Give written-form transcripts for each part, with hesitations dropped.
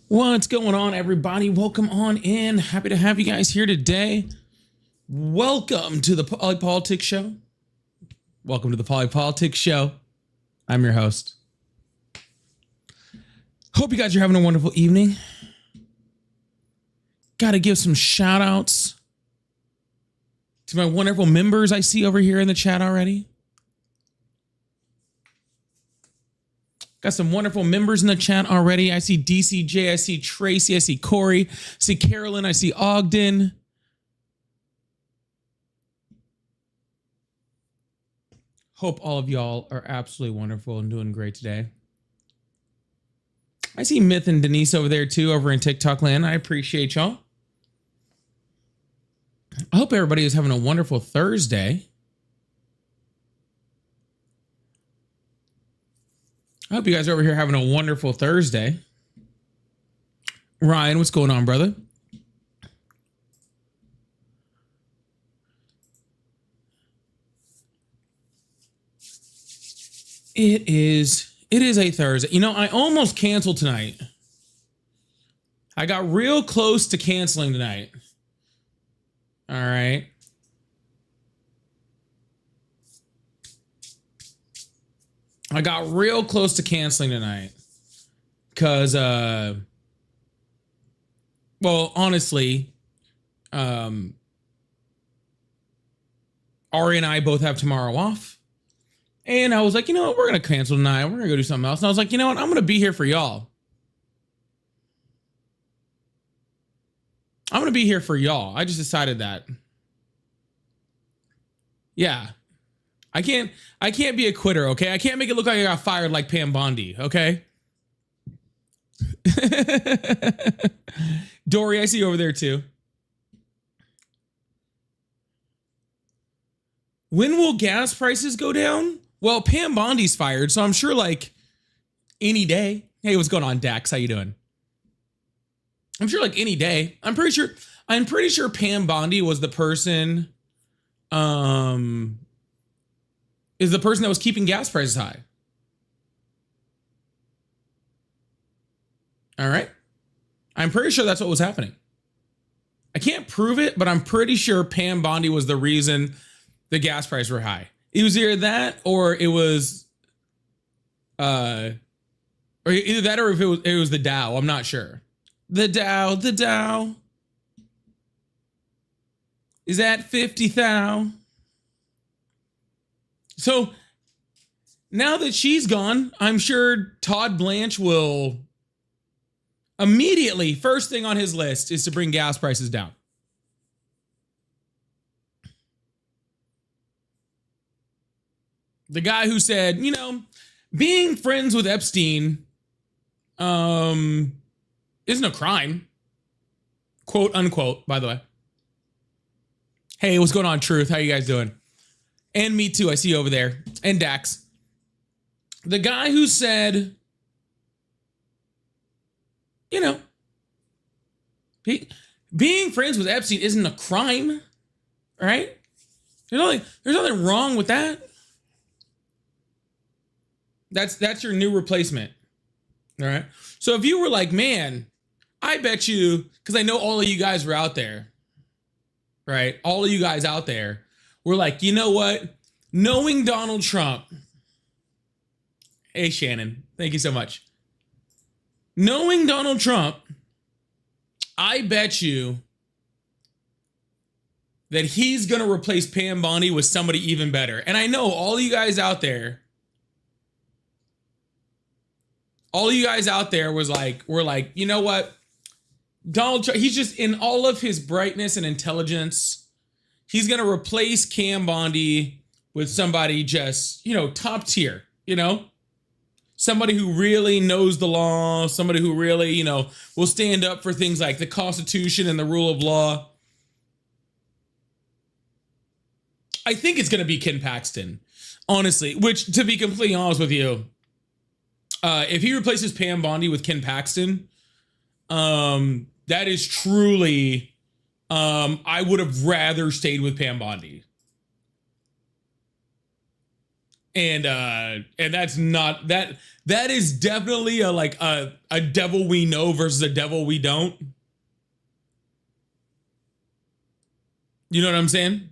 What's going on, everybody? Welcome on in. Happy to have you guys here today. Welcome to the Polypolitics Show. Welcome to the Polypolitics Show. I'm your host. Hope you guys are having a wonderful evening. Got to give some shout outs to my wonderful members I see over here in the chat already. Got some wonderful members in the chat already. I see DCJ, I see Tracy, I see Corey, I see Carolyn, I see Ogden. Hope all of y'all are absolutely wonderful and doing great today. I see Myth and Denise over there too, over in TikTok land. I appreciate y'all. I hope everybody is having a wonderful Thursday. I hope you guys are over here having a wonderful Thursday. Ryan, what's going on, brother? It is a Thursday. You know, I almost canceled tonight. I got real close to canceling tonight. All right. I got real close to canceling tonight because, well, honestly, Ari and I both have tomorrow off. And I was like, you know what? We're going to cancel tonight. We're going to go do something else. And I was like, you know what? I'm going to be here for y'all. I'm going to be here for y'all. I just decided that. Yeah. I can't be a quitter, okay? I can't make it look like I got fired like Pam Bondi, okay? Dory, I see you over there too. When will gas prices go down? Well, Pam Bondi's fired, so I'm sure like any day. Hey, what's going on, Dax? How you doing? I'm sure like any day. I'm pretty sure Pam Bondi was the person is the person that was keeping gas prices high. All right. I'm pretty sure that's what was happening. I can't prove it, but I'm pretty sure Pam Bondi was the reason the gas prices were high. It was either that or it was or either that or if it was the Dow. I'm not sure. The Dow. Is that 50,000? So now that she's gone, I'm sure Todd Blanche will immediately, first thing on his list is to bring gas prices down. The guy who said, you know, being friends with Epstein isn't a crime. Quote unquote, by the way. Hey, what's going on, Truth? How you guys doing? And me too, I see you over there. And Dax. The guy who said, you know, being friends with Epstein isn't a crime, right? There's nothing wrong with that. That's your new replacement, all right? So if you were like, man, I bet you, because I know all of you guys were out there, right? All of you guys out there were like, you know what? Knowing Donald Trump. Hey, Shannon. Thank you so much. Knowing Donald Trump, I bet you that he's going to replace Pam Bondi with somebody even better. And I know all you guys out there, were like, you know what? Donald Trump, he's just in all of his brightness and intelligence. He's going to replace Cam Bondi with somebody just, you know, top tier, you know, somebody who really knows the law, somebody who really, you know, will stand up for things like the Constitution and the rule of law. I think it's going to be Ken Paxton, honestly, which, to be completely honest with you, if he replaces Pam Bondi with Ken Paxton, that is truly, I would have rather stayed with Pam Bondi. And that's not that. That is definitely a devil we know versus a devil we don't. You know what I'm saying?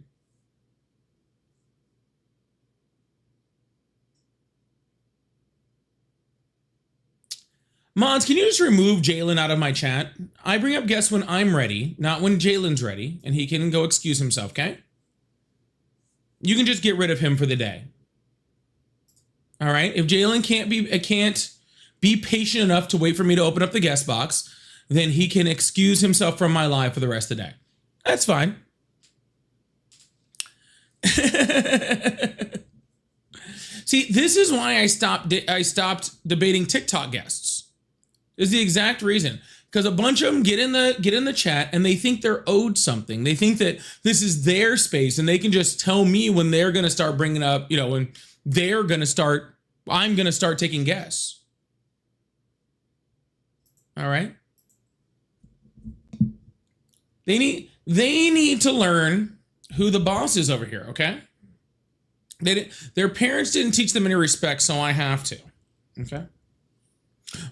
Mons, can you just remove Jalen out of my chat? I bring up guests when I'm ready, not when Jalen's ready, and he can go excuse himself, okay? You can just get rid of him for the day. All right? If Jalen can't be patient enough to wait for me to open up the guest box, then he can excuse himself from my live for the rest of the day. That's fine. See, this is why I stopped debating TikTok guests. Is the exact reason, because a bunch of them get in the chat and they think they're owed something. They think that this is their space and they can just tell me when they're going to start bringing up, you know, when they're going to start, I'm going to start taking guests. All right. They need to learn who the boss is over here. Okay. Their parents didn't teach them any respect, so I have to. Okay.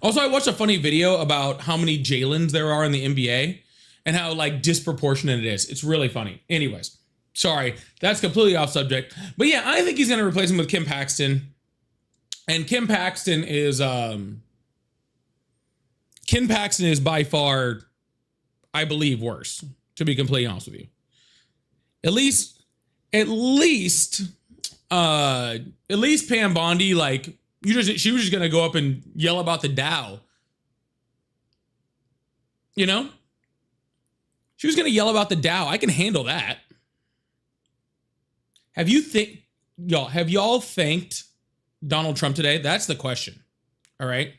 Also, I watched a funny video about how many Jalens there are in the NBA and how like disproportionate it is. It's really funny. Anyways, sorry, that's completely off subject. But yeah, I think he's going to replace him with Kim Paxton. And Kim Paxton is by far, I believe, worse, to be completely honest with you. At least Pam Bondi, like, she was just gonna go up and yell about the Dow. You know? She was gonna yell about the Dow. I can handle that. Have y'all thanked Donald Trump today? That's the question. All right.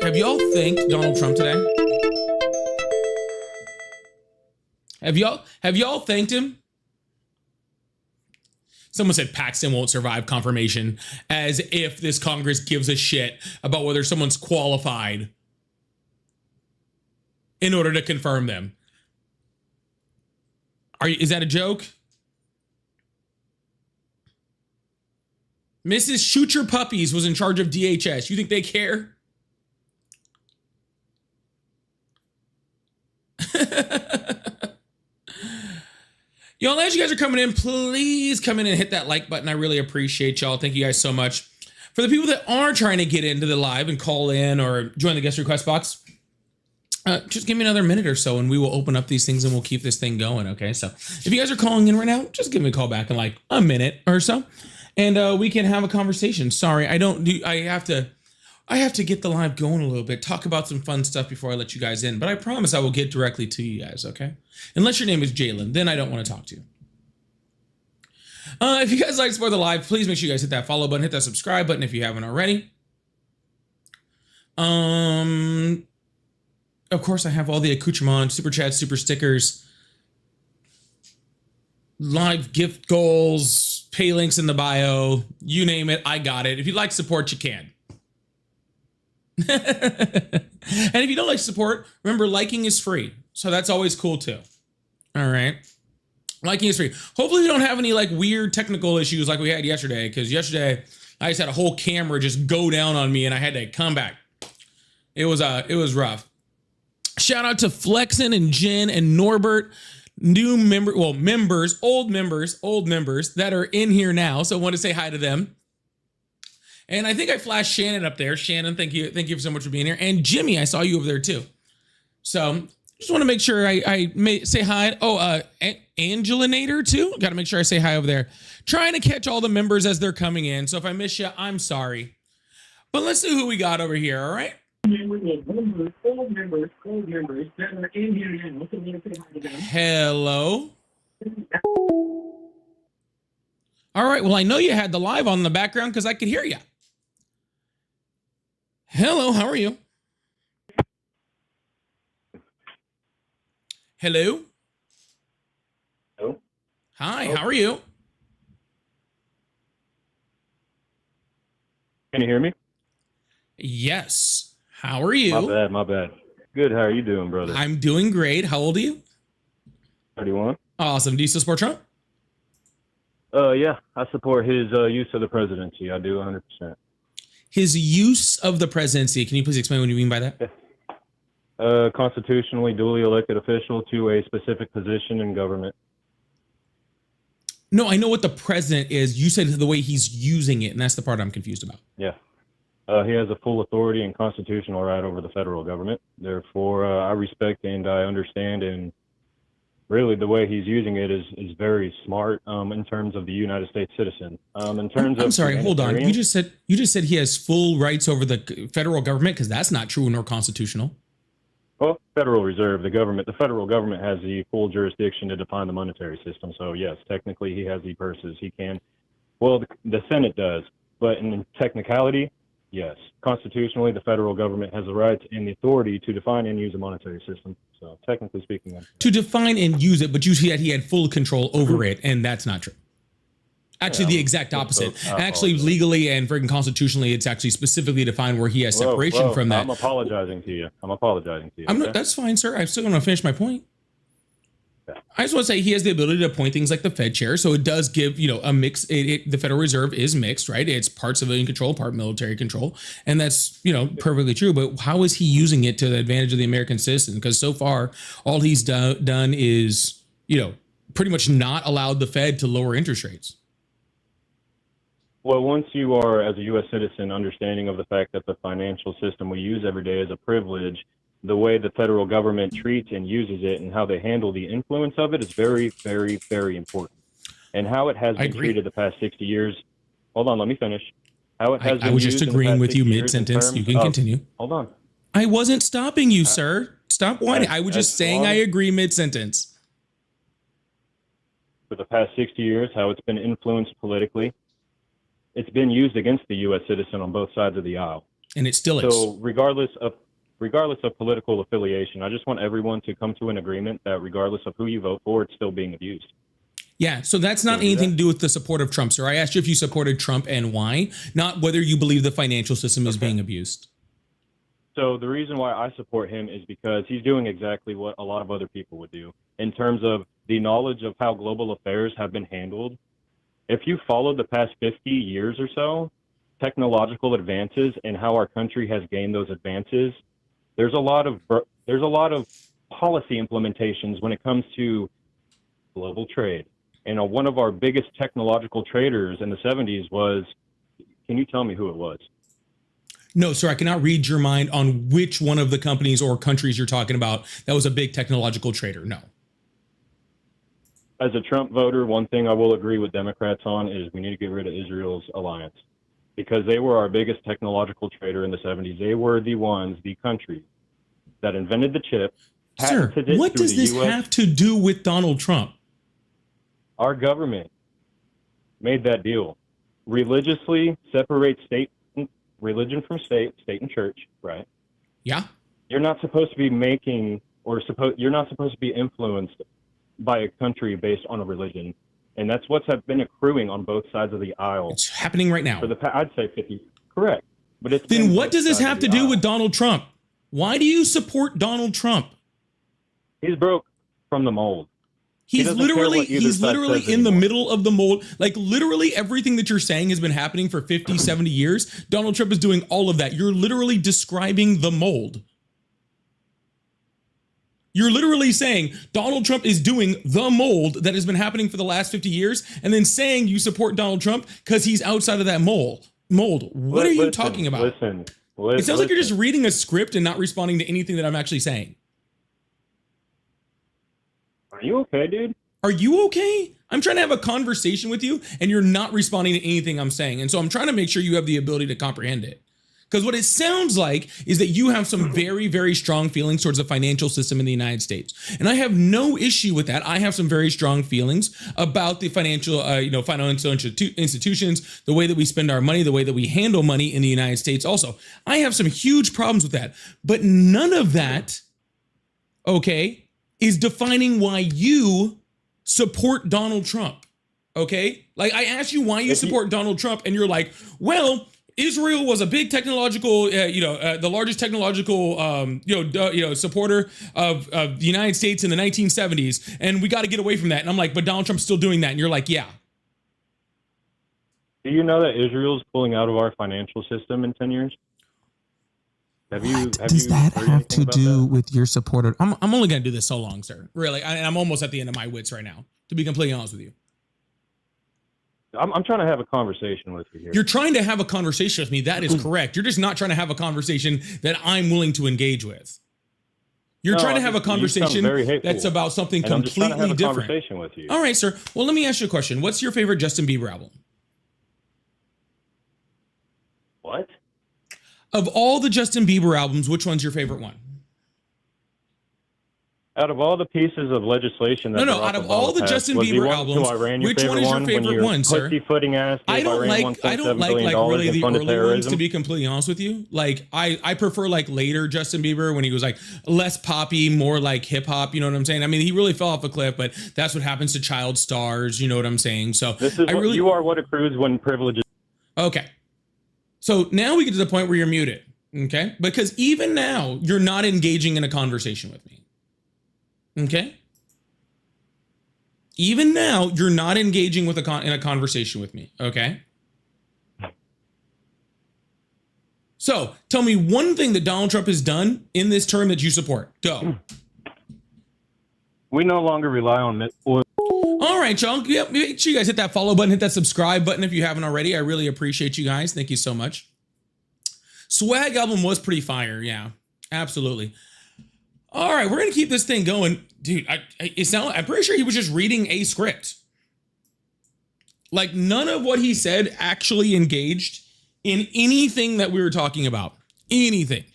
Have y'all thanked Donald Trump today? Have y'all thanked him? Someone said Paxton won't survive confirmation, as if this Congress gives a shit about whether someone's qualified in order to confirm them. Is that a joke? Mrs. Shoot Your Puppies was in charge of DHS. You think they care? Y'all, as you guys are coming in, please come in and hit that like button. I really appreciate y'all. Thank you guys so much. For the people that are trying to get into the live and call in or join the guest request box, just give me another minute or so and we will open up these things and we'll keep this thing going, okay? So if you guys are calling in right now, just give me a call back in like a minute or so and we can have a conversation. Sorry, I have to get the live going a little bit, talk about some fun stuff before I let you guys in, but I promise I will get directly to you guys, okay? Unless your name is Jalen, then I don't want to talk to you. If you guys like to support the live, please make sure you guys hit that follow button, hit that subscribe button if you haven't already. Of course, I have all the accoutrements, super chats, super stickers, live gift goals, pay links in the bio, you name it, I got it. If you'd like support, you can. And if you don't like support, remember, liking is free. So that's always cool too. All right. Liking is free. Hopefully we don't have any like weird technical issues like we had yesterday, because yesterday I just had a whole camera just go down on me and I had to come back. It was rough. Shout out to Flexin and Jen and Norbert, old members that are in here now. So I want to say hi to them. And I think I flashed Shannon up there. Shannon, thank you so much for being here. And Jimmy, I saw you over there too. So just want to make sure I may say hi. Oh, Angelinator too. Got to make sure I say hi over there. Trying to catch all the members as they're coming in. So if I miss you, I'm sorry. But let's see who we got over here. All right. Hello. All right. Well, I know you had the live on in the background because I could hear you. Hello. How are you? Hello. Hello. Hi. How are you? Can you hear me? Yes. How are you? My bad. Good. How are you doing, brother? I'm doing great. How old are you? 31. Awesome. Do you still support Trump? Yeah, I support his use of the presidency. I do 100%. His use of the presidency. Can you please explain what you mean by that? Constitutionally duly elected official to a specific position in government. No, I know what the president is. You said the way he's using it, and that's the part I'm confused about. Yeah. He has a full authority and constitutional right over the federal government. Therefore, I respect and I understand, and really the way he's using it is very smart in terms of the United States citizen. In terms I'm of sorry, hold on. You just said he has full rights over the federal government, because that's not true nor constitutional. Well, Federal Reserve, the federal government has the full jurisdiction to define the monetary system. So yes, technically he has the purses. He can, well, the Senate does, but in technicality, yes. Constitutionally, the federal government has the rights and the authority to define and use a monetary system. So technically speaking, to define and use it, but you said he had full control over it, and that's not true. Actually, the exact opposite. Actually, legally and freaking constitutionally, it's actually specifically defined where he has separation from that. I'm apologizing to you. I'm not, that's fine, sir. I'm still going to finish my point. Yeah. I just want to say he has the ability to appoint things like the Fed chair, so it does give, a mix. The Federal Reserve is mixed, right? It's part civilian control, part military control, and that's perfectly true. But how is he using it to the advantage of the American citizen? Because so far, all he's done is pretty much not allowed the Fed to lower interest rates. Well, once you are, as a U.S. citizen, understanding of the fact that the financial system we use every day is a privilege, the way the federal government treats and uses it and how they handle the influence of it is very, very, very important. And how it has been treated the past 60 years. Hold on, let me finish. How it has been I was just used agreeing with you mid-sentence. You can continue. Hold on. I wasn't stopping you, sir. Stop whining. I was just saying I agree mid-sentence. For the past 60 years, how it's been influenced politically. It's been used against the U.S. citizen on both sides of the aisle. And it still is. So regardless of political affiliation, I just want everyone to come to an agreement that regardless of who you vote for, it's still being abused. Yeah, so that's not anything to do with the support of Trump, sir. I asked you if you supported Trump and why, not whether you believe the financial system is being abused. So the reason why I support him is because he's doing exactly what a lot of other people would do in terms of the knowledge of how global affairs have been handled. If you follow the past 50 years or so, technological advances and how our country has gained those advances, there's a lot of policy implementations when it comes to global trade. And one of our biggest technological traders in the 70s was, can you tell me who it was? No, sir, I cannot read your mind on which one of the companies or countries you're talking about that was a big technological trader. No. As a Trump voter, one thing I will agree with Democrats on is we need to get rid of Israel's alliance because they were our biggest technological trader in the 70s. They were the country that invented the chip. Sir, what does this have to do with Donald Trump? Our government made that deal. Religiously separate religion from state and church, right? Yeah. You're not supposed to be you're not supposed to be influenced by a country based on a religion. And that's what's been accruing on both sides of the aisle. It's happening right now. I'd say 50. Correct. But then what does this have to do with Donald Trump? Why do you support Donald Trump? He's broke from the mold. He's literally in the middle of the mold. Like literally everything that you're saying has been happening for 50, 70 years. Donald Trump is doing all of that. You're literally describing the mold. You're literally saying Donald Trump is doing the mold that has been happening for the last 50 years and then saying you support Donald Trump because he's outside of that mold. What are you talking about? It sounds like you're just reading a script and not responding to anything that I'm actually saying. Are you okay, dude? Are you okay? I'm trying to have a conversation with you and you're not responding to anything I'm saying. And so I'm trying to make sure you have the ability to comprehend it. Because what it sounds like is that you have some very, very strong feelings towards the financial system in the United States. And I have no issue with that. I have some very strong feelings about the financial institutions, the way that we spend our money, the way that we handle money in the United States also. I have some huge problems with that. But none of that, okay, is defining why you support Donald Trump, okay? Like I asked you why you support Donald Trump and you're like, well, Israel was a big technological, the largest technological, supporter of the United States in the 1970s, and we got to get away from that. And I'm like, but Donald Trump's still doing that. And you're like, yeah. Do you know that Israel's pulling out of our financial system in 10 years? What does that have to do with your supporter? I'm only going to do this so long, sir. Really, I'm almost at the end of my wits right now, to be completely honest with you. I'm trying to have a conversation with you here. You're trying to have a conversation with me. That is correct. You're just not trying to have a conversation that I'm willing to engage with. You're trying to have a conversation that's about something completely different. Conversation with you. All right, sir. Well, let me ask you a question. What's your favorite Justin Bieber album? What? Of all the Justin Bieber albums, which one's your favorite one? Out of all the pieces of legislation that out of all the Justin Bieber albums, which one is your favorite one, sir? I don't like really the early ones, to be completely honest with you. Like I prefer like later Justin Bieber when he was like less poppy, more like hip hop, you know what I'm saying? I mean, he really fell off a cliff, but that's what happens to child stars, you know what I'm saying? So this is you are what accrues when privilege is. Okay. So now we get to the point where you're muted, okay? Because even now, you're not engaging in a conversation with me. Okay? Even now, you're not engaging with in a conversation with me, okay? So, tell me one thing that Donald Trump has done in this term that you support. Go. We no longer rely on oil. All right, y'all. Yep, make sure you guys hit that follow button, hit that subscribe button if you haven't already. I really appreciate you guys. Thank you so much. Swag album was pretty fire. Yeah, absolutely. All right, we're going to keep this thing going. Dude, I'm pretty sure he was just reading a script. Like, none of what he said actually engaged in anything that we were talking about. Anything.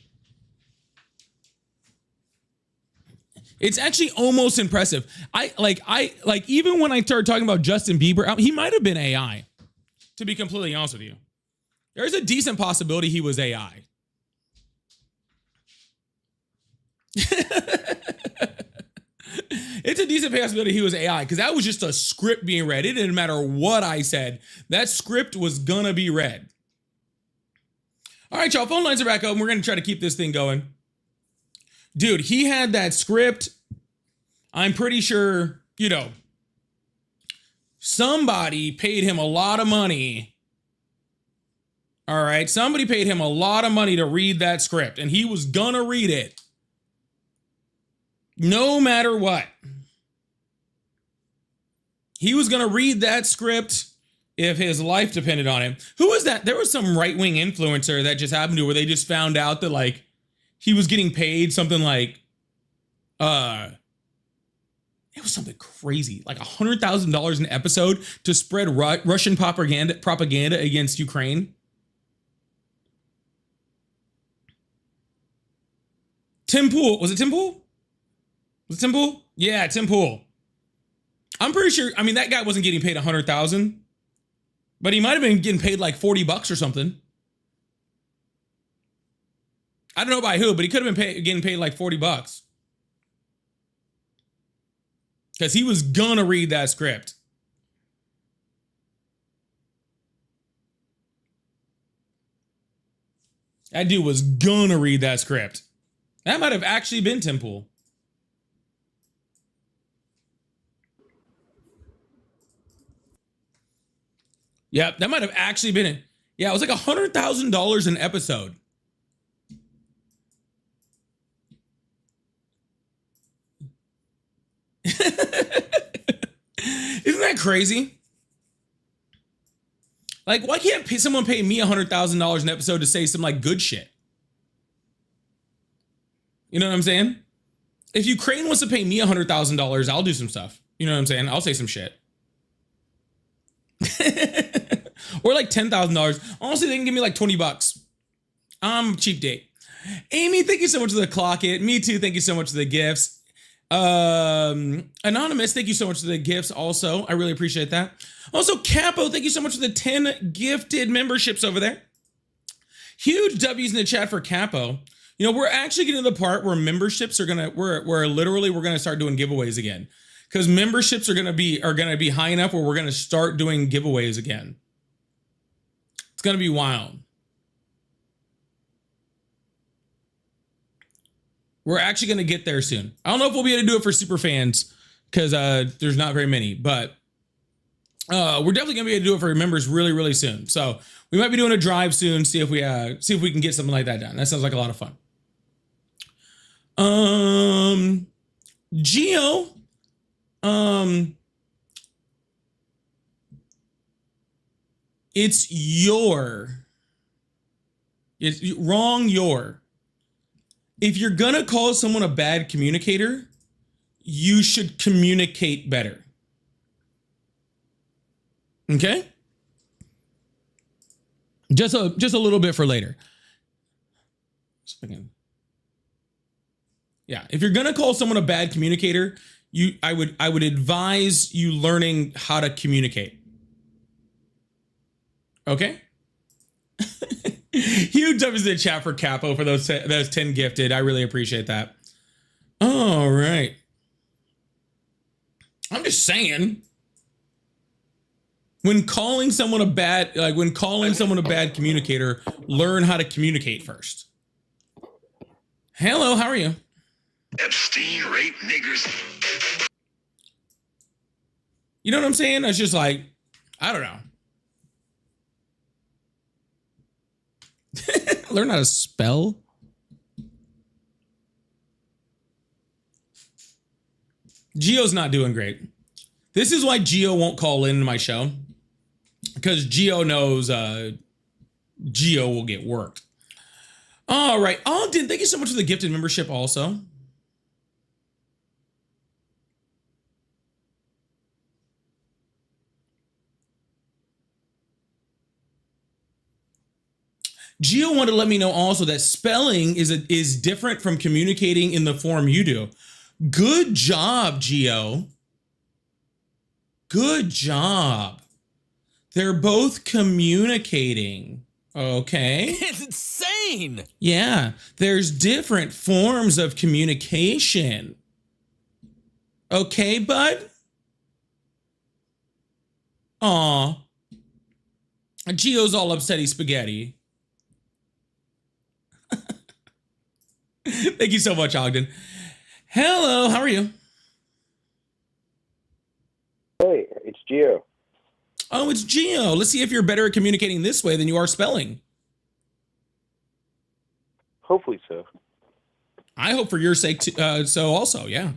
It's actually almost impressive. Even when I started talking about Justin Bieber, he might have been AI, to be completely honest with you. There's a decent possibility he was AI. It's a decent possibility he was AI, because that was just a script being read. It didn't matter what I said. That script was gonna be read. All right, y'all, phone lines are back open. We're gonna try to keep this thing going. Dude, he had that script. I'm pretty sure, somebody paid him a lot of money. All right, somebody paid him a lot of money to read that script, and he was gonna read it. No matter what. He was gonna read that script if his life depended on him. Who was that? There was some right-wing influencer that just happened to where they just found out that, like, he was getting paid something like, it was something crazy, like $100,000 an episode to spread Russian propaganda against Ukraine. Tim Pool, was it Tim Pool? Was it Tim Pool? Yeah, Tim Pool. I'm pretty sure, I mean, that guy wasn't getting paid $100,000, but he might have been getting paid like $40 or something. I don't know by who, but he could have been getting paid like $40. Because he was gonna read that script. That dude was gonna read that script. That might have actually been Tim Pool. Yeah, that might have actually been it. Yeah, it was like $100,000 an episode. Isn't that crazy? Like, why can't someone pay me $100,000 an episode to say some like good shit? You know what I'm saying? If Ukraine wants to pay me $100,000, I'll do some stuff. You know what I'm saying? I'll say some shit. Or like $10,000. Honestly, they can give me like $20. I'm cheap date. Amy, thank you so much for the clock it. Me too. Thank you so much for the gifts. Anonymous, thank you so much for the gifts also. I really appreciate that. Also, Capo, thank you so much for the 10 gifted memberships over there. Huge W's in the chat for Capo. You know, we're actually getting to the part where memberships are gonna, we're gonna start doing giveaways again. Because memberships are gonna be high enough where we're gonna start doing giveaways again. It's gonna be wild. We're actually going to get there soon. I don't know if we'll be able to do it for super fans because there's not very many, but We're definitely gonna be able to do it for members really, really soon. So we might be doing a drive soon. See if we can get something like that done. That sounds like a lot of fun. Geo, it's wrong. If you're gonna call someone a bad communicator, you should communicate better. Okay? Just a little bit for later. Yeah, if you're gonna call someone a bad communicator, I would advise you learning how to communicate. Okay? Huge up in the chat for Capo for those 10 gifted. I really appreciate that. All right. I'm just saying, when calling someone a bad communicator, learn how to communicate first. Hello, how are you? Epstein rape niggers. You know what I'm saying? It's just like, I don't know. Learn how to spell. Geo's not doing great. This is why Geo won't call into my show, because Geo knows Geo will get worked. All right. Ogden, thank you so much for the gifted membership also. Geo wanted to let me know also that spelling is different from communicating in the form you do. Good job, Geo. Good job. They're both communicating. Okay. It's insane. Yeah, there's different forms of communication. Okay, bud? Aw. Geo's all upsetty spaghetti. Thank you so much, Ogden. Hello, how are you? Hey, it's Geo. Oh, it's Geo. Let's see if you're better at communicating this way than you are spelling. Hopefully so. I hope for your sake, so also, yeah.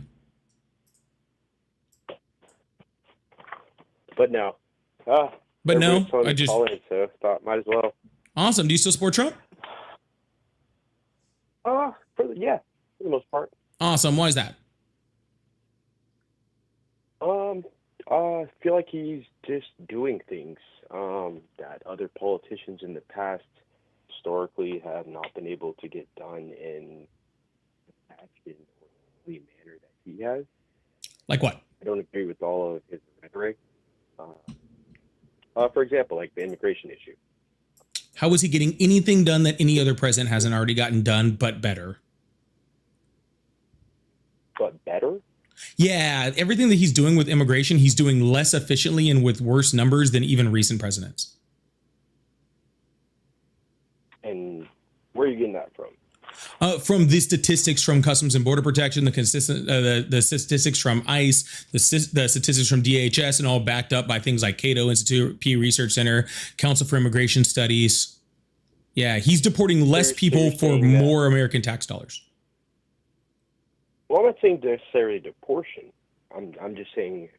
But no. But no, I just calling, so thought might as well. Awesome. Do you still support Trump? Yeah, for the most part. Awesome. Why is that? I feel like he's just doing things that other politicians in the past historically have not been able to get done in action or the manner that he has. Like what? I don't agree with all of his rhetoric. For example, like the immigration issue. How is he getting anything done that any other president hasn't already gotten done, but better? But better? Yeah, everything that he's doing with immigration, he's doing less efficiently and with worse numbers than even recent presidents. And where are you getting that from? From the statistics from Customs and Border Protection, the statistics from ICE, the statistics from DHS, and all backed up by things like Cato Institute, Pew Research Center, Council for Immigration Studies. Yeah, he's deporting less people for more American tax dollars. Well, I'm not saying necessarily deportation. I'm just saying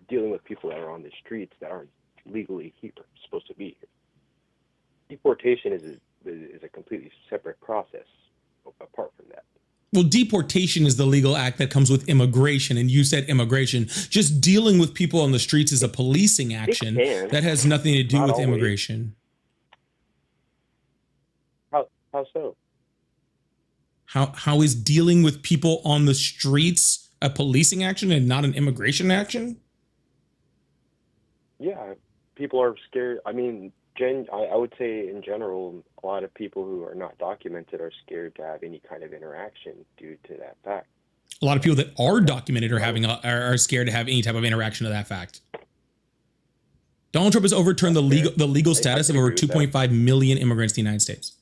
dealing with people that are on the streets that aren't legally here, supposed to be here. Deportation is a completely separate process apart from that. Well, deportation is the legal act that comes with immigration, and you said immigration. Just dealing with people on the streets is a policing action that has nothing to do with immigration. How so? How is dealing with people on the streets a policing action and not an immigration action? Yeah, people are scared. I mean, I would say in general, a lot of people who are not documented are scared to have any kind of interaction due to that fact. A lot of people that are documented are scared to have any type of interaction to that fact. Donald Trump has overturned the legal status of over 2.5 million immigrants in the United States.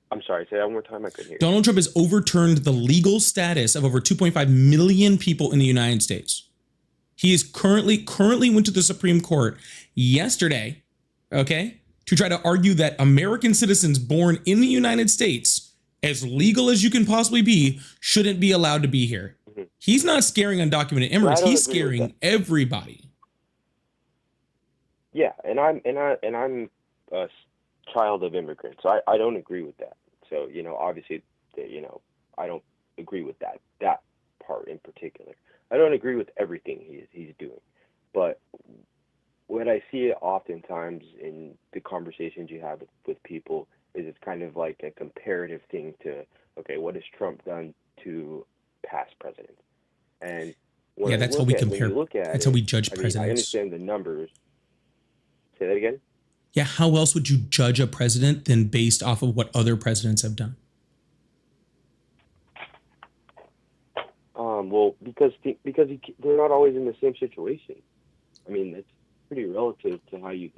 I'm sorry, say that one more time. I couldn't hear. Donald Trump has overturned the legal status of over 2.5 million people in the United States. He is currently went to the Supreme Court yesterday, okay, to try to argue that American citizens born in the United States, as legal as you can possibly be, shouldn't be allowed to be here. Mm-hmm. He's not scaring undocumented immigrants. He's scaring everybody. Yeah, and I'm a child of immigrants. So I don't agree with that. So, you know, obviously, you know, I don't agree with that part in particular. I don't agree with everything he's doing, but what I see oftentimes in the conversations you have with people is it's kind of like a comparative thing to, okay, what has Trump done to past presidents? And when that's how we compare. That's how we judge presidents. I understand the numbers. Say that again? Yeah, how else would you judge a president than based off of what other presidents have done? Well, because they're not always in the same situation. I mean, it's pretty relative to how you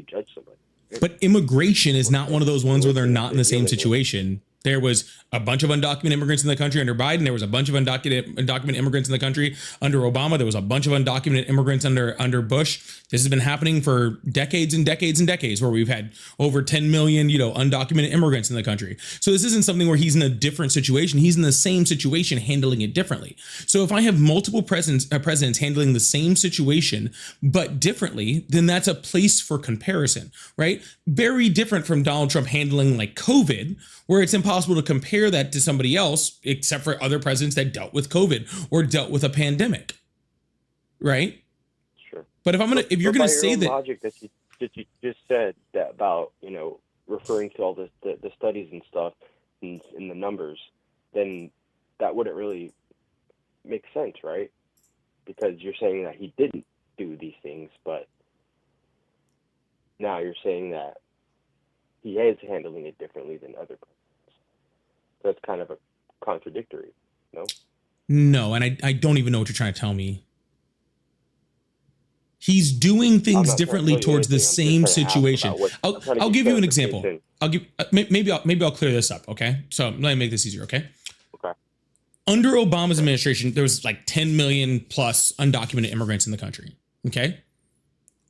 judge somebody. But immigration is not one of those ones where they're not in the same situation. There was a bunch of undocumented immigrants in the country under Biden. There was a bunch of undocumented immigrants in the country under Obama. There was a bunch of undocumented immigrants under Bush. This has been happening for decades and decades and decades, where we've had over 10 million, undocumented immigrants in the country. So this isn't something where he's in a different situation. He's in the same situation, handling it differently. So if I have multiple presidents handling the same situation, but differently, then that's a place for comparison, right? Very different from Donald Trump handling like COVID, where it's impossible to compare that to somebody else, except for other presidents that dealt with COVID or dealt with a pandemic, right? Sure. But if you're gonna say that logic that you just said that about referring to all the studies and stuff and the numbers, then that wouldn't really make sense, right? Because you're saying that he didn't do these things, but now you're saying that he is handling it differently than other presidents. That's kind of a contradictory, no? No, and I don't even know what you're trying to tell me. He's doing things differently towards the same situation. I'll give you an example. Maybe I'll clear this up, okay? So let me make this easier, okay? Okay. Under Obama's administration, there was like 10 million plus undocumented immigrants in the country, okay?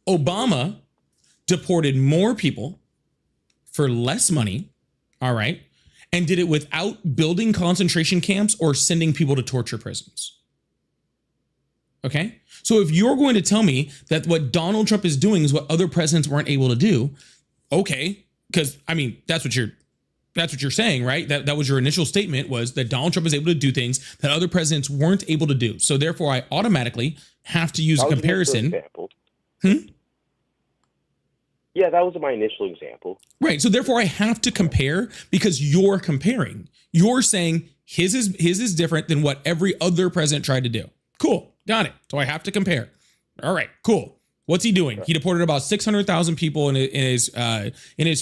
Obama deported more people for less money, all right? And did it without building concentration camps or sending people to torture prisons. Okay? So if you're going to tell me that what Donald Trump is doing is what other presidents weren't able to do, okay, because I mean that's what you're saying, right? That was your initial statement, was that Donald Trump is able to do things that other presidents weren't able to do. So therefore I automatically have to use a comparison. Yeah, that was my initial example. Right. So therefore I have to compare because you're comparing. You're saying his is different than what every other president tried to do. Cool. Got it. So I have to compare. All right, cool. What's he doing? He deported about 600,000 people in his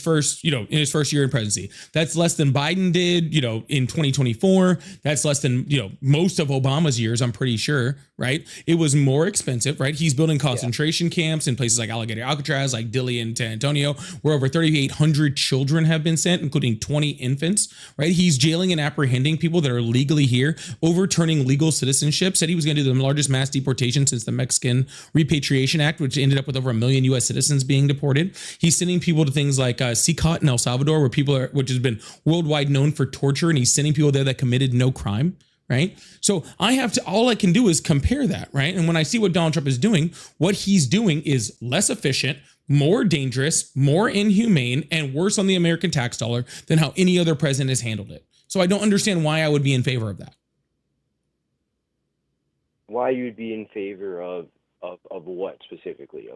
first year in presidency. That's less than Biden did, in 2024. That's less than, most of Obama's years, I'm pretty sure, right? It was more expensive, right? He's building concentration camps in places like Alligator Alcatraz, like Dilley and San Antonio, where over 3,800 children have been sent, including 20 infants, right? He's jailing and apprehending people that are legally here, overturning legal citizenship, said he was going to do the largest mass deportation since the Mexican Repatriation Act, which ended up with over 1 million U.S. citizens being deported. He's sending people to things like CICOT in El Salvador, which has been worldwide known for torture, and he's sending people there that committed no crime, right? So all I can do is compare that, right? And when I see what Donald Trump is doing, what he's doing is less efficient, more dangerous, more inhumane, and worse on the American tax dollar than how any other president has handled it. So I don't understand why I would be in favor of that. Why you'd be in favor of what specifically?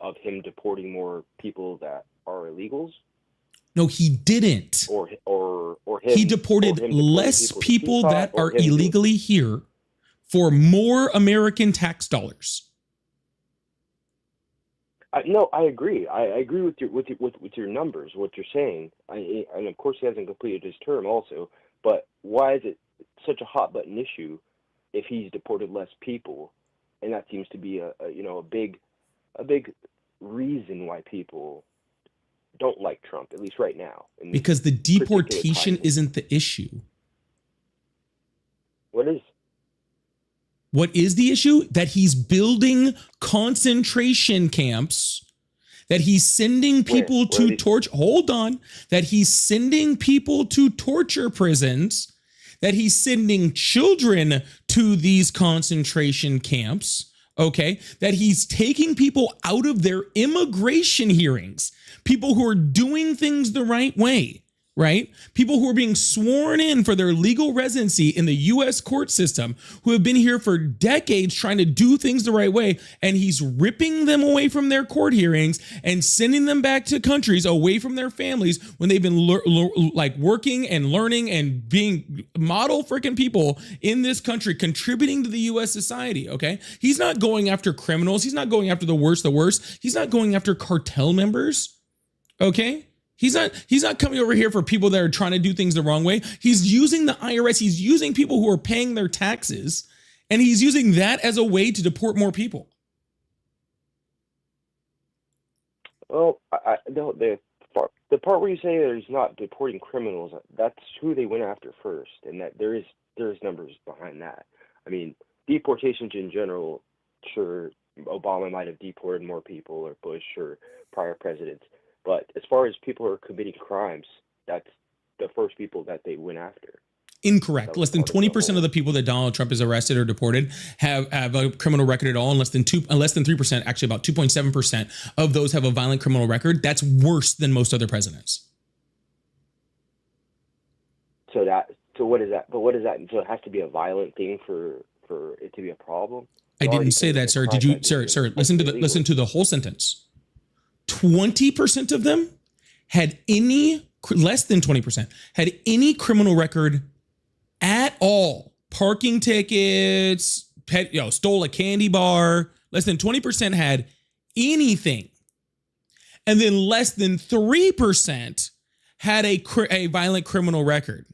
Of him deporting more people that are illegals? No, he didn't. Or him. He deported less people that are illegally here for more American tax dollars. No, I agree. I agree with your numbers, what you're saying. And of course he hasn't completed his term also. But why is it such a hot button issue if he's deported less people? And that seems to be a big reason why people don't like Trump, at least right now. Because the deportation isn't the issue. What is? What is the issue? That he's building concentration camps, that he's sending people to torture. Hold on. That he's sending people to torture prisons, that he's sending children to these concentration camps. Okay, that he's taking people out of their immigration hearings, people who are doing things the right way, right? People who are being sworn in for their legal residency in the US court system, who have been here for decades trying to do things the right way, and he's ripping them away from their court hearings and sending them back to countries away from their families when they've been like working and learning and being model freaking people in this country, contributing to the US society, okay? He's not going after criminals. He's not going after the worst. He's not going after cartel members, okay? He's not coming over here for people that are trying to do things the wrong way. He's using the IRS. He's using people who are paying their taxes, and he's using that as a way to deport more people. Well, no, the part where you say that he's not deporting criminals, that's who they went after first, and that there's numbers behind that. I mean, deportations in general, sure, Obama might have deported more people, or Bush, or prior presidents. But as far as people who are committing crimes, that's the first people that they went after. Incorrect. Less than 20% of the people that Donald Trump has arrested or deported have a criminal record at all, and less than 3%, actually about 2.7% of those have a violent criminal record. That's worse than most other presidents. So what is that? But what is that? So it has to be a violent thing for it to be a problem? I didn't say that, sir. Did you, sir? Listen to the whole sentence. 20% of them had less than 20% had any criminal record at all. Parking tickets, stole a candy bar. Less than 20% had anything. And then less than 3% had a violent criminal record.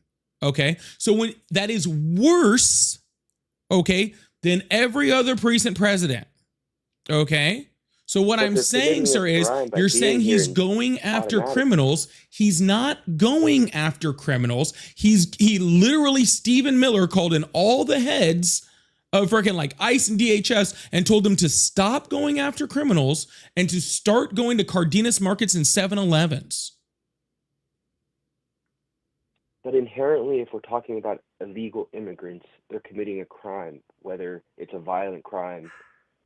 Okay. So when that is worse, okay, than every other recent president. Okay. So what I'm saying, sir, is you're saying he's going after criminals. He's not going after criminals. He literally, Stephen Miller called in all the heads of freaking like ICE and DHS and told them to stop going after criminals and to start going to Cardenas markets and 7-Elevens. But inherently, if we're talking about illegal immigrants, they're committing a crime, whether it's a violent crime,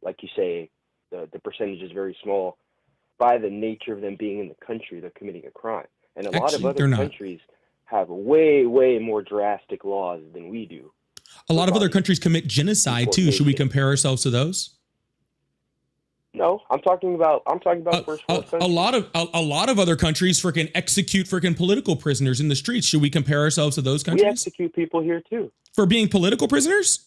like you say, the percentage is very small. By the nature of them being in the country, they're committing a crime. And a lot of other countries have way, way more drastic laws than we do. A lot of other countries commit genocide too. Should we compare ourselves to those? No, I'm talking about first world countries. A lot of other countries freaking execute freaking political prisoners in the streets. Should we compare ourselves to those countries? We execute people here too. For being political prisoners?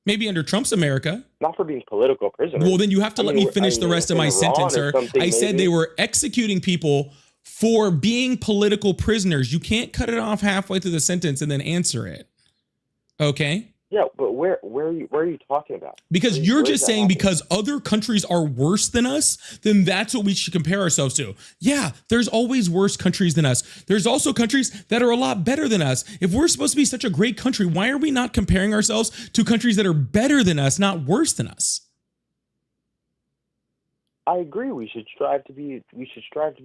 Maybe under Trump's America. Not for being political prisoners. Well, then you have to let me finish the rest of my sentence, sir. I said they were executing people for being political prisoners. You can't cut it off halfway through the sentence and then answer it. Okay? Yeah, but where are you talking about? Because you're just saying because other countries are worse than us, then that's what we should compare ourselves to. Yeah, there's always worse countries than us. There's also countries that are a lot better than us. If we're supposed to be such a great country, why are we not comparing ourselves to countries that are better than us, not worse than us? I agree. We should strive to be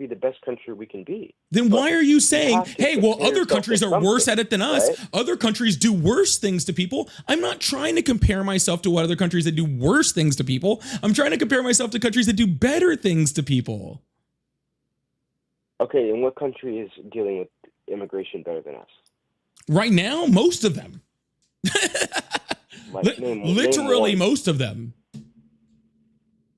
the best country we can be. Then why are you saying, hey, well, other countries are worse at it than us. Right? Other countries do worse things to people. I'm not trying to compare myself to what other countries that do worse things to people. I'm trying to compare myself to countries that do better things to people. Okay, and what country is dealing with immigration better than us? Right now, most of them. Literally most of them.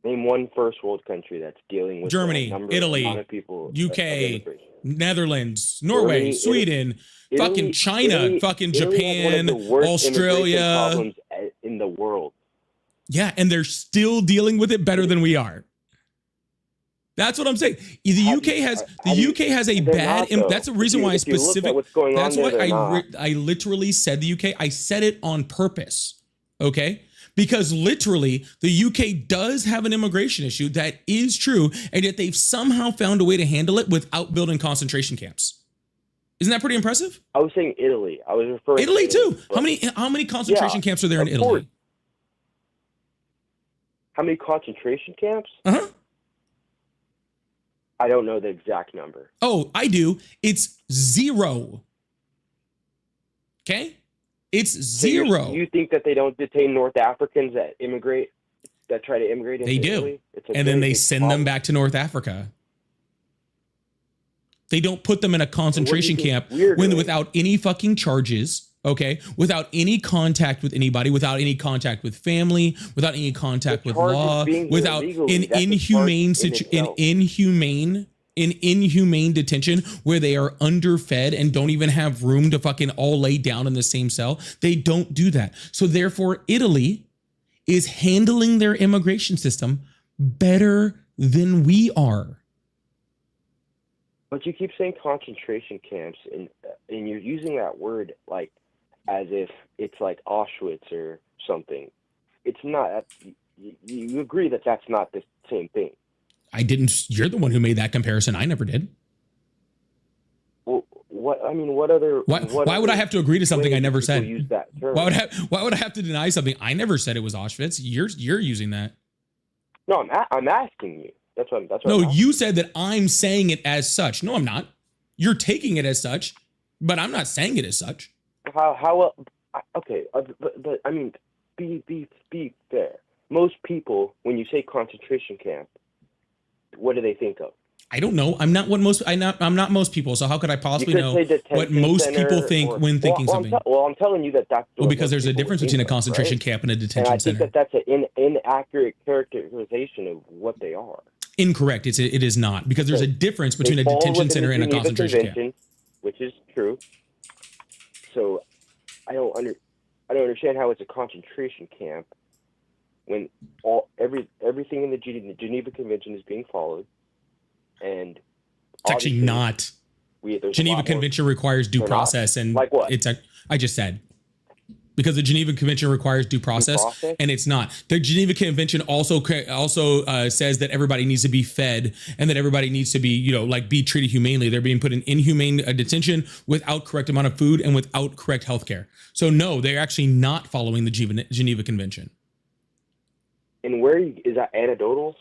Name one first world country that's dealing with Germany, Italy, people, UK, Netherlands, Norway, Sweden, fucking China, fucking Japan, Australia. Problems in the world. Yeah, and they're still dealing with it better than we are. That's what I'm saying. The UK has a bad. That's the reason why I specific. That's why I literally said the UK. I said it on purpose. Okay. Because literally, the UK does have an immigration issue. That is true. And yet they've somehow found a way to handle it without building concentration camps. Isn't that pretty impressive? I was saying Italy. I was referring Italy to too. How many concentration camps are there in Italy? How many concentration camps? Uh-huh. I don't know the exact number. Oh, I do. It's 0. Okay? It's 0. So you think that they don't detain North Africans that try to immigrate into They do. Italy? And then they send them back to North Africa. They don't put them in a concentration camp without any fucking charges, okay? Without any contact with anybody, without any contact with family, without any contact with law, without inhumane detention where they are underfed and don't even have room to fucking all lay down in the same cell. They don't do that. So therefore, Italy is handling their immigration system better than we are. But you keep saying concentration camps, and you're using that word like as if it's like Auschwitz or something. It's not. You agree that that's not the same thing. I didn't. You're the one who made that comparison. I never did. Well, what I mean, what other? Why would I have to agree to something I never said? Use that term? Why would I have to deny something? I never said it was Auschwitz. You're using that. No, I'm asking you. That's what. No, you said that I'm saying it as such. No, I'm not. You're taking it as such, but I'm not saying it as such. How? Okay, but I mean, be fair. Most people, when you say concentration camp, what do they think of? I don't know. I'm not most people. So how could I possibly know what most people think when thinking something? I'm telling you that's because there's a difference between a concentration camp and a detention center. And I think that's an inaccurate characterization of what they are. Incorrect. It is not, because there's a difference between a detention center and a concentration camp. Which is true. So I don't understand how it's a concentration camp when everything in the Geneva Convention is being followed. And it's actually not. Geneva Convention requires due process, and like what? I just said, because the Geneva Convention requires due process, and it's not. The Geneva Convention also says that everybody needs to be fed and that everybody needs to be, be treated humanely. They're being put in inhumane detention without correct amount of food and without correct health care. So no, they're actually not following the Geneva Convention. And where is that anecdotal?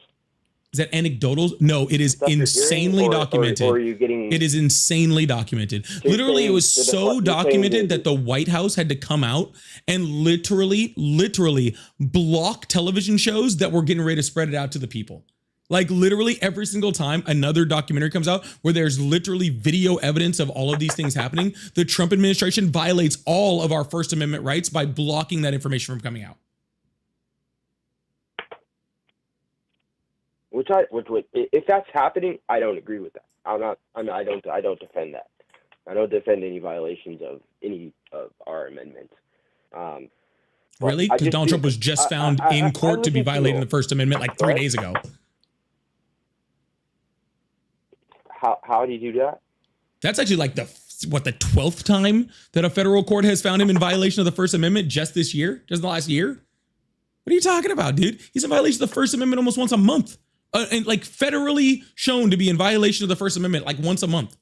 Is that anecdotal? No, it is insanely documented. Or are you getting... It is insanely documented. So literally, it was so documented that the White House had to come out and literally block television shows that were getting ready to spread it out to the people. Like literally every single time another documentary comes out where there's literally video evidence of all of these things happening, the Trump administration violates all of our First Amendment rights by blocking that information from coming out. If that's happening, I don't agree with that. I don't defend that. I don't defend any violations of any of our amendments. Really? Because Donald Trump was just found in court to be violating the First Amendment like 3 days ago. How do you do that? That's actually like the 12th time that a federal court has found him in violation of the First Amendment just this year, just the last year. What are you talking about, dude? He's in violation of the First Amendment almost once a month. And like federally shown to be in violation of the First Amendment like once a month.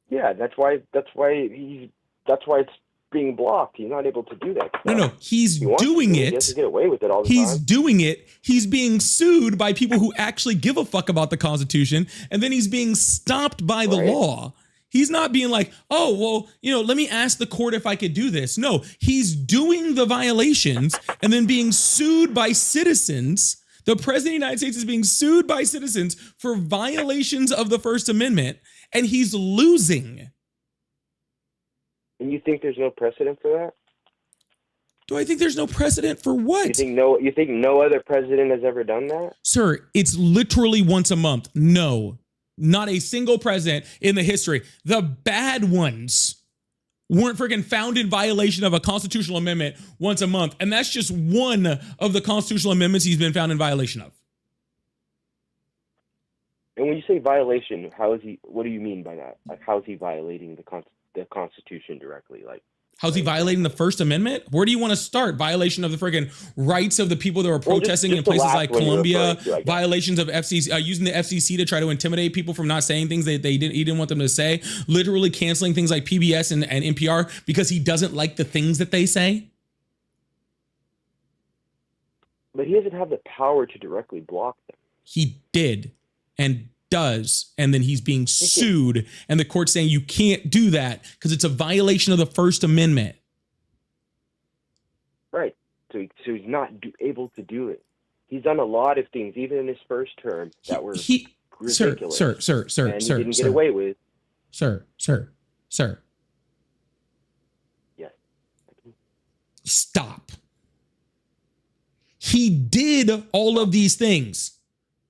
Yeah, that's why it's being blocked. He's not able to do that. No, he's doing it. He has to get away with it all the time. He's doing it. He's being sued by people who actually give a fuck about the Constitution, and then he's being stopped by the law. He's not being like, oh, well, let me ask the court if I could do this. No, he's doing the violations and then being sued by citizens. The president of the United States is being sued by citizens for violations of the First Amendment, and he's losing. And you think there's no precedent for that? Do I think there's no precedent for what? You think no other president has ever done that? Sir, it's literally once a month. No. Not a single president in the history. The bad ones weren't freaking found in violation of a constitutional amendment once a month. And that's just one of the constitutional amendments he's been found in violation of. And when you say violation, what do you mean by that? Like, how is he violating the Constitution directly? Like, how's he violating the First Amendment? Where do you want to start? Violation of the friggin' rights of the people that were protesting in places like Colombia, violations of FCC, using the FCC to try to intimidate people from not saying things he didn't want them to say, literally canceling things like PBS and NPR because he doesn't like the things that they say. But he doesn't have the power to directly block them. He did and does, and then he's being sued, and the court's saying you can't do that because it's a violation of the First Amendment. Right. So he's not able to do it. He's done a lot of things, even in his first term, that were ridiculous. Sir, and he didn't get away with. Sir. Yes. Stop. He did all of these things.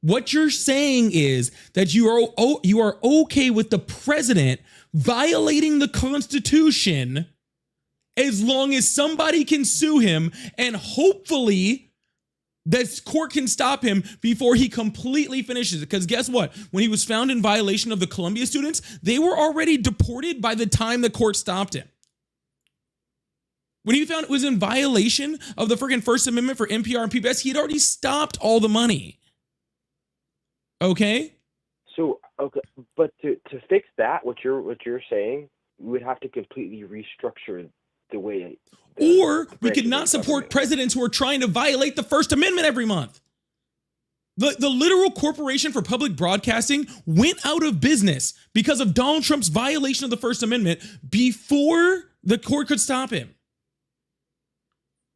What you're saying is that you are okay with the president violating the Constitution as long as somebody can sue him, and hopefully this court can stop him before he completely finishes it. Because guess what? When he was found in violation of the Columbia students, they were already deported by the time the court stopped him. When he found it was in violation of the freaking First Amendment for NPR and PBS, he had already stopped all the money. Okay? So, okay, but to fix that, what you're saying, we would have to completely restructure the way. Or we could not support presidents who are trying to violate the First Amendment every month. The literal Corporation for Public Broadcasting went out of business because of Donald Trump's violation of the First Amendment before the court could stop him.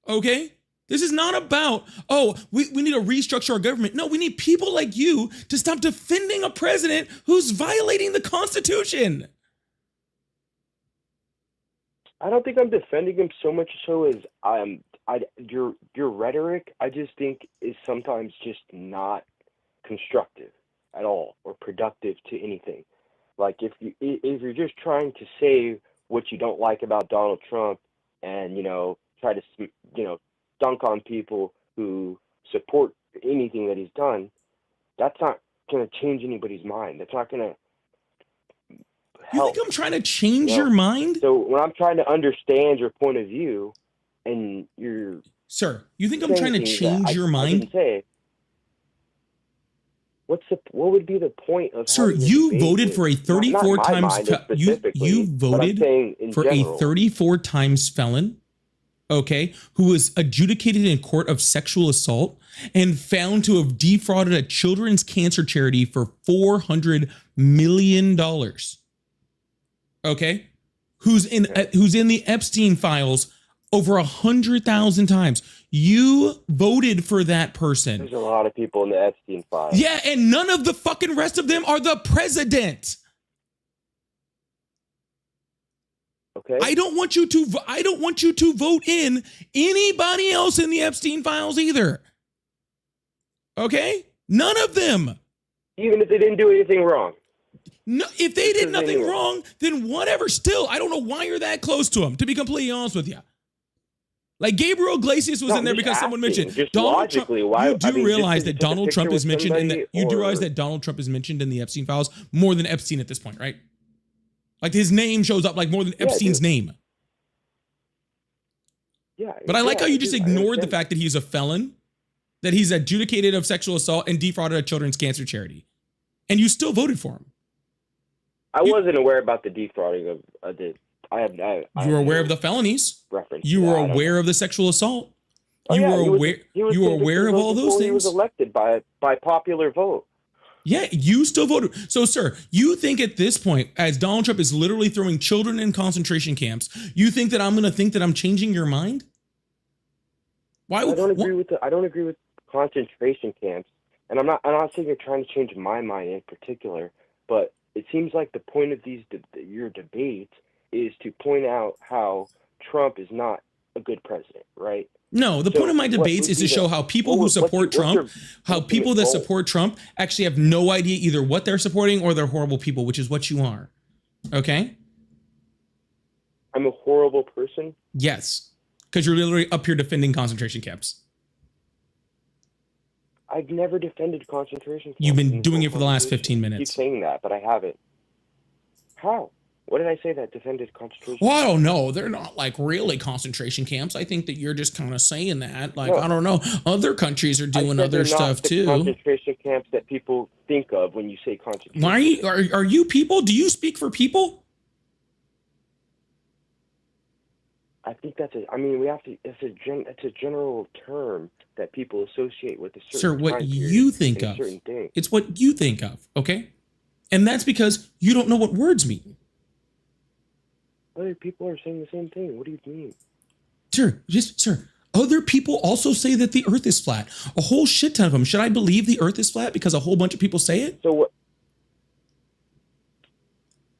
Okay? This is not about, we need to restructure our government. No, we need people like you to stop defending a president who's violating the Constitution. I don't think I'm defending him so much so as your rhetoric, I just think is sometimes just not constructive at all or productive to anything. Like if you're just trying to say what you don't like about Donald Trump and, try to, dunk on people who support anything that he's done, that's not going to change anybody's mind. That's not going to help. You think I'm trying to change your mind? So when I'm trying to understand your point of view and you're... Sir, you think I'm trying to change your mind? I didn't say. What would be the point of... Sir, you voted for a 34 times... You voted for a 34 times felon, okay, who was adjudicated in court of sexual assault and found to have defrauded a children's cancer charity for $400 million. Okay, who's in the Epstein files over 100,000 times. You voted for that person. There's a lot of people in the Epstein files. Yeah, and none of the fucking rest of them are the president. Okay. I don't want you to vote in anybody else in the Epstein files either. Okay? None of them. Even if they didn't do anything wrong. No, if they did nothing wrong, then whatever. Still, I don't know why you're that close to him, to be completely honest with you. Like Gabriel Iglesias was in there because someone mentioned Donald Trump. You do realize that Donald Trump is mentioned in the Donald Trump is mentioned in the Epstein files more than Epstein at this point, right? Like his name shows up like more than Epstein's name. Yeah. But I like how you just ignored the fact that he's a felon, that he's adjudicated of sexual assault and defrauded a children's cancer charity. And you still voted for him. I wasn't aware about the defrauding of the... You were aware of the felonies. Reference. You were aware of the sexual assault. You were aware of all those things. He was elected by popular vote. Yeah, you still voted. So, sir, you think at this point, as Donald Trump is literally throwing children in concentration camps, you think that I'm going to think that I'm changing your mind? Why? I don't agree with concentration camps, and I'm not saying you're trying to change my mind in particular, but it seems like the point of your debates is to point out how Trump is not a good president, right? No, the point of my debates is to show how people who support Trump, how people that support Trump actually have no idea either what they're supporting or they're horrible people, which is what you are. Okay? I'm a horrible person? Yes, because you're literally up here defending concentration camps. I've never defended concentration camps. You've been doing it for the last 15 minutes. I keep saying that, but I haven't. How? What did I say that defended concentration camps? Well, I don't know. They're not like really concentration camps. I think that you're just kind of saying that. Like, no. I don't know. Other countries are doing other stuff too. Concentration camps that people think of when you say concentration. Why are you people? Do you speak for people? I think that's a. I mean, we have to. It's a general term that people associate with a certain. Sir, what time you period think and a of. certain thing. It's what you think of, okay? And that's because you don't know what words mean. Other people are saying the same thing. What do you mean? Sir, other people also say that the earth is flat. A whole shit ton of them. Should I believe the earth is flat because a whole bunch of people say it? So what?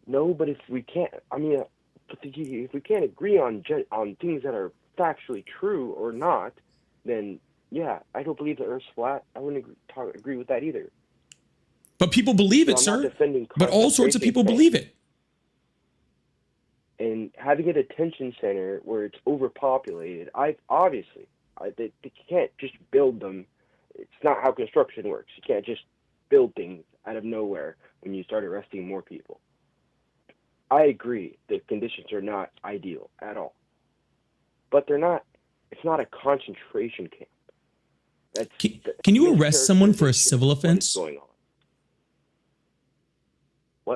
No, but if we can't, I mean, if we can't agree on things that are factually true or not, then yeah, I don't believe the Earth's flat. I wouldn't agree with that either. But people believe it, So I'm sir. not defending But all sorts of people believe it. And having a detention center where it's overpopulated, they can't just build them. It's not how construction works. You can't just build things out of nowhere when you start arresting more people. I agree the conditions are not ideal at all, but they're not. It's not a concentration camp. Can you arrest someone for a civil offense? What's going on?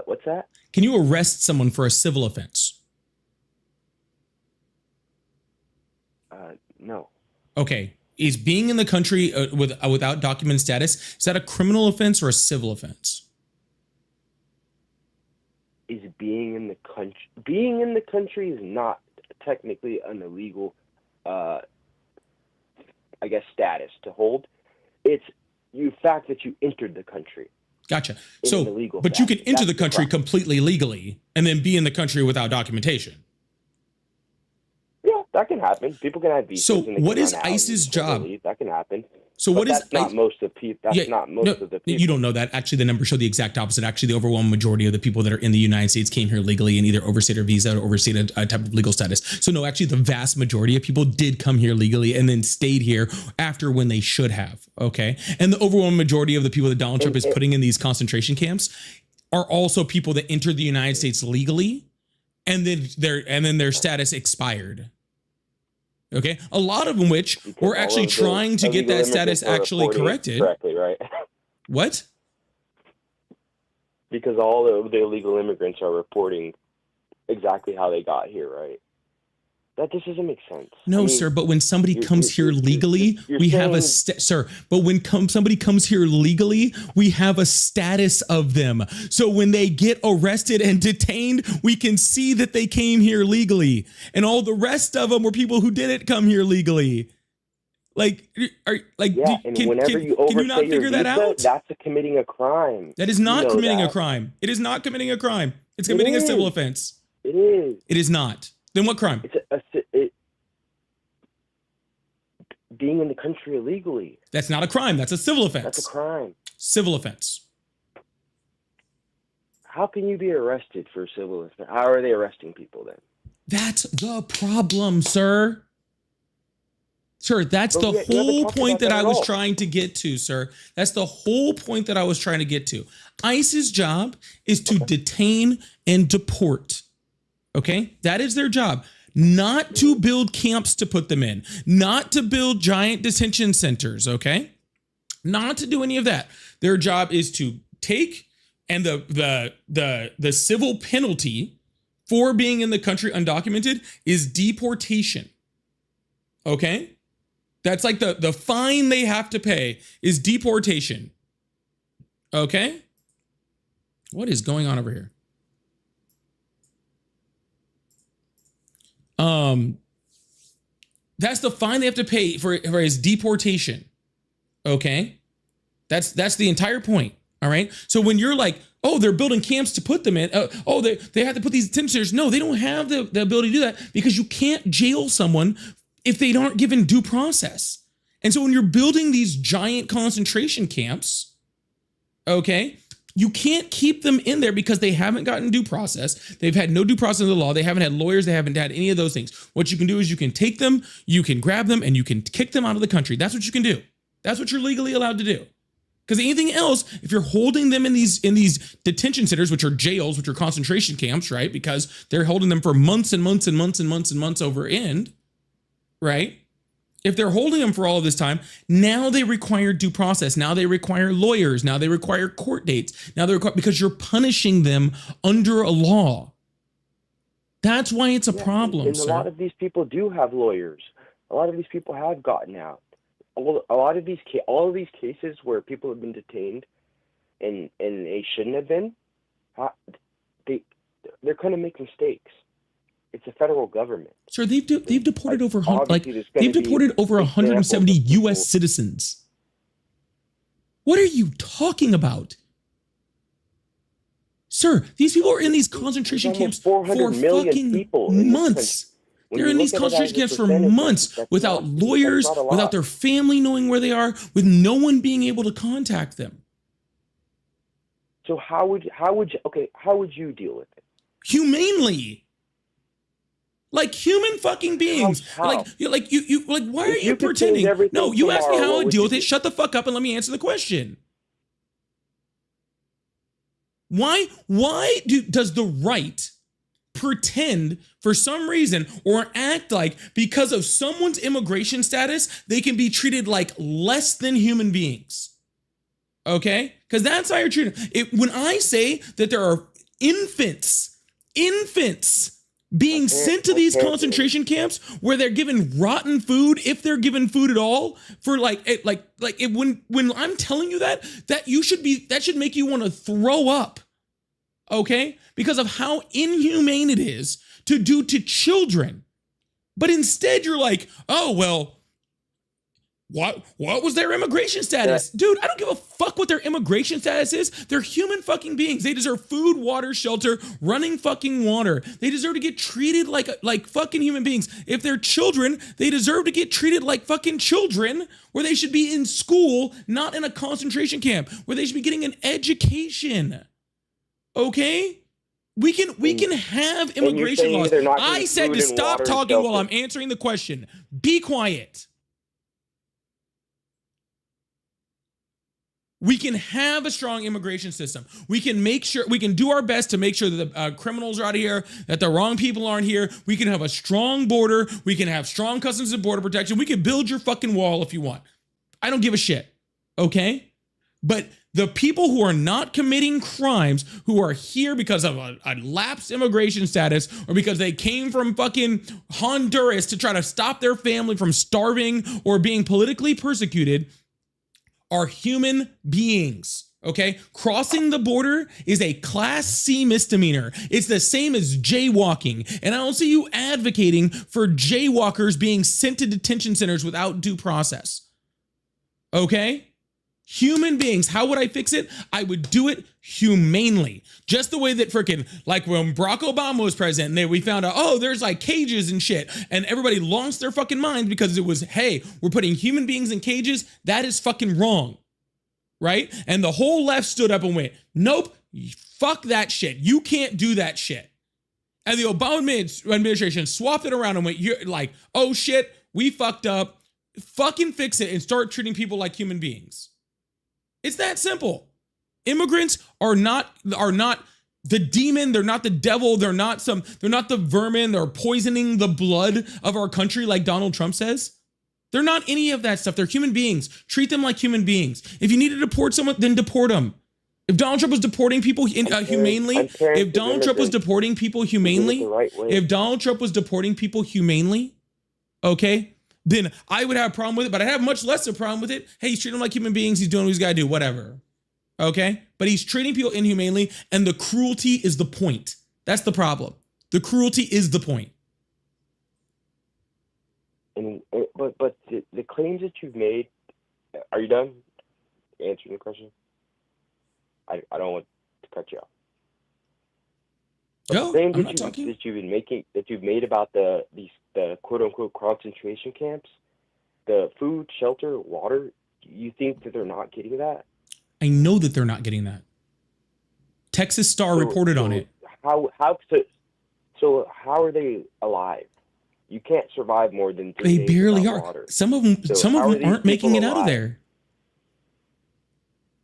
What's that? Can you arrest someone for a civil offense? No. Okay. Is being in the country without document status, is that a criminal offense or a civil offense? Is being in the country is not technically an illegal status to hold. It's the fact that you entered the country. Gotcha. So but you can enter the country completely legally and then be in the country without documentation. Yeah, that can happen. People can have visas. So what is ICE's job? That can happen. So what is that's not most of people. That's not most of the people. You don't know that. Actually, the numbers show the exact opposite. Actually, the overwhelming majority of the people that are in the United States came here legally and either overstayed a visa or overstayed a type of legal status. So no, actually, the vast majority of people did come here legally and then stayed here after when they should have. Okay, and the overwhelming majority of the people that Donald Trump is putting in these concentration camps are also people that entered the United States legally, and then their status expired. Okay, a lot of them which were actually trying to get that status actually corrected. Correctly, right? What? Because all of the illegal immigrants are reporting exactly how they got here, right? That just doesn't make sense. No, sir. But when somebody comes here legally, we have a sir. But when somebody comes here legally, we have a status of them. So when they get arrested and detained, we can see that they came here legally, and all the rest of them were people who didn't come here legally. Can you not figure that out? That's committing a crime. That is not committing a crime. It is not committing a crime. It's committing a civil offense. It is. It is not. Then what crime? Being in the country illegally. That's not a crime. That's a civil offense. That's a crime. Civil offense. How can you be arrested for civil offense? How are they arresting people then? That's the problem, sir. Sir, that's the whole point that I was trying to get to, sir. That's the whole point that I was trying to get to. ICE's job is to detain and deport. Okay? That is their job. Not to build camps to put them in, not to build giant detention centers, okay? Not to do any of that. Their job is to take, and the civil penalty for being in the country undocumented is deportation. Okay? That's like the fine they have to pay is deportation. Okay? What is going on over here? That's the fine they have to pay for his deportation. Okay, that's the entire point. All right. So when you're like, oh, they're building camps to put them in. They have to put these detention centers. No, they don't have the ability to do that because you can't jail someone if they aren't given due process. And so when you're building these giant concentration camps, okay, you can't keep them in there because they haven't gotten due process. They've had no due process of the law. They haven't had lawyers. They haven't had any of those things. What you can do is you can take them, you can grab them, and you can kick them out of the country. That's what you can do. That's what you're legally allowed to do. Because anything else, if you're holding them in these detention centers, which are jails, which are concentration camps, right? Because they're holding them for months and months and months and months and months over end, right? If they're holding them for all of this time, now they require due process. Now they require lawyers. Now they require court dates. Now they require, because you're punishing them under a law. That's why it's a Yeah, problem, and sir. a lot of these people do have lawyers. A lot of these people have gotten out. A lot of these all of these cases where people have been detained and they shouldn't have been, they're going to make mistakes. It's a federal government. Sir, they've deported over obviously they've deported over 170 U.S. citizens. What are you talking about? Sir, these people are in these concentration camps for fucking months. They're in these concentration camps for months without lawyers, without their family knowing where they are, with no one being able to contact them. So how would you deal with it? Humanely. Like human fucking beings. How? Like why are you could change pretending? everything No, you asked me tomorrow, how I what would would deal you with it. do? Shut the fuck up and let me answer the question. Why does the right pretend for some reason or act like because of someone's immigration status, they can be treated like less than human beings? Okay? Because that's how you're treated. When I say that there are infants being sent to these concentration camps where they're given rotten food, if they're given food at all, for when I'm telling you that should make you want to throw up. Okay? Because of how inhumane it is to do to children. But instead you're like, oh, well, what was their immigration status? Dude, I don't give a fuck what their immigration status is. They're human fucking beings. They deserve food, water, shelter, running fucking water. They deserve to get treated like fucking human beings. If they're children, they deserve to get treated like fucking children, where they should be in school, not in a concentration camp, where they should be getting an education. Okay? We can have immigration laws. I said to stop talking while I'm answering the question. Be quiet. We can have a strong immigration system. We can do our best to make sure that the criminals are out of here, that the wrong people aren't here. We can have a strong border. We can have strong customs and border protection. We can build your fucking wall if you want. I don't give a shit. Okay? But the people who are not committing crimes, who are here because of a lapsed immigration status, or because they came from fucking Honduras to try to stop their family from starving or being politically persecuted, are human beings, okay? Crossing the border is a Class C misdemeanor. It's the same as jaywalking. And I don't see you advocating for jaywalkers being sent to detention centers without due process, okay? Human beings, how would I fix it? I would do it humanely. Just the way that freaking, like when Barack Obama was president, and we found out, oh, there's like cages and shit, and everybody lost their fucking minds because it was, hey, we're putting human beings in cages. That is fucking wrong, right? And the whole left stood up and went, nope, fuck that shit. You can't do that shit. And the Obama administration swapped it around and went, you're like, oh shit, we fucked up. Fucking fix it and start treating people like human beings. It's that simple. Immigrants are not the demon. They're not the devil. They're not the vermin. They're poisoning the blood of our country like Donald Trump says. They're not any of that stuff. They're human beings. Treat them like human beings. If you need to deport someone, then deport them. If Donald Trump was deporting people humanely, if Donald Trump was deporting people humanely, okay, then I would have a problem with it, but I have much less of a problem with it. Hey, he's treating them like human beings. He's doing what he's got to do, whatever. Okay? But he's treating people inhumanely, and the cruelty is the point. That's the problem. The cruelty is the point. And but the claims that you've made, are you done answering the question? I don't want to cut you off. No, the claims I'm not talking. that you've made about the quote unquote concentration camps, the food, shelter, water, you think that they're not getting that? I know that they're not getting that. Texas Star reported on it. So how are they alive? You can't survive more than 3 They days barely without are. water. Some of them aren't making it out of there.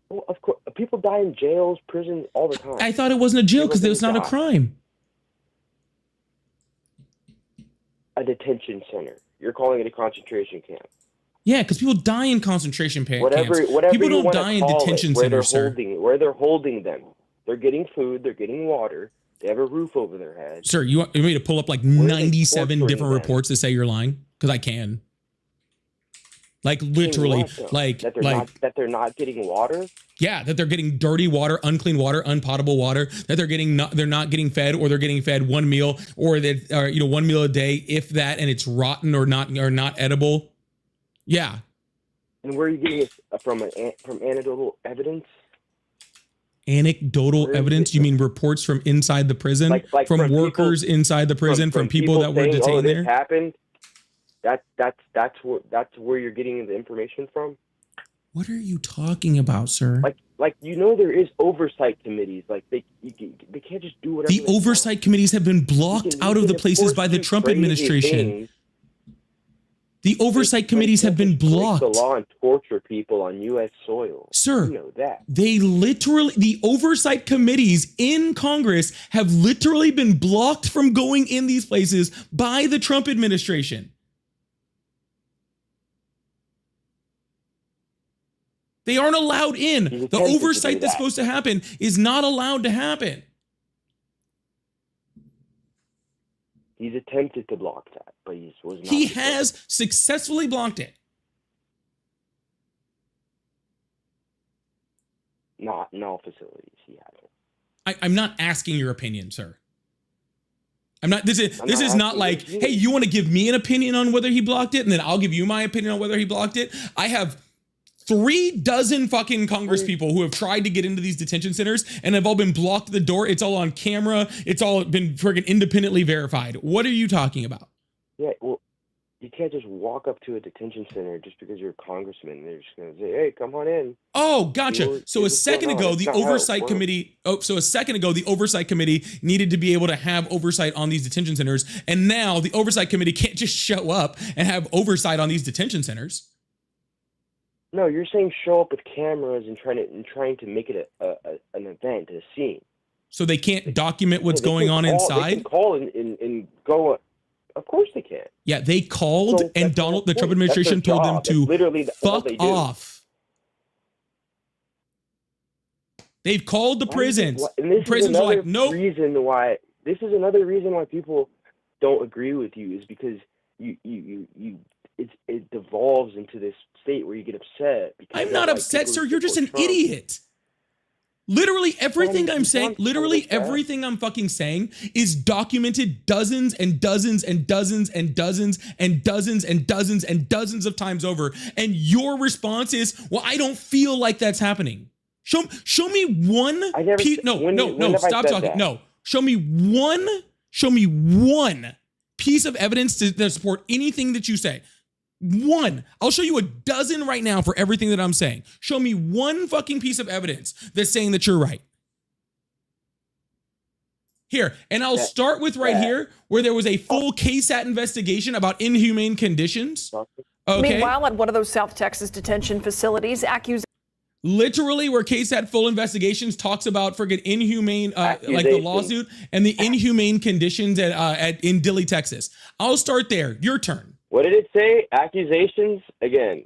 Well, of course, people die in jails, prisons all the time. I thought it wasn't a jail because it was not a crime. A detention center. You're calling it a concentration camp. Yeah, because people die in concentration camps. Whatever People don't you die in detention where centers, sir. Where they're holding them. They're getting food. They're getting water. They have a roof over their head. Sir, you want me to pull up like 97 different reports to say you're lying? Because I can. Like literally, that they're not getting water. Yeah, that they're getting dirty water, unclean water, unpotable water. That they're not getting fed, or they're getting fed one meal, or that 1 meal a day, if that, and it's rotten or not edible. Yeah. And where are you getting it from? From anecdotal evidence? Anecdotal evidence? You mean reports from inside the prison, like from workers people, inside the prison, from people that were saying, detained there? This happened. That's where you're getting the information from. What are you talking about, sir? Like there is oversight committees. Like they can't just do whatever. The oversight committees have been blocked out of the places by the Trump administration. The oversight committees have been blocked. Break the law and torture people on U.S. soil. Sir, you know that. The oversight committees in Congress have literally been blocked from going in these places by the Trump administration. They aren't allowed in. The oversight that's supposed to happen is not allowed to happen. He's attempted to block that, but he has successfully blocked it. Not in all facilities, he hasn't. I'm not asking your opinion, sir. I'm not. This is not like, hey, you want to give me an opinion on whether he blocked it, and then I'll give you my opinion on whether he blocked it. I have 36 fucking Congress people who have tried to get into these detention centers and have all been blocked at the door. It's all on camera. It's all been friggin' independently verified. What are you talking about? Yeah, well, you can't just walk up to a detention center just because you're a congressman and they're just going to say, hey, come on in. Oh, gotcha. So a second ago, the oversight committee needed to be able to have oversight on these detention centers. And now the oversight committee can't just show up and have oversight on these detention centers. No, you're saying show up with cameras and trying to make it an event, a scene. So they can't document what's going on inside? They can call and go. Of course they can. Yeah, they called, and the Trump administration told them to fuck off. They've called the prisons. And this prisons is are like, nope. This is another reason why people don't agree with you, is because it devolves into this state where you get upset. I'm not upset, sir. You're just an idiot. Literally everything I'm saying, everything I'm fucking saying is documented dozens and dozens and dozens and dozens and dozens and dozens and dozens of times over. And your response is, well, I don't feel like that's happening. Show me one piece. No, stop talking. No, show me one piece of evidence to support anything that you say. One. I'll show you a dozen right now for everything that I'm saying. Show me one fucking piece of evidence that's saying that you're right. Here, and I'll start with right here, where there was a full KSAT investigation about inhumane conditions. Okay. Meanwhile, at one of those South Texas detention facilities, literally where KSAT full investigations talks about friggin' inhumane, like the lawsuit and the inhumane conditions in Dilley, Texas. I'll start there. Your turn. What did it say? Accusations? Again,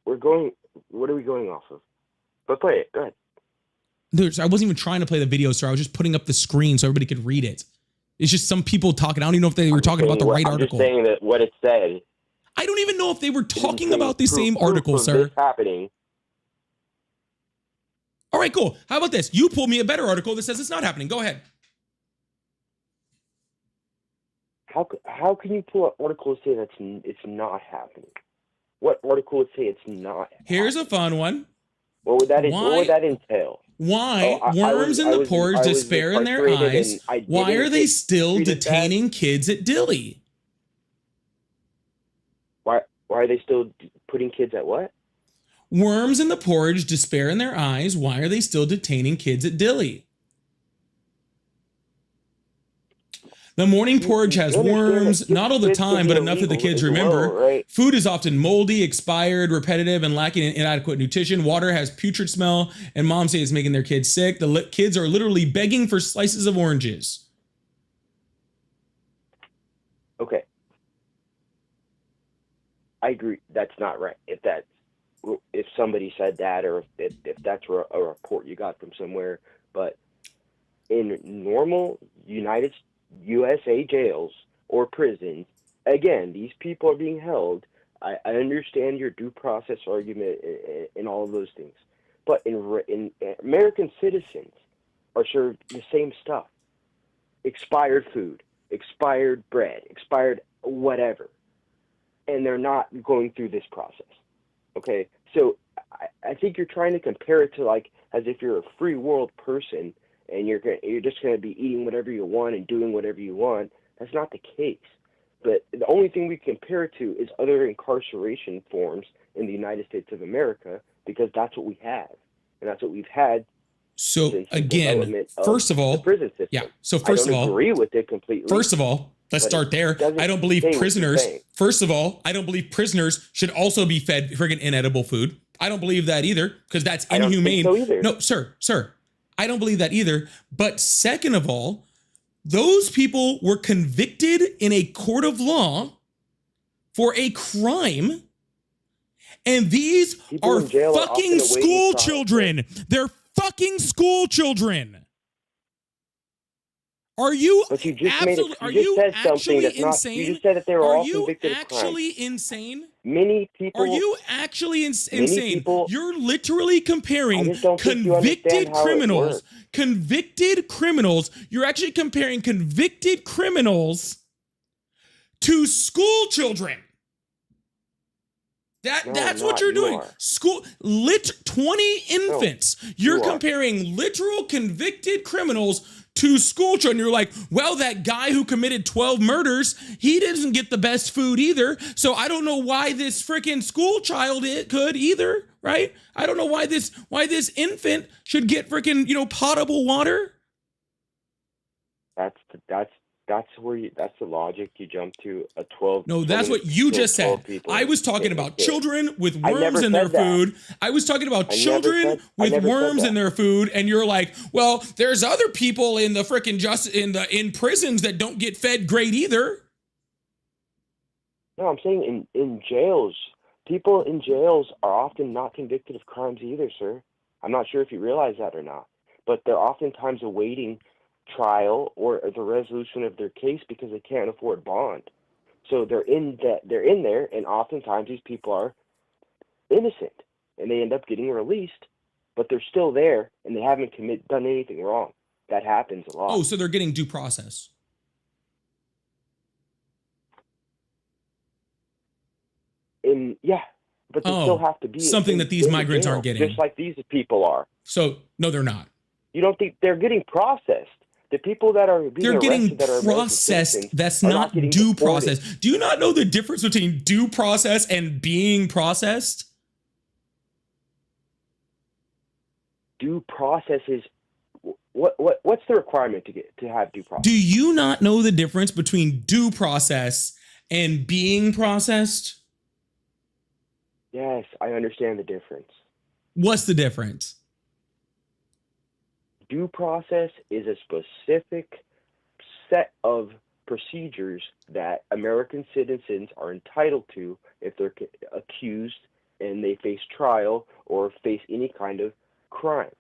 what are we going off of? But play it. Go ahead. Dude, I wasn't even trying to play the video, sir. I was just putting up the screen so everybody could read it. It's just some people talking. I don't even know if they were talking about the right article. I'm just saying that what it said. I don't even know if they were talking about the same article, sir. This happening. All right, cool. How about this? You pull me a better article that says it's not happening. Go ahead. How can you pull an article and say it's not happening? What article would say it's not happening? Here's a fun one. What would that entail? Why worms in the porridge despair in their eyes? Why are they still detaining kids at Dilley? Why are they still putting kids at what? Worms in the porridge despair in their eyes. Why are they still detaining kids at Dilley? The morning porridge has worms, not all the time, but enough that the kids remember. Right? Food is often moldy, expired, repetitive, and lacking in inadequate nutrition. Water has putrid smell, and moms say it's making their kids sick. The kids are literally begging for slices of oranges. Okay. I agree. That's not right. If somebody said that, or if that's a report you got from somewhere, but in normal USA jails or prisons, again, these people are being held. I understand your due process argument and all of those things, but in American citizens are served the same stuff: expired food, expired bread, expired whatever, and they're not going through this process. Okay, so I think you're trying to compare it to like as if you're a free world person and you're just going to be eating whatever you want and doing whatever you want. That's not the case. But the only thing we compare it to is other incarceration forms in the United States of America, because that's what we have, and that's what we've had. So again, first of all, the prison system. Yeah. So first of all, I don't agree with it completely. First of all, let's start there. I don't believe prisoners. First of all, I don't believe prisoners should also be fed friggin' inedible food. I don't believe that either, because that's inhumane. I don't think so either. No, sir. I don't believe that either. But second of all, those people were convicted in a court of law for a crime. And these are fucking school children. They're fucking school children. Are you absolutely? Are you actually insane? You just said that they were all convicted of crime. Are you actually insane? Many people. Are you actually insane? You're literally comparing convicted criminals. Convicted criminals. You're actually comparing convicted criminals to school children. That's what you're doing. 20 infants. You're comparing literal convicted criminals to school children. You're like, well, that guy who committed 12 murders, he doesn't get the best food either. So I don't know why this freaking school child could either, right? I don't know why this infant should get freaking, potable water. That's the logic you jump to. A 12. No, that's what you just said. I was talking about children with worms in their food. I was talking about children with worms in their food, and you're like, well, there's other people in the freaking in prisons that don't get fed great either. No, I'm saying in jails, people in jails are often not convicted of crimes either, sir. I'm not sure if you realize that or not, but they're oftentimes awaiting trial or the resolution of their case because they can't afford bond. So they're in there, and oftentimes these people are innocent and they end up getting released, but they're still there and they haven't done anything wrong. That happens a lot. Oh, so they're getting due process. But they still have to be something that these migrants aren't getting, just like these people are. So no, they're not. You don't think they're getting processed? The people that are they're getting processed. That's not due process. Do you not know the difference between due process and being processed? Due process is what's the requirement to have due process? Do you not know the difference between due process and being processed? Yes, I understand the difference. What's the difference? Due process is a specific set of procedures that American citizens are entitled to if they're accused and they face trial or face any kind of crime.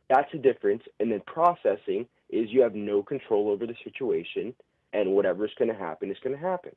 That's the difference. And then processing is you have no control over the situation, and whatever's going to happen is going to happen.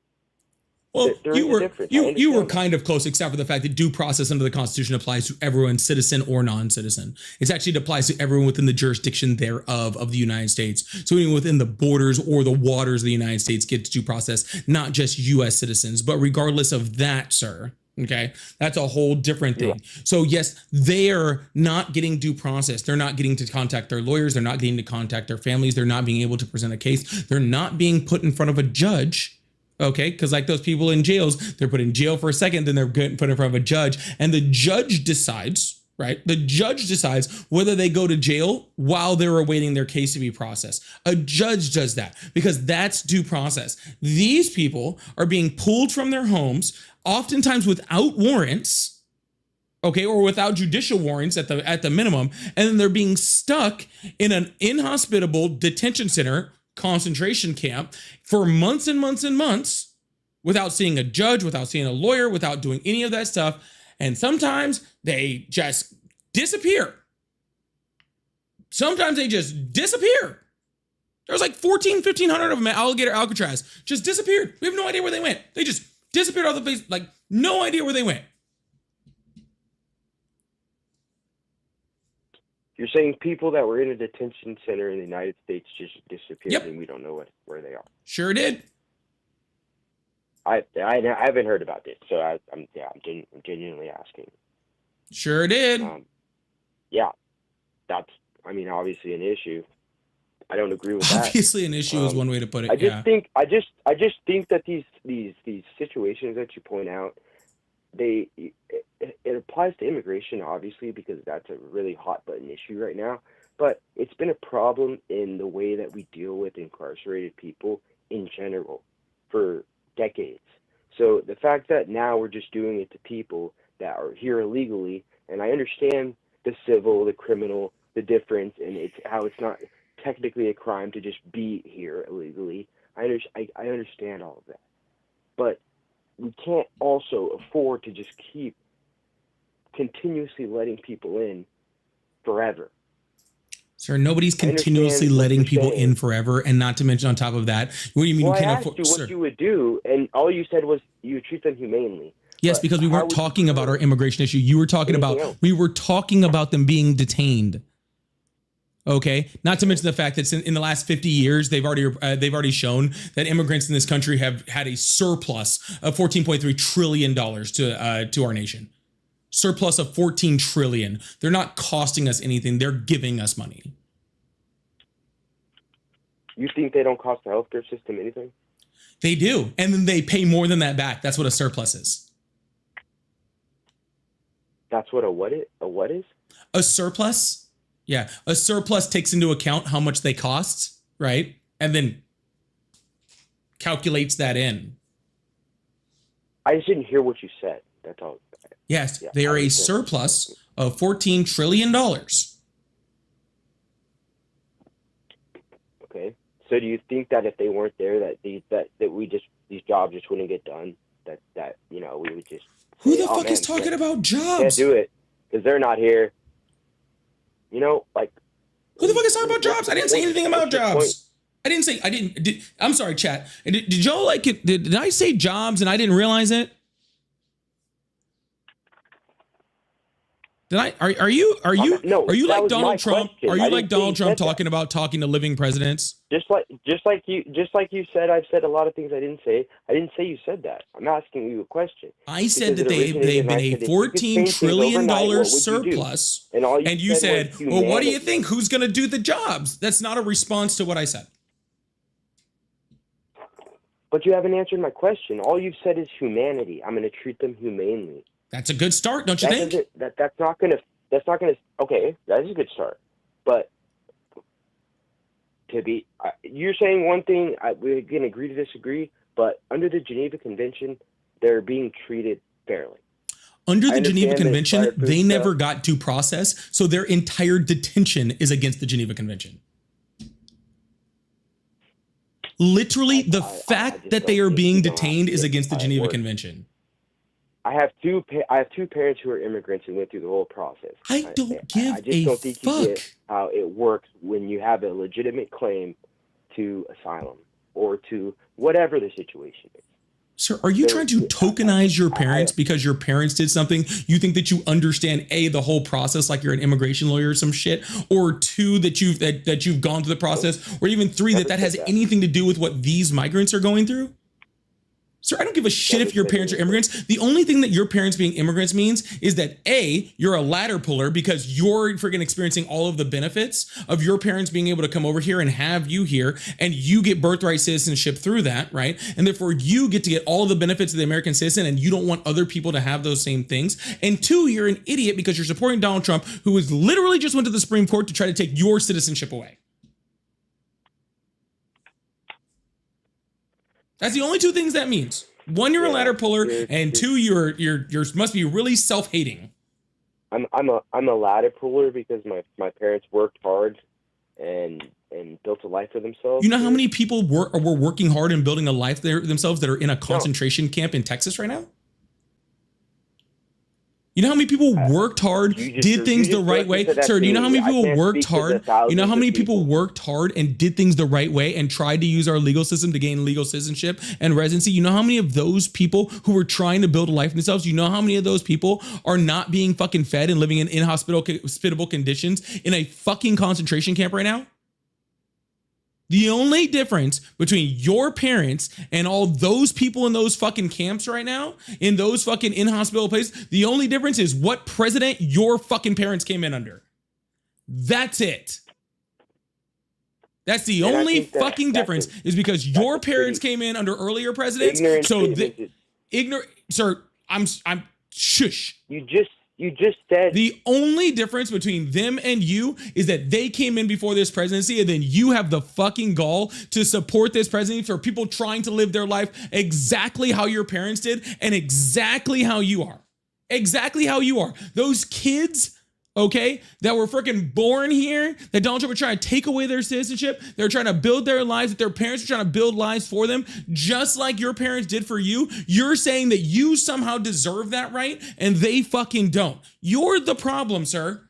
Well, you were kind of close, except for the fact that due process under the Constitution applies to everyone, citizen or non-citizen. It actually applies to everyone within the jurisdiction thereof of the United States. So even within the borders or the waters of the United States gets due process, not just U.S. citizens. But regardless of that, sir, okay, that's a whole different thing. Yeah. So yes, they're not getting due process. They're not getting to contact their lawyers. They're not getting to contact their families. They're not being able to present a case. They're not being put in front of a judge. Okay, because like those people in jails, they're put in jail for a second, then they're put in front of a judge, and the judge decides, right? The judge decides whether they go to jail while they're awaiting their case to be processed. A judge does that because that's due process. These people are being pulled from their homes, oftentimes without warrants, okay, or without judicial warrants at the minimum, and then they're being stuck in an inhospitable detention center, concentration camp for months and months and months without seeing a judge, without seeing a lawyer, without doing any of that stuff. And sometimes they just disappear. sometimes they just disappear. There was like 1,500 of them at Alligator Alcatraz. Just disappeared. We have no idea where they went. They just disappeared off the face. Like, no idea where they went. You're saying people that were in a detention center in the United States just disappeared, Yep. and we don't know where they are. Sure did. I haven't heard about this, so I'm genuinely asking. Sure did. Yeah, that's obviously an issue. I don't agree with that. Obviously, an issue is one way to put it. I just think that these situations that you point out, it applies to immigration, obviously, because that's a really hot button issue right now. But it's been a problem in the way that we deal with incarcerated people in general for decades. So the fact that now we're just doing it to people that are here illegally, and I understand the civil, the criminal, the difference, and it's how it's not technically a crime to just be here illegally. I understand all of that. But we can't also afford to just keep continuously letting people in forever. Sir, nobody's continuously letting people in forever, and not to mention on top of that, what do you mean Well, you can't I asked afford? you what you would do, and all you said was you would treat them humanely. Yes, But because we how weren't would talking about our immigration issue. You were talking anything about, else? we were talking about them being detained. Okay, not to mention the fact that in the last 50 years, they've already shown that immigrants in this country have had a surplus of $14.3 trillion to our nation. Surplus of 14 trillion. They're not costing us anything. They're giving us money. You think they don't cost the healthcare system anything? They do, and then they pay more than that back. That's what a surplus is. That's what a what is? A surplus. Yeah, a surplus takes into account how much they cost, right? And then calculates that in. I just didn't hear what you said. That's all. Yes, Yeah, they are I a understand. surplus of $14 trillion. Okay. So do you think that if they weren't there, that these jobs just wouldn't get done? That we would just Who say, the "Oh, fuck man, is talking can't- about Can't jobs? do it because they're not here. Like Who the fuck is talking about jobs? I didn't say anything about what's your point? jobs. I'm sorry, chat. Did y'all like it? Did I say jobs and I didn't realize it? Did I? Are you No, are you that like was my Donald Trump? question. Are I you like didn't say Donald you Trump said that. talking about talking to living presidents? Just like you said, I've said a lot of things I didn't say. I didn't say you said that. I'm asking you a question. I said Because that it they've originated, been and I a said, if you could $14 change things trillion overnight, what would you do? surplus. And all You said, was well, what do you humanity. think? Who's going to do the jobs? That's not a response to what I said. But you haven't answered my question. All you've said is humanity. I'm going to treat them humanely. That's a good start, don't you That think? doesn't- that's not going to. Okay, that is a good start. But you're saying one thing. We can agree to disagree. But under the Geneva Convention, they're being treated fairly. Under the I Geneva understand that Convention, it's they fireproof never stuff. got due process, so their entire detention is against the Geneva Convention. Literally, the I fact just that they don't are think being you don't detained have is to against the get Geneva work. Convention. I have two parents who are immigrants and went through the whole process. I don't give I just a don't think you fuck. get how it works when you have a legitimate claim to asylum or to whatever the situation is. Sir, are you trying to tokenize your parents because your parents did something? You think that you understand A, the whole process like you're an immigration lawyer or some shit, or two, that you've gone through the process, or even three, that has anything to do with what these migrants are going through? Sir, I don't give a shit if your parents are immigrants. The only thing that your parents being immigrants means is that A, you're a ladder puller because you're freaking experiencing all of the benefits of your parents being able to come over here and have you here, and you get birthright citizenship through that, right? And therefore you get to get all of the benefits of the American citizen, and you don't want other people to have those same things. And two, you're an idiot because you're supporting Donald Trump, who has literally just went to the Supreme Court to try to take your citizenship away. That's the only two things that means. One, you're a ladder puller, and two, you're must be really self-hating. I'm a ladder puller because my parents worked hard and built a life for themselves. You know how many people were working hard and building a life themselves that are in a concentration camp in Texas right now? You know how many people worked hard, did things the right way? Sir, do you know how many people worked hard? You know how many people worked hard and did things the right way and tried to use our legal system to gain legal citizenship and residency? You know how many of those people who were trying to build a life for themselves, you know how many of those people are not being fucking fed and living in inhospitable conditions in a fucking concentration camp right now? The only difference between your parents and all those people in those fucking camps right now, in those fucking inhospitable places, the only difference is what president your fucking parents came in under. That's it. That's the only fucking difference, is because your parents came in under earlier presidents. So ignorant, sir, I'm shush. You just said the only difference between them and you is that they came in before this presidency, and then you have the fucking gall to support this presidency for people trying to live their life exactly how your parents did and exactly how you are. Exactly how you are. Those kids, okay, that were freaking born here, that Donald Trump were trying to take away their citizenship. They're trying to build their lives, that their parents are trying to build lives for them, just like your parents did for you. You're saying that you somehow deserve that right, and they fucking don't. You're the problem, sir.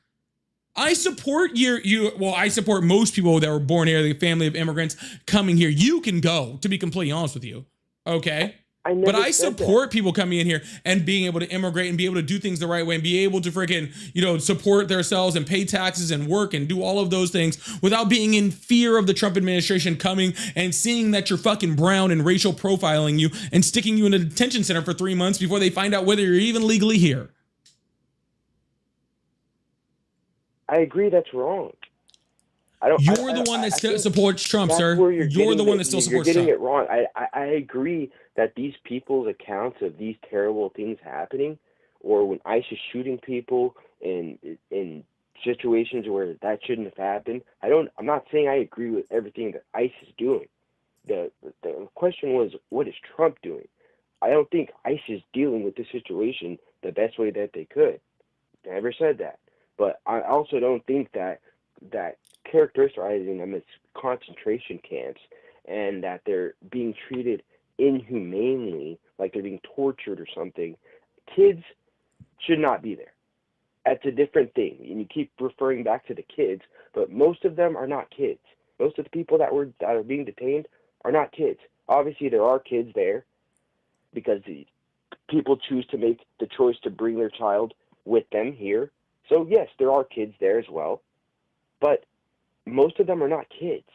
I support I support most people that were born here, the family of immigrants coming here. You can go, to be completely honest with you, okay? But I support people coming in here and being able to immigrate and be able to do things the right way and be able to freaking, support themselves and pay taxes and work and do all of those things without being in fear of the Trump administration coming and seeing that you're fucking brown and racial profiling you and sticking you in a detention center for 3 months before they find out whether you're even legally here. I agree that's wrong. You're the one that supports Trump, sir. You're the one that still supports Trump. You're getting it wrong. I agree that these people's accounts of these terrible things happening, or when ICE is shooting people in situations where that shouldn't have happened. I'm not saying I agree with everything that ICE is doing. The question was, what is Trump doing? I don't think ICE is dealing with the situation the best way that they could. Never said that. But I also don't think that characterizing them as concentration camps and that they're being treated inhumanely, like they're being tortured or something. Kids should not be there. That's a different thing. And you keep referring back to the kids, but most of them are not kids. Most of the people that are being detained are not kids. Obviously, there are kids there because the people choose to make the choice to bring their child with them here. So yes, there are kids there as well, but most of them are not kids,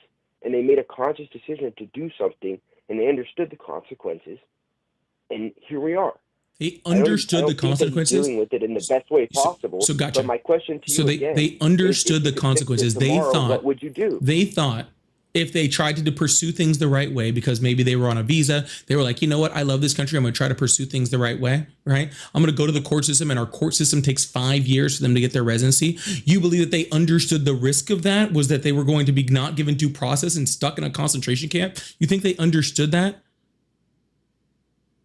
and they made a conscious decision to do something, and they understood the consequences, and here we are. They understood the consequences. Dealing with it in the best way possible. So gotcha. But my question to you again, they understood the consequences. What would you do? They thought if they tried to pursue things the right way, because maybe they were on a visa, they were like, you know what? I love this country. I'm going to try to pursue things the right way, right? I'm going to go to the court system, and our court system takes 5 years for them to get their residency. You believe that they understood the risk of that was that they were going to be not given due process and stuck in a concentration camp? You think they understood that?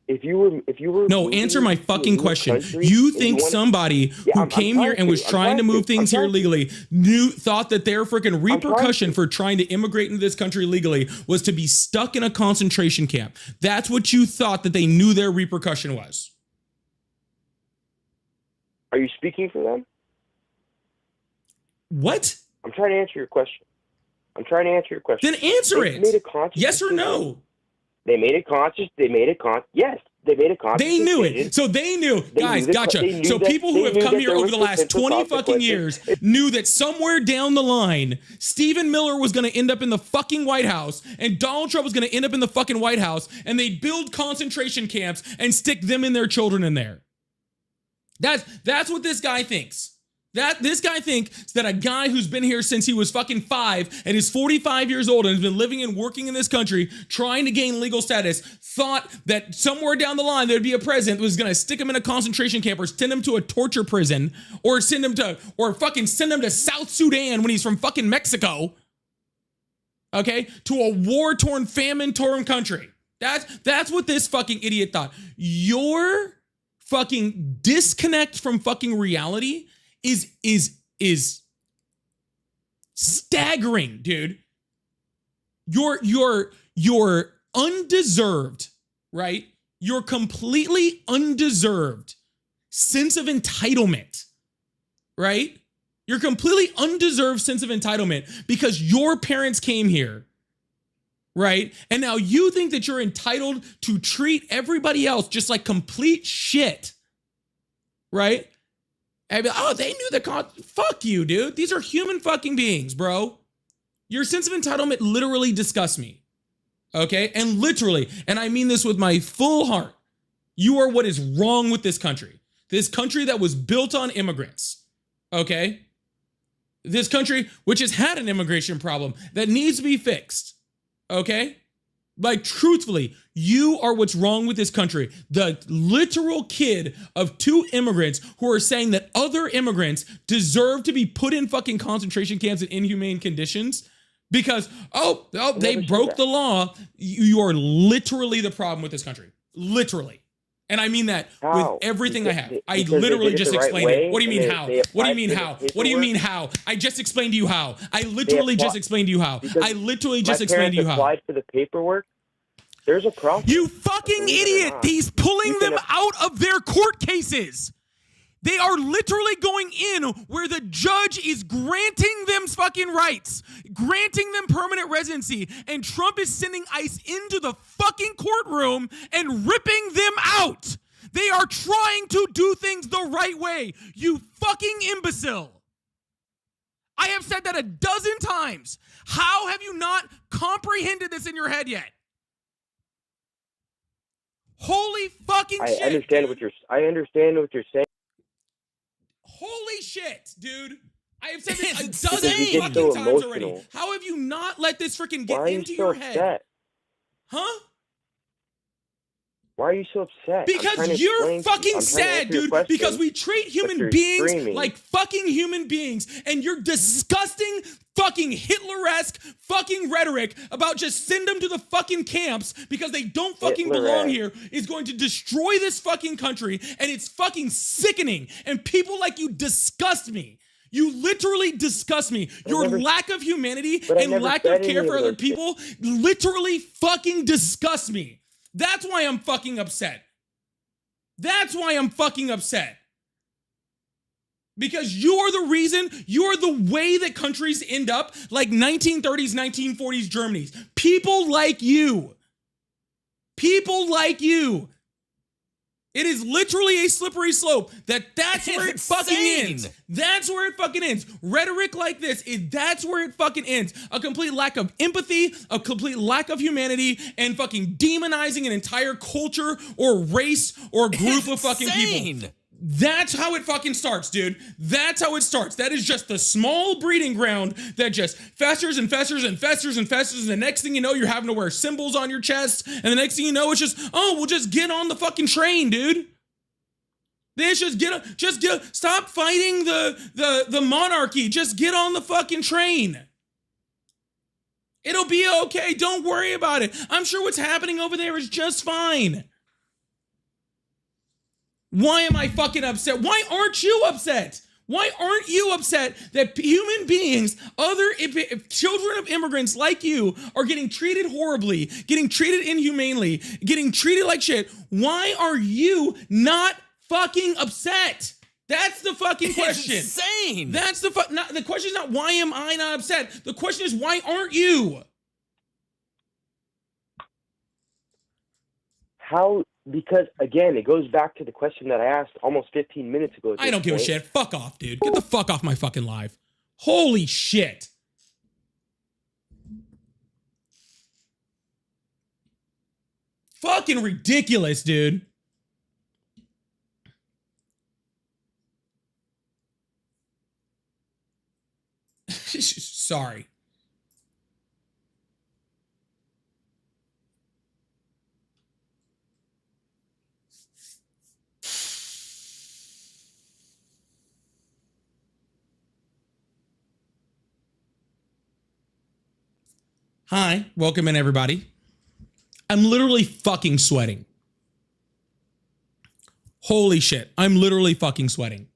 If you were no, answer my fucking question. You think somebody who came here and was trying to move things here legally thought that their freaking repercussion for trying to immigrate into this country legally was to be stuck in a concentration camp? That's what you thought that they knew their repercussion was. Are you speaking for them? What? I'm trying to answer your question. Then answer it. Made a conscious yes or decision. No? Yes, they made a conscious They knew decision. it. So they knew. Guys, gotcha. So people who have come here over the last 20 fucking years knew that somewhere down the line, Stephen Miller was going to end up in the fucking White House and Donald Trump was going to end up in the fucking White House, and they'd build concentration camps and stick them and their children in there. That's what this guy thinks. This guy thinks that a guy who's been here since he was fucking 5 and is 45 years old and has been living and working in this country trying to gain legal status thought that somewhere down the line there'd be a president who was going to stick him in a concentration camp or send him to a torture prison or send him to South Sudan when he's from fucking Mexico. Okay? To a war-torn, famine-torn country. That's what this fucking idiot thought. Your fucking disconnect from fucking reality is staggering, dude. You're undeserved, right? You're completely undeserved sense of entitlement, right? Your completely undeserved sense of entitlement because your parents came here, right? And now you think that you're entitled to treat everybody else just like complete shit, right? And be like, oh, they knew the fuck you, dude. These are human fucking beings, bro. Your sense of entitlement literally disgusts me, okay? And literally, and I mean this with my full heart, you are what is wrong with this country. This country that was built on immigrants, okay? This country, which has had an immigration problem that needs to be fixed, okay? Like, truthfully, you are what's wrong with this country. The literal kid of two immigrants who are saying that other immigrants deserve to be put in fucking concentration camps in inhumane conditions because, they broke the law. You are literally the problem with this country. Literally. And I mean that with everything I have. I literally just explained it. What do you mean how? What do you mean how? What do you mean how? I just explained to you how. I literally just explained to you how. I literally just explained to you how. Applied for the papaperwork. There's a process. You fucking idiot! He's pulling them out of their court cases. They are literally going in where the judge is granting them fucking rights, granting them permanent residency, and Trump is sending ICE into the fucking courtroom and ripping them out. They are trying to do things the right way, you fucking imbecile. I have said that 12 times. How have you not comprehended this in your head yet? Holy fucking shit. I understand what you're saying. Holy shit, dude. I have said this It's 12 insane. fucking So times emotional. already. How have you not let this freaking get Why are you into so your head? upset? Huh? Why are you so upset? Because you're fucking sad, dude. Because we treat human beings like fucking human beings, and your disgusting fucking Hitler-esque fucking rhetoric about just send them to the fucking camps because they don't fucking belong here is going to destroy this fucking country, and it's fucking sickening. And people like you disgust me. You literally disgust me. Your lack of humanity and lack of care for other people literally fucking disgusts me. That's why I'm fucking upset. That's why I'm fucking upset. Because you're the reason, you're the way that countries end up like 1930s, 1940s Germany's. People like you. People like you. It is literally a slippery slope. That's where it fucking ends. That's where it fucking ends. Rhetoric like this, that's where it fucking ends. A complete lack of empathy, a complete lack of humanity, and fucking demonizing an entire culture or race or group of fucking people. That's how it fucking starts, dude. That's how it starts. That is just the small breeding ground that just festers and festers and festers and festers. And the next thing you know, you're having to wear symbols on your chest. And the next thing you know, it's just, we'll just get on the fucking train, dude. They just stop fighting the monarchy. Just get on the fucking train. It'll be okay. Don't worry about it. I'm sure what's happening over there is just fine. Why am I fucking upset? Why aren't you upset? Why aren't you upset that human beings, if children of immigrants like you, are getting treated horribly, getting treated inhumanely, getting treated like shit? Why are you not fucking upset? That's the fucking question. It's insane. That's the question is not why am I not upset? The question is why aren't you? How? Because, again, it goes back to the question that I asked almost 15 minutes ago. I don't give a shit. Fuck off, dude. Get the fuck off my fucking live. Holy shit. Fucking ridiculous, dude. Sorry. Hi, welcome in everybody. I'm literally fucking sweating. Holy shit, I'm literally fucking sweating.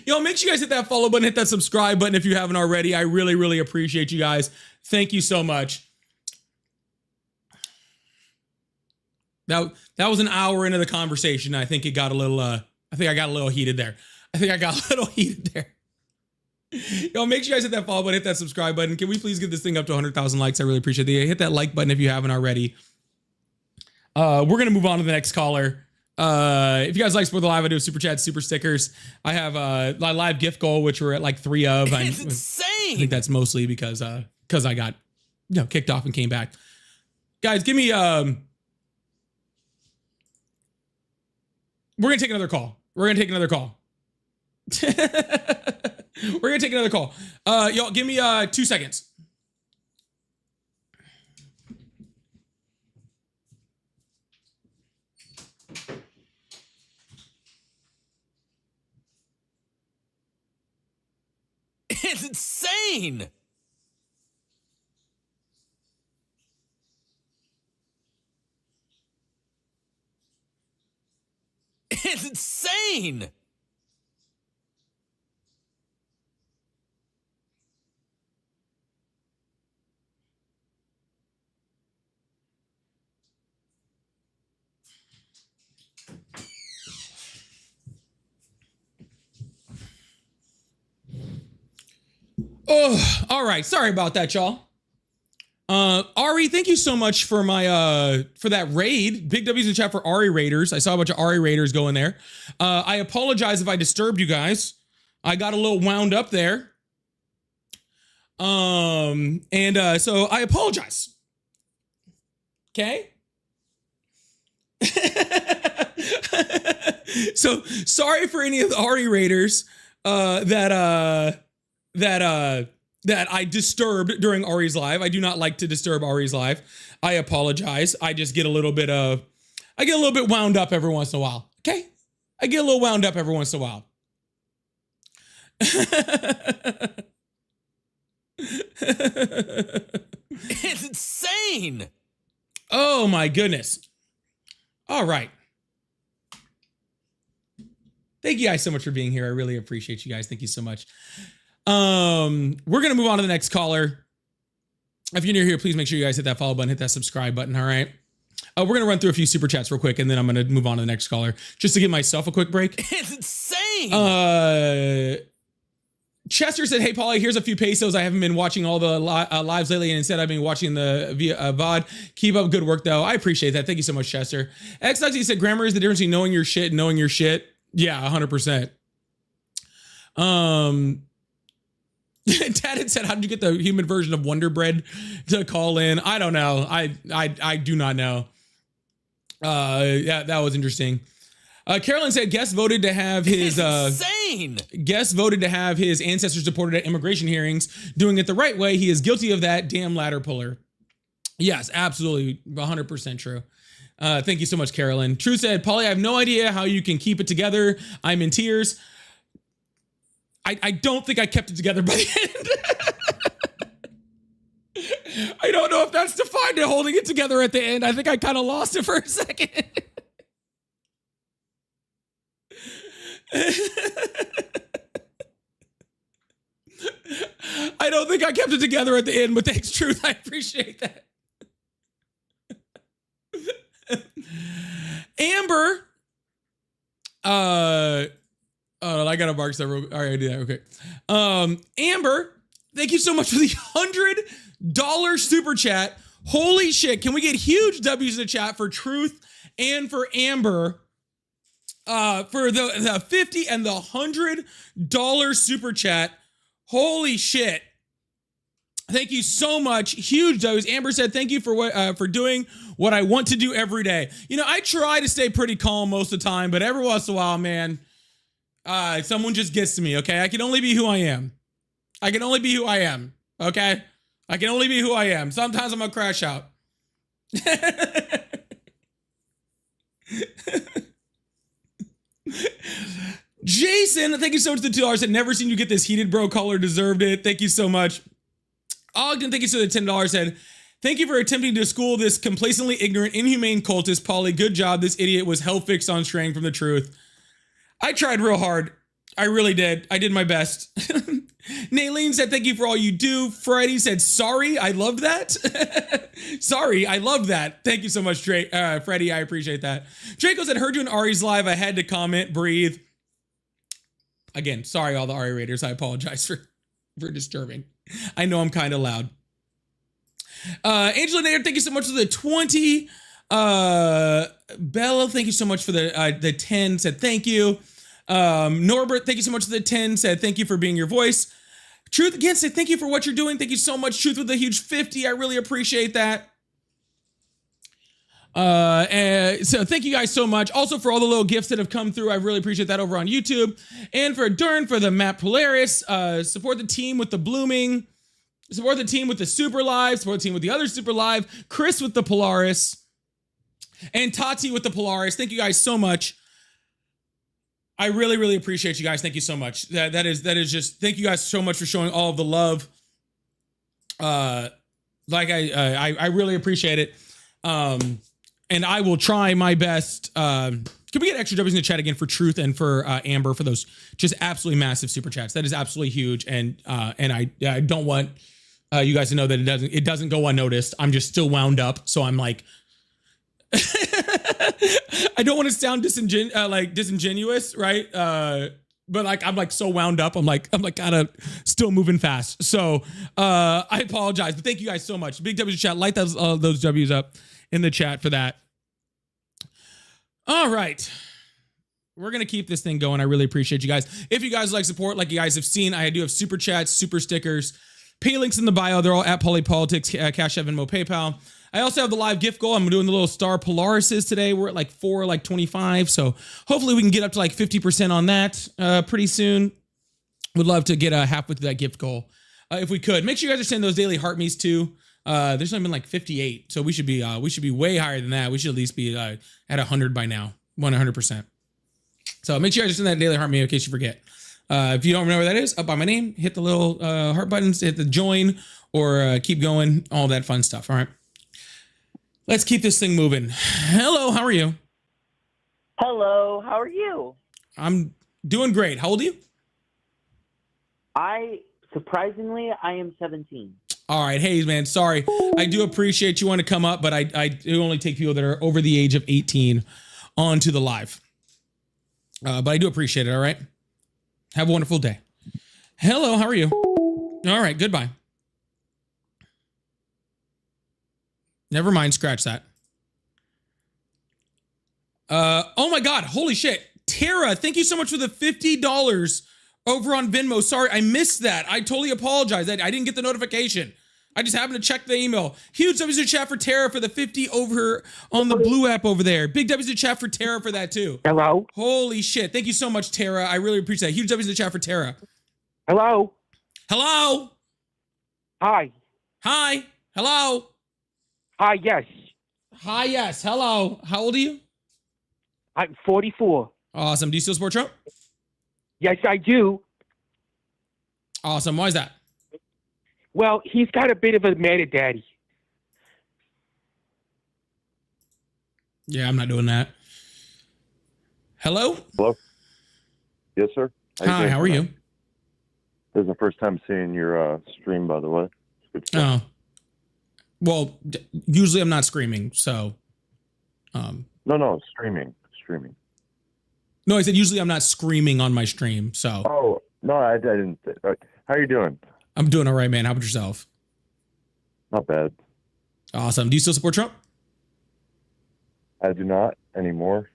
Yo, make sure you guys hit that follow button, hit that subscribe button if you haven't already. I really, really appreciate you guys. Thank you so much. That was an hour into the conversation. I think it got a little, I think I got a little heated there. Yo, make sure you guys hit that follow button, hit that subscribe button. Can we please get this thing up to 100,000 likes? I really appreciate it. Hit that like button if you haven't already. We're going to move on to the next caller. If you guys like Support the Live, I do super chats, super stickers. I have a live gift goal, which we're at like 3 of. It's insane. I think that's mostly because I got, kicked off and came back. Guys, give me, we're going to take another call. We're going to take another call. Y'all, give me 2 seconds. It's insane. It's insane. Oh, all right. Sorry about that, y'all. Ari, thank you so much for my for that raid. Big W's in chat for Ari Raiders. I saw a bunch of Ari Raiders going there. I apologize if I disturbed you guys. I got a little wound up there. So I apologize. Okay? So sorry for any of the Ari Raiders that I disturbed during Ari's live. I do not like to disturb Ari's live. I apologize. I just get a little bit wound up every once in a while. Okay? I get a little wound up every once in a while. It's insane. Oh my goodness. All right. Thank you guys so much for being here. I really appreciate you guys. Thank you so much. We're going to move on to the next caller. If you're new here, please make sure you guys hit that follow button, hit that subscribe button. All right. We're going to run through a few super chats real quick, and then I'm going to move on to the next caller just to give myself a quick break. It's insane. Chester said, "Hey, Paulie, here's a few pesos. I haven't been watching all the lives lately, and instead I've been watching the VOD. Keep up good work, though. I appreciate that. Thank you so much, Chester." X-Luxy said, "Grammar is the difference between knowing your shit and knowing your shit." Yeah, 100%. Tad had said, "How did you get the human version of Wonder Bread to call in?" I don't know. I do not know. Yeah, that was interesting. Carolyn said, "Guest voted to have his insane. Guest voted to have his ancestors deported at immigration hearings. Doing it the right way. He is guilty of that. Damn ladder puller." Yes, absolutely, 100% true. Thank you so much, Carolyn. True said, "Paulie, I have no idea how you can keep it together. I'm in tears." I don't think I kept it together by the end. I don't know if that's defined as holding it together at the end. I think I kind of lost it for a second. I don't think I kept it together at the end, but thanks, Truth. I appreciate that. Amber. I gotta mark several. All right, I do that. Okay. Amber, thank you so much for the $100 super chat. Holy shit. Can we get huge W's in the chat for Truth and for Amber? For the 50 and the $100 super chat. Holy shit. Thank you so much. Huge W's. Amber said, "Thank you for doing what I want to do every day." You know, I try to stay pretty calm most of the time, but every once in a while, man, someone just gets to me, okay? I can only be who I am. I can only be who I am, okay? I can only be who I am. Sometimes I'm gonna crash out. Jason, thank you so much for the $2. Said, "Never seen you get this heated, bro. Caller deserved it." Thank you so much. Ogden, thank you so much for the $10. Said, "Thank you for attempting to school this complacently ignorant, inhumane cultist, Paulie. Good job. This idiot was hell fixed on straying from the truth." I tried real hard. I really did. I did my best. Naylene said, thank you for all you do. Freddie said, sorry. I loved that. Sorry. I love that. Thank you so much, Freddie. I appreciate that. Draco said, heard you in Ari's live. I had to comment, breathe. Again, sorry, all the Ari Raiders. I apologize for disturbing. I know I'm kind of loud. Angela Nader, thank you so much for the 20. Bella, thank you so much for the 10. Said thank you. Norbert, thank you so much for the 10. Said thank you for being your voice. Truth again said thank you for what you're doing. Thank you so much. Truth with a huge 50. I really appreciate that. And so thank you guys so much. Also for all the little gifts that have come through. I really appreciate that over on YouTube. And for Dern for the map Polaris. Support the team with the blooming. Support the team with the super live. Support the team with the other super live. Chris with the Polaris. And Tati with the Polaris. Thank you guys so much. I really, really appreciate you guys. Thank you so much. That is just, thank you guys so much for showing all of the love. Like I really appreciate it. And I will try my best. Can we get extra W's in the chat again for Truth and for Amber for those just absolutely massive super chats? That is absolutely huge. And I don't want you guys to know that it doesn't go unnoticed. I'm just still wound up. So I'm like, I don't want to sound disingenuous, right? But like I'm like so wound up. I'm like kind of still moving fast. So I apologize, but thank you guys so much. Big W's chat. Light those W's up in the chat for that. All right. We're going to keep this thing going. I really appreciate you guys. If you guys like support, like you guys have seen, I do have super chats, super stickers, pay links in the bio. They're all at Polypolitics, Cash App, Venmo, PayPal. I also have the live gift goal. I'm doing the little star Polarises today. We're at like 25. So hopefully we can get up to like 50% on that pretty soon. Would love to get halfway through that gift goal if we could. Make sure you guys are sending those daily heart me's too. There's only been like 58. So we should be way higher than that. We should at least be at 100 by now, 100%. So make sure you guys send that daily heart me in case you forget. If you don't remember what that is, up by my name, hit the little heart buttons, hit the join or keep going, all that fun stuff. All right. Let's keep this thing moving. Hello, how are you? Hello, how are you? I'm doing great. How old are you? Surprisingly, I am 17. All right. Hey, man, sorry. I do appreciate you want to come up, but I do only take people that are over the age of 18 onto the live. But I do appreciate it, all right? Have a wonderful day. Hello, how are you? All right, goodbye. Never mind, scratch that. Oh my God, holy shit. Tara, thank you so much for the $50 over on Venmo. Sorry, I missed that. I totally apologize. I didn't get the notification. I just happened to check the email. Huge W's in the chat for Tara for the 50 over on the blue app over there. Big W's in the chat for Tara for that too. Hello? Holy shit. Thank you so much, Tara. I really appreciate that. Huge W's in the chat for Tara. Hello? Hello? Hi. Hi? Hello? Hi, yes. Hi, yes. Hello. How old are you? I'm 44. Awesome. Do you still support Trump? Yes, I do. Awesome. Why is that? Well, he's got a bit of a meta daddy. Yeah, I'm not doing that. Hello? Hello? Yes, sir. Hi, how are you? This is the first time seeing your stream, by the way. It's good stuff. Oh. Well, usually I'm not screaming, so. No, streaming. No, I said usually I'm not screaming on my stream, so. Oh, no, I didn't. How are you doing? I'm doing all right, man. How about yourself? Not bad. Awesome. Do you still support Trump? I do not anymore.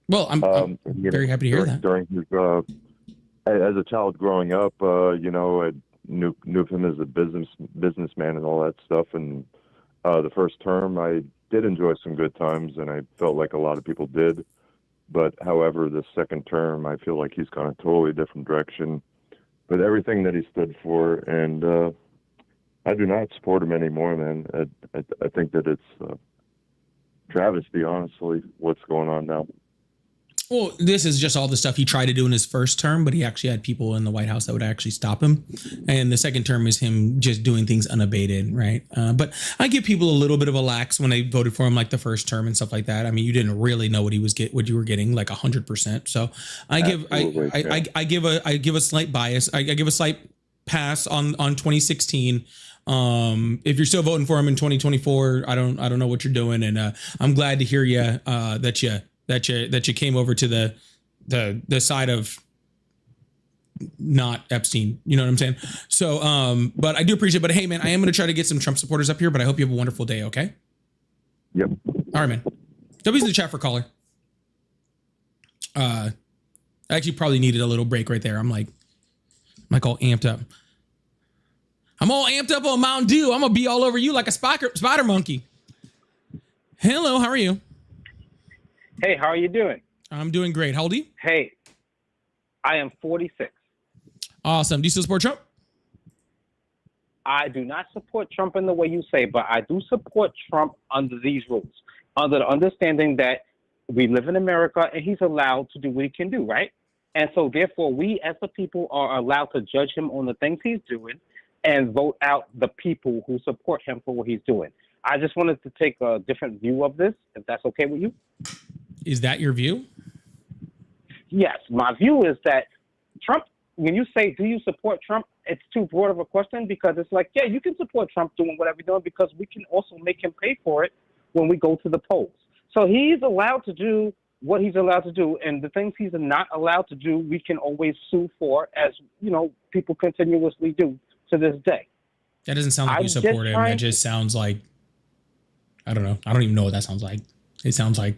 Well, I'm very happy to hear that. During his, as a child growing up, I knew him as a businessman and all that stuff. And the first term, I did enjoy some good times, and I felt like a lot of people did. But however, the second term, I feel like he's gone a totally different direction with everything that he stood for. And I do not support him anymore, man. I think that it's travesty, honestly, what's going on now. Well, this is just all the stuff he tried to do in his first term, but he actually had people in the White House that would actually stop him. And the second term is him just doing things unabated, right? But I give people a little bit of a lax when they voted for him, like the first term and stuff like that. I mean, you didn't really know what what you were getting, like 100%. So I give a slight bias. I give a slight pass on 2016. If you're still voting for him in 2024, I don't know what you're doing, and I'm glad to hear you that you came over to the side of not Epstein. You know what I'm saying? So, but I do appreciate it. But hey, man, I am going to try to get some Trump supporters up here, but I hope you have a wonderful day. Okay. Yep. All right, man. W's in the chat for caller. I actually probably needed a little break right there. I'm like all amped up. I'm all amped up on Mountain Dew. I'm going to be all over you like a spider monkey. Hello. How are you? Hey, how are you doing? I'm doing great. How old are you? Hey, I am 46. Awesome. Do you still support Trump? I do not support Trump in the way you say, but I do support Trump under these rules, under the understanding that we live in America and he's allowed to do what he can do, right? And so therefore, we as the people are allowed to judge him on the things he's doing and vote out the people who support him for what he's doing. I just wanted to take a different view of this, if that's okay with you. Is that your view? Yes, my view is that Trump, when you say, do you support Trump, it's too broad of a question because it's like, yeah, you can support Trump doing whatever he's doing because we can also make him pay for it when we go to the polls. So he's allowed to do what he's allowed to do, and the things he's not allowed to do, we can always sue for, as, you know, people continuously do to this day. That doesn't sound like you support him. It just sounds like, I don't know. I don't even know what that sounds like. It sounds like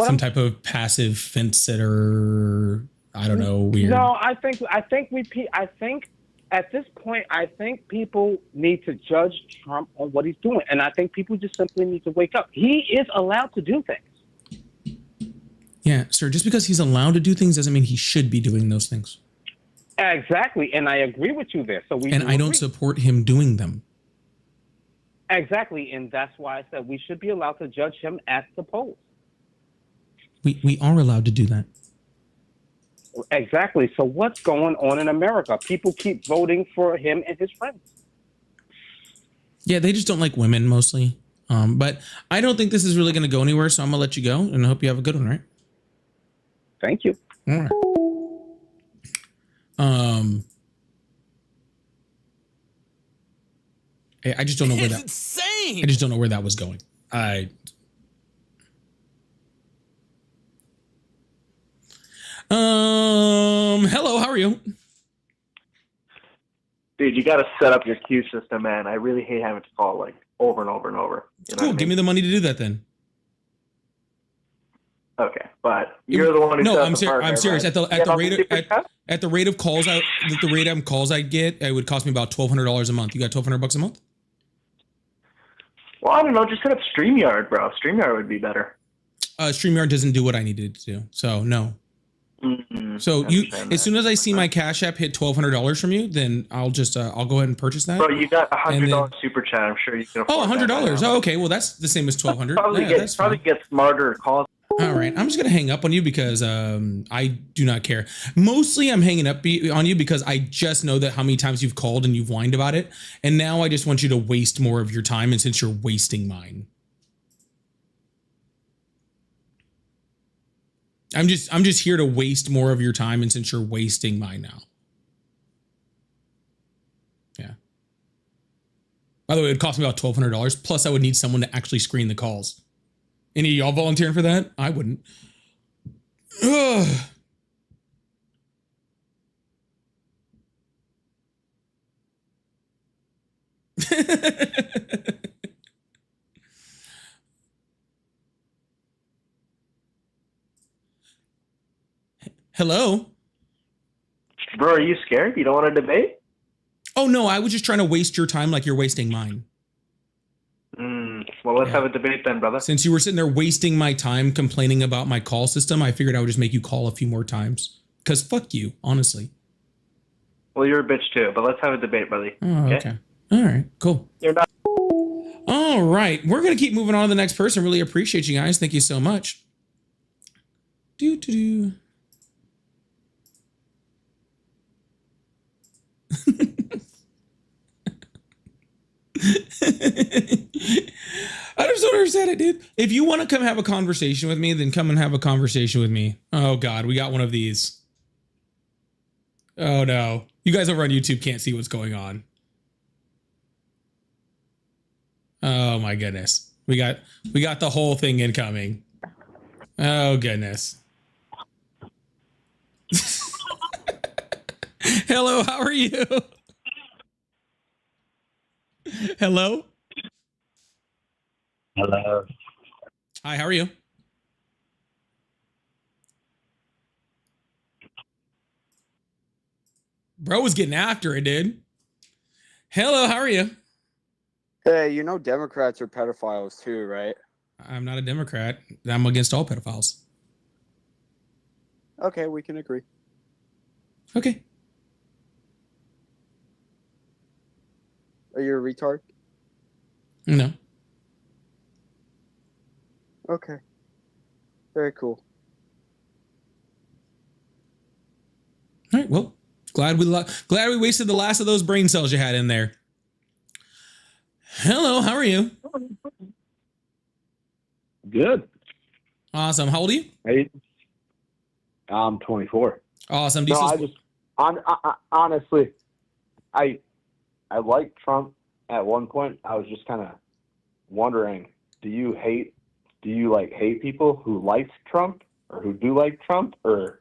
some type of passive fence sitter. I don't know. Weird. No, I think at this point, I think people need to judge Trump on what he's doing, and I think people just simply need to wake up. He is allowed to do things. Yeah, sir. Just because he's allowed to do things doesn't mean he should be doing those things. Exactly, and I agree with you there. So I don't support him doing them. Exactly, and that's why I said we should be allowed to judge him at the polls. We are allowed to do that. Exactly. So what's going on in America? People keep voting for him and his friends. Yeah, they just don't like women mostly. But I don't think this is really going to go anywhere, so I'm going to let you go, and I hope you have a good one, right? Thank you. All right. I just don't know where that. Insane. I just don't know where that was going. Hello, how are you? Dude, you got to set up your queue system, man. I really hate having to call like over and over and over. You know cool. Give me the money to do that then. Okay, but you're the one who. No, I'm serious. At the rate of calls I get, it would cost me about $1,200 a month. You got $1,200 a month? Well, I don't know. Just set up StreamYard, bro. StreamYard would be better. StreamYard doesn't do what I needed it to do, so no. Mm-hmm. So as soon as I see my Cash App hit $1,200 from you, then I'll just I'll go ahead and purchase that. Bro, you got $100 super chat. I'm sure you can afford. Oh, $100. Oh, okay. Well, that's the same as $1,200. Probably get smarter calls. All right, I'm just gonna hang up on you because I do not care. Mostly, I'm hanging up on you because I just know that how many times you've called and you've whined about it, and now I just want you to waste more of your time. And since you're wasting mine, I'm just here to waste more of your time. And since you're wasting mine now, yeah. By the way, it would cost me about $1,200. Plus, I would need someone to actually screen the calls. Any of y'all volunteering for that? I wouldn't. Ugh. Hello? Bro, are you scared? You don't want to debate? Oh, no. I was just trying to waste your time like you're wasting mine. Well, let's have a debate then, brother. Since you were sitting there wasting my time complaining about my call system, I figured I would just make you call a few more times. Because fuck you, honestly. Well, you're a bitch too, but let's have a debate, buddy. Oh, okay. All right, cool. You're not. All right. We're going to keep moving on to the next person. Really appreciate you guys. Thank you so much. Do do do. I just don't understand it, dude. If you want to come have a conversation with me, then come and have a conversation with me. Oh God, we got one of these. Oh no. You guys over on YouTube can't see what's going on. Oh my goodness. We got the whole thing incoming. Oh goodness. Hello, how are you? Hello? Hello. Hi, how are you? Bro was getting after it, dude. Hello, how are you? Hey, you know Democrats are pedophiles too, right? I'm not a Democrat. I'm against all pedophiles. Okay, we can agree. Okay. Are you a retard? No. Okay. Very cool. All right, well, glad we wasted the last of those brain cells you had in there. Hello, how are you? Good. Awesome. How old are you? Hey, I'm 24. Awesome. No, I just honestly, I liked Trump at one point. I was just kind of wondering, do you hate people who liked Trump or who do like Trump, or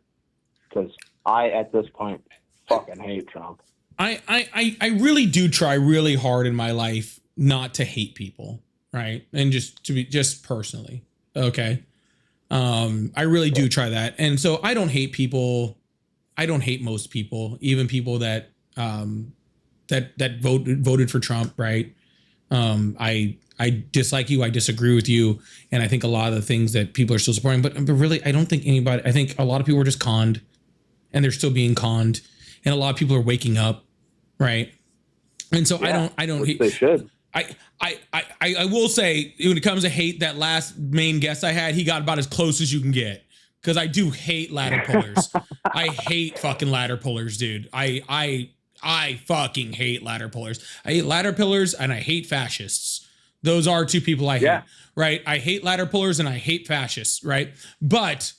because I at this point fucking hate Trump. I really do try really hard in my life not to hate people, right? And just personally, okay. I really do try that, and so I don't hate people. I don't hate most people, even people that voted for Trump, right? I dislike you. I disagree with you, and I think a lot of the things that people are still supporting. But really, I don't think anybody. I think a lot of people are just conned, and they're still being conned, and a lot of people are waking up, right? And so I don't hate. They should. I will say, when it comes to hate, that last main guest I had, he got about as close as you can get, because I do hate ladder pullers. I hate fucking ladder pullers, dude. I fucking hate ladder pullers. I hate ladder pullers and I hate fascists. Those are two people I hate, right? I hate ladder pullers and I hate fascists, right? But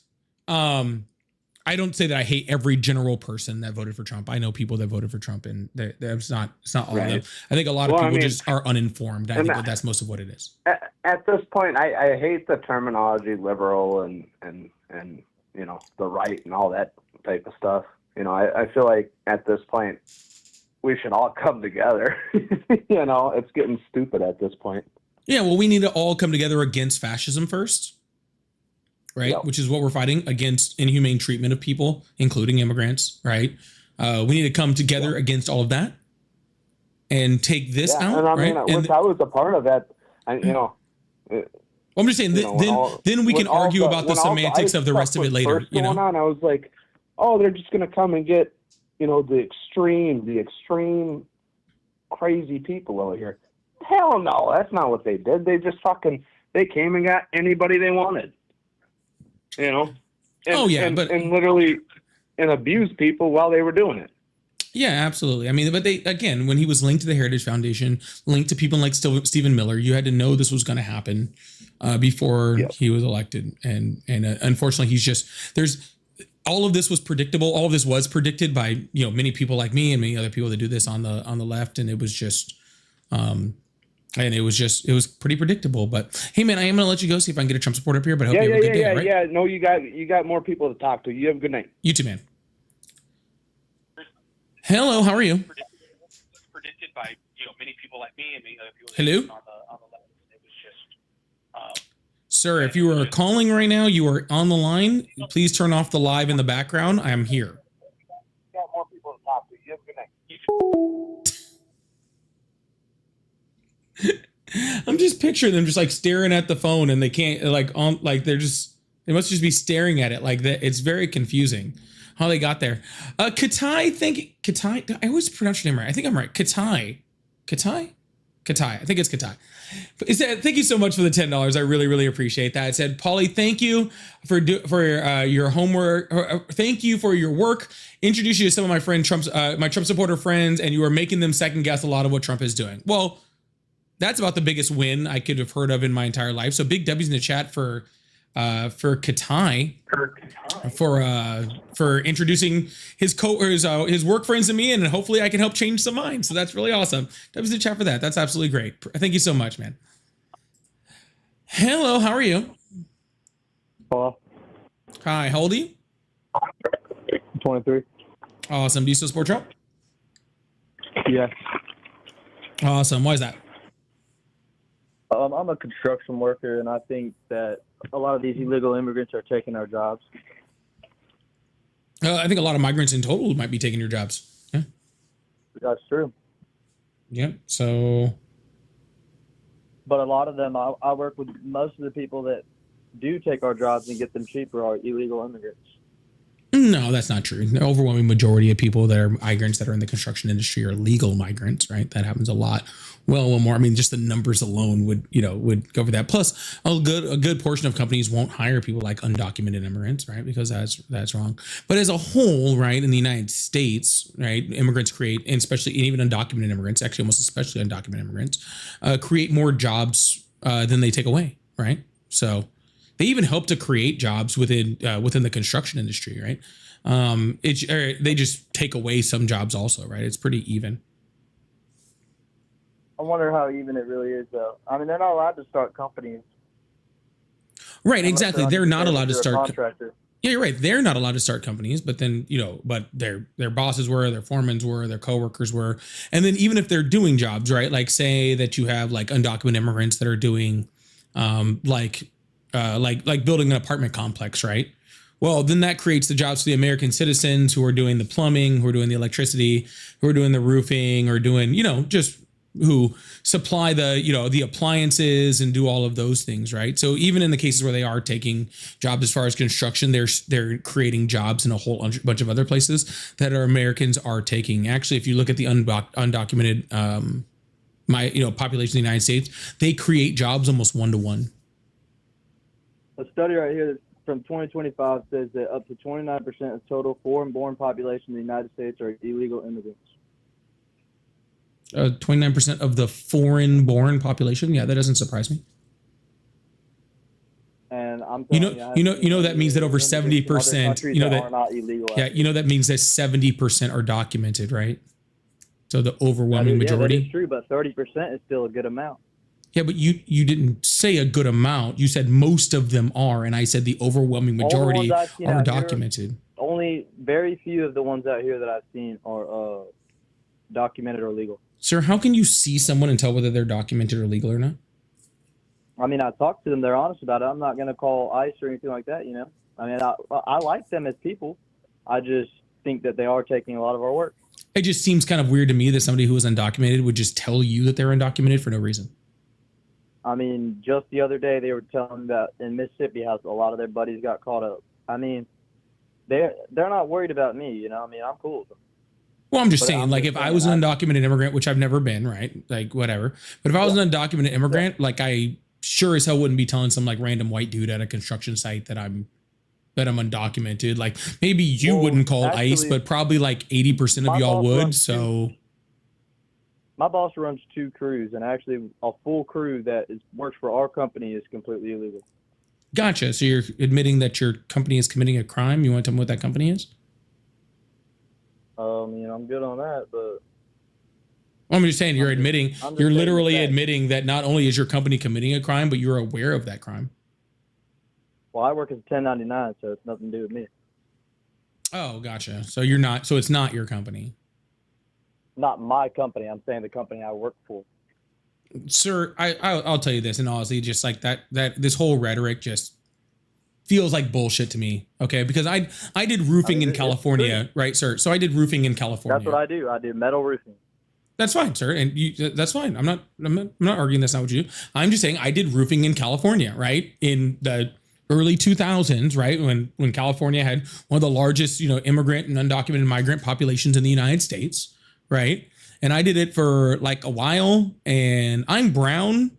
I don't say that I hate every general person that voted for Trump. I know people that voted for Trump, and it's not all of them. I think a lot of people just are uninformed. I think that's most of what it is. At this point, I hate the terminology liberal and you know, the right and all that type of stuff. You know, I feel like at this point we should all come together. You know, it's getting stupid at this point. Yeah, well, we need to all come together against fascism first, right? Which is what we're fighting against: inhumane treatment of people, including immigrants, right? We need to come together against all of that and take this out, and I mean, right? which I was a part of that, and you know. I'm just saying, then we can argue about the semantics of the rest of it later. You know, I was like, oh, they're just going to come and get, you know, the extreme crazy people over here. Hell no, that's not what they did. They just they came and got anybody they wanted. You know? And, and literally abused people while they were doing it. Yeah, absolutely. I mean, but again, when he was linked to the Heritage Foundation, linked to people like Stephen Miller, you had to know this was going to happen before he was elected. And unfortunately, all of this was predictable. All of this was predicted by, you know, many people like me and many other people that do this on the left. And it was just, it was pretty predictable. But hey, man, I am going to let you go, see if I can get a Trump supporter up here. But I hope you have a good day. Right? Yeah. No, you got more people to talk to. You have a good night. You too, man. Hello, how are you? Predicted by, you know, many people like me and many other people. Hello? On the left. It was just. Sir, if you are calling right now, you are on the line. Please turn off the live in the background. I am here. You got more people to talk to. You have a good night. I'm just picturing them just like staring at the phone, and they can't they must just be staring at it like that. It's very confusing how they got there. Katai, I always pronounce your name right. I think I'm right. Katai. Katai. I think it's Katai. It said, thank you so much for the $10. I really, really appreciate that. It said, Paulie, thank you for your homework. Thank you for your work. Introduce you to some of my my Trump supporter friends, and you are making them second guess a lot of what Trump is doing. Well, that's about the biggest win I could have heard of in my entire life. So big W's in the chat for Katai, for introducing his work friends to me, and hopefully I can help change some minds. So that's really awesome. W's in the chat for that. That's absolutely great. Thank you so much, man. Hello, how are you? Hello. Hi, how old are you? 23. Awesome. Do you still support Trump? Yeah. Awesome. Why is that? I'm a construction worker, and I think that a lot of these illegal immigrants are taking our jobs. I think a lot of migrants in total might be taking your jobs. Yeah. That's true. Yeah. So. But a lot of them, I work with most of the people that do take our jobs and get them cheaper are illegal immigrants. No, that's not true. The overwhelming majority of people that are migrants that are in the construction industry are legal migrants, right? That happens a lot. Well more. I mean, just the numbers alone would go for that. Plus, a good portion of companies won't hire people like undocumented immigrants, right? Because that's wrong. But as a whole, right, in the United States, right, immigrants create, and especially and even undocumented immigrants, actually almost especially undocumented immigrants, create more jobs than they take away, right? So. They even help to create jobs within the construction industry, right? They just take away some jobs also, right? It's pretty even. I wonder how even it really is, though. I mean, they're not allowed to start companies. Right, exactly. They're not allowed to start. Contractor. Yeah, you're right. They're not allowed to start companies, but then but their bosses were, their foremans were, their coworkers were, and then even if they're doing jobs, right? Like say that you have like undocumented immigrants that are doing, like building an apartment complex, right? Well, then that creates the jobs for the American citizens who are doing the plumbing, who are doing the electricity, who are doing the roofing, or doing, just who supply the appliances and do all of those things, right? So even in the cases where they are taking jobs as far as construction, they're creating jobs in a whole bunch of other places that our Americans are taking. Actually, if you look at the undocumented population of the United States, they create jobs almost 1-to-1. A study right here from 2025 says that up to 29% of total foreign-born population in the United States are illegal immigrants. 29% of the foreign-born population. Yeah, that doesn't surprise me. And I'm that means that over 70%. Are not illegal. Yeah, that means that 70% are documented, right? So the overwhelming majority. That is true, but 30% is still a good amount. Yeah, but you didn't say a good amount. You said most of them are, and I said the overwhelming majority are documented. Only very few of the ones out here that I've seen are documented or legal. Sir, how can you see someone and tell whether they're documented or legal or not? I mean, I talked to them. They're honest about it. I'm not going to call ICE or anything like that, I mean, I like them as people. I just think that they are taking a lot of our work. It just seems kind of weird to me that somebody who is undocumented would just tell you that they're undocumented for no reason. I mean, just the other day they were telling that in Mississippi how a lot of their buddies got caught up. I mean, they're not worried about me, I mean, I'm cool with them. Well, I'm just saying, like, if I was an undocumented immigrant, which I've never been, right? Like, whatever. But if I was an undocumented immigrant, like, I sure as hell wouldn't be telling some like random white dude at a construction site that I'm undocumented. Like, maybe you wouldn't call ICE, but probably like 80% of y'all would. So. My boss runs 2 crews, and actually a full crew that works for our company is completely illegal. Gotcha. So you're admitting that your company is committing a crime? You want to tell me what that company is? I'm good on that, but... I'm just saying you're literally admitting that not only is your company committing a crime, but you're aware of that crime. Well, I work as a 1099, so it's nothing to do with me. Oh, gotcha. So it's not your company. Not my company. I'm saying the company I work for. Sir, I'll tell you this, and honestly, just like that this whole rhetoric just feels like bullshit to me. Okay, because I did roofing in California, right, sir? So I did roofing in California. That's what I do. I do metal roofing. That's fine, sir, and that's fine. I'm not arguing that's not what you do. I'm just saying I did roofing in California, right, in the early 2000s, right, when California had one of the largest, immigrant and undocumented migrant populations in the United States. Right. And I did it for like a while, and I'm brown,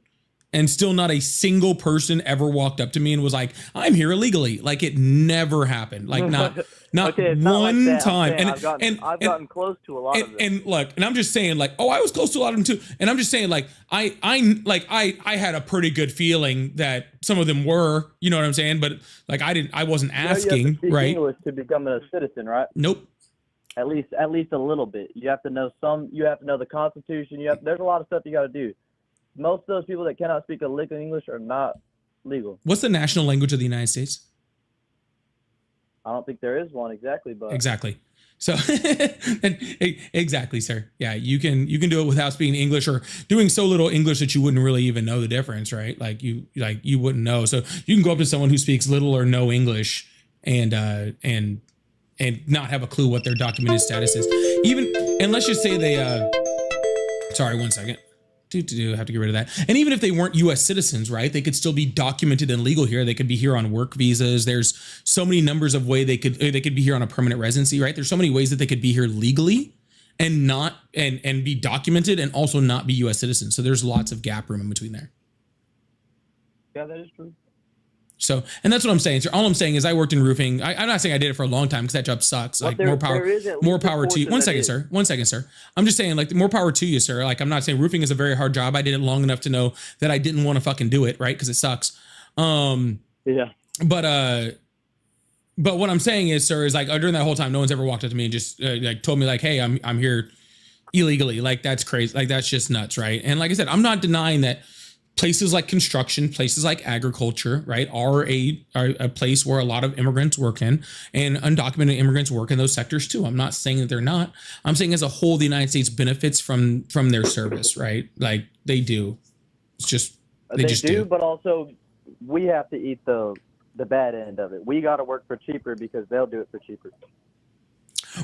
and still not a single person ever walked up to me and was like, I'm here illegally. Like, it never happened. Like, not Okay, it's not like one that. I'm time. saying And I've gotten close to a lot of them. and look, and I'm just saying, like, oh, I was close to a lot of them too. And I'm just saying, like, I had a pretty good feeling that some of them were, you know what I'm saying? But like, I wasn't asking, you have to speak right? English to become a citizen, right? Nope. At least a little bit. You have to know you have to know the Constitution. There's a lot of stuff you got to do. Most of those people that cannot speak a lick of English are not legal. What's the national language of the United States? I don't think there is one exactly, but Exactly. So exactly, sir. Yeah, you can do it without speaking English or doing so little English that you wouldn't really even know the difference, right? Like you wouldn't know. So you can go up to someone who speaks little or no English and not have a clue what their documented status is. And let's just say they sorry, one second. Have to get rid of that. And even if they weren't U.S. citizens, right, they could still be documented and legal here. They could be here on work visas. There's so many numbers of ways they could be here on a permanent residency, right? There's so many ways that they could be here legally and not and be documented and also not be U.S. citizens. So there's lots of gap room in between there. Yeah, that is true. So, and that's what I'm saying. So all I'm saying is I worked in roofing. I'm not saying I did it for a long time because that job sucks. Like more power to you. One second, sir. One second, sir. I'm just saying like more power to you, sir. Like I'm not saying roofing is a very hard job. I did it long enough to know that I didn't want to fucking do it, right? Because it sucks. Yeah. But what I'm saying is, sir, is like during that whole time, no one's ever walked up to me and just like told me like, hey, I'm here illegally. Like that's crazy. Like that's just nuts, right? And like I said, I'm not denying that places like construction, places like agriculture, right, are a place where a lot of immigrants work in, and undocumented immigrants work in those sectors too. I'm not saying that they're not. I'm saying as a whole, the United States benefits from their service, right? Like they do. It's just they just do. But also, we have to eat the bad end of it. We got to work for cheaper because they'll do it for cheaper.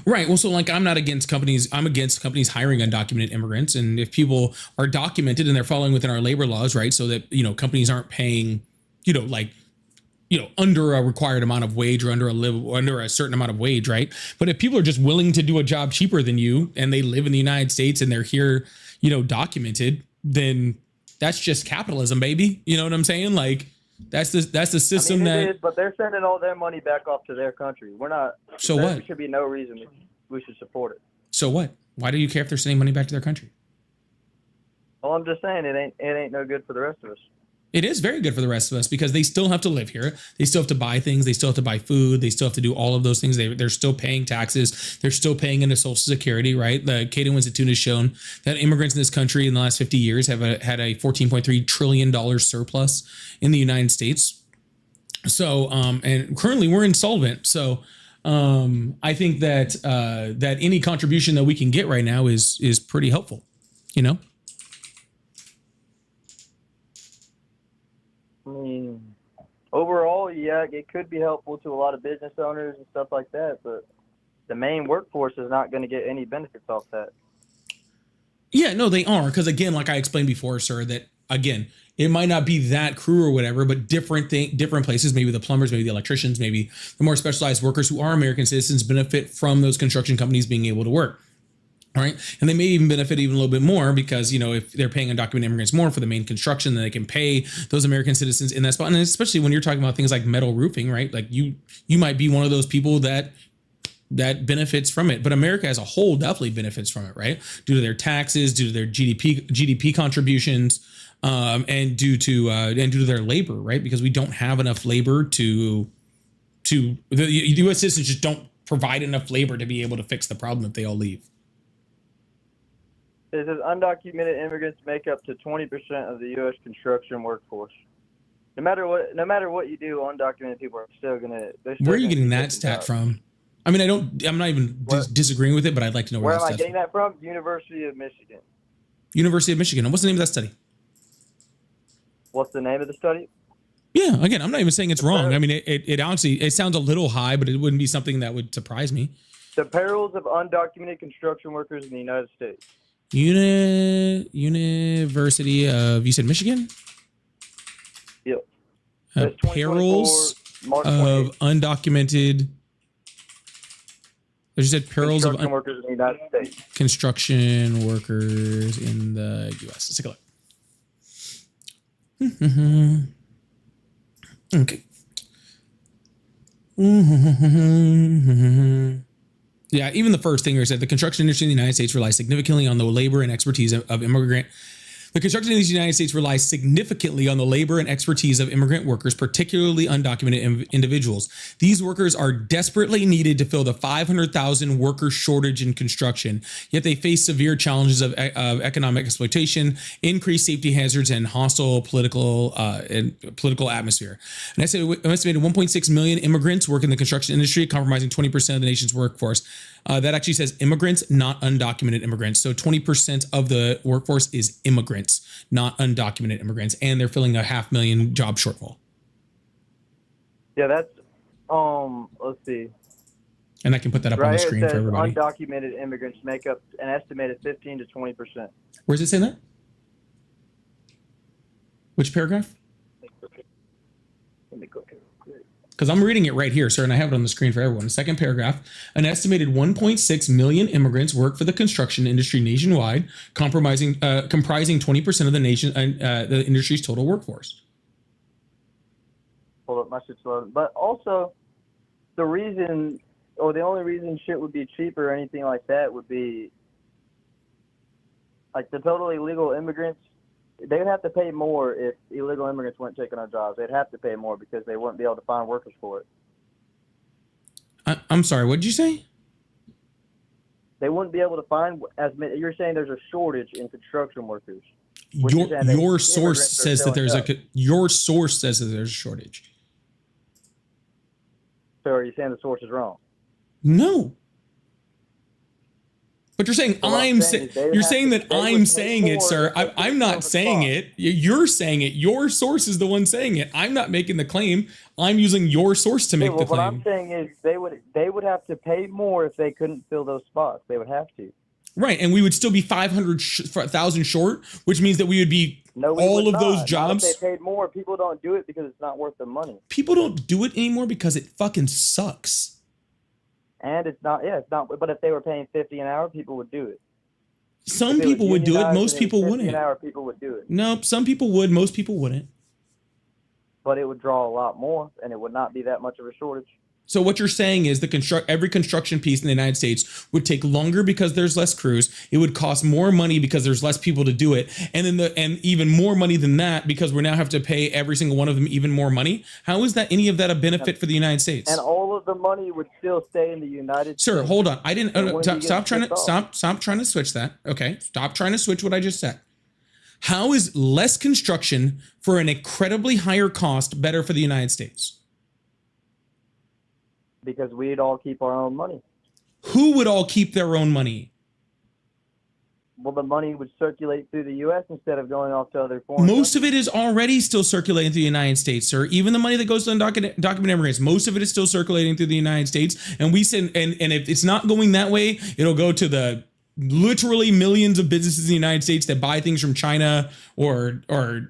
Right. Well, so like I'm not against companies. I'm against companies hiring undocumented immigrants. And if people are documented and they're following within our labor laws, right, so that, companies aren't paying, under a required amount of wage or under a certain amount of wage, right? But if people are just willing to do a job cheaper than you and they live in the United States and they're here, documented, then that's just capitalism, baby. You know what I'm saying? Like that's the system it is, but they're sending all their money back off to their country. We're not. So there what? Should be no reason we should support it. So what? Why do you care if they're sending money back to their country? Well, I'm just saying it ain't no good for the rest of us. It is very good for the rest of us because they still have to live here. They still have to buy things. They still have to buy food. They still have to do all of those things. They're still paying taxes. They're still paying into Social Security, right? The Cato Institute has shown that immigrants in this country in the last 50 years have had a $14.3 trillion surplus in the United States. So, and currently we're insolvent. So, I think that that any contribution that we can get right now is pretty helpful, I mean, overall, yeah, it could be helpful to a lot of business owners and stuff like that, but the main workforce is not going to get any benefits off that. Yeah, no, they are. Because again, like I explained before, sir, that again, it might not be that crew or whatever, but different places, maybe the plumbers, maybe the electricians, maybe the more specialized workers who are American citizens benefit from those construction companies being able to work. All right. And they may even benefit even a little bit more because, if they're paying undocumented immigrants more for the main construction, then they can pay those American citizens in that spot. And especially when you're talking about things like metal roofing, right? Like you might be one of those people that benefits from it. But America as a whole definitely benefits from it, right? Due to their taxes, due to their GDP contributions, and due to their labor, right? Because we don't have enough labor the U.S. citizens just don't provide enough labor to be able to fix the problem if they all leave. It says undocumented immigrants make up to 20% of the U.S. construction workforce. No matter what you do, undocumented people are still gonna. Where are you getting that stat from? I mean, I'm not even disagreeing with it, but I'd like to know where am I getting that from? University of Michigan. University of Michigan. And what's the name of that study? What's the name of the study? Yeah, again, I'm not even saying it's wrong. I mean, it honestly, it sounds a little high, but it wouldn't be something that would surprise me. The perils of undocumented construction workers in the United States. University of, you said Michigan? Yep. Perils of undocumented I just said perils of Construction workers in the United States. construction workers in the U.S. Let's take a look. Okay. Yeah, even the first thing here said the construction industry in the United States relies significantly on the labor and expertise of immigrant. The construction industry in the United States relies significantly on the labor and expertise of immigrant workers, particularly undocumented individuals. These workers are desperately needed to fill the 500,000 worker shortage in construction, yet they face severe challenges of economic exploitation, increased safety hazards, and hostile political atmosphere. An estimated 1.6 million immigrants work in the construction industry, compromising 20% of the nation's workforce. That actually says immigrants, not undocumented immigrants. So 20% of the workforce is immigrants, not undocumented immigrants, and they're filling a 500,000 job shortfall. Yeah, that's let's see. And I can put that up on the screen for everybody. Undocumented immigrants make up an estimated 15 to 20%. Where's it saying that? Which paragraph? Let me go here. Because I'm reading it right here, sir, and I have it on the screen for everyone. The second paragraph, an estimated 1.6 million immigrants work for the construction industry nationwide, comprising 20% of the the industry's total workforce. Hold up, my shit's loaded. But also, the only reason shit would be cheaper or anything like that would be, like, the totally illegal immigrants. They would have to pay more if illegal immigrants weren't taking our jobs. They'd have to pay more because they wouldn't be able to find workers for it. I'm sorry, what did you say? They wouldn't be able to find as many. You're saying there's a shortage in construction workers. Your source says that there's your source says that there's a shortage. So are you saying the source is wrong? No. But you're saying I'm saying that I'm saying it, sir. I'm not saying it. You're saying it. Your source is the one saying it. I'm not making the claim. I'm using your source to make the claim. What I'm saying is they would have to pay more if they couldn't fill those spots. They would have to. Right, and we would still be 500,000 short, which means that we would be all of those jobs. Not if they paid more. People don't do it because it's not worth the money. People don't do it anymore because it fucking sucks. And it's not, but if they were paying 50 an hour, people would do it. Some people would do it. Most people wouldn't. An hour, people would do it. No, some people would. Most people wouldn't. But it would draw a lot more, and it would not be that much of a shortage. So what you're saying is every construction piece in the United States would take longer because there's less crews. It would cost more money because there's less people to do it, and even more money than that because we now have to pay every single one of them even more money. How is that any of that a benefit for the United States? And all of the money would still stay in the United States. Sir, hold on. I didn't stop trying to switch that. Okay, stop trying to switch what I just said. How is less construction for an incredibly higher cost better for the United States? Because we'd all keep our own money. Who would all keep their own money? Well, the money would circulate through the U.S. instead of going off to other foreign Most countries. of it is already still circulating through the United States, sir. Even the money that goes to undocumented immigrants, most of it is still circulating through the United States. And we send, and if it's not going that way, it'll go to the literally millions of businesses in the United States that buy things from China or to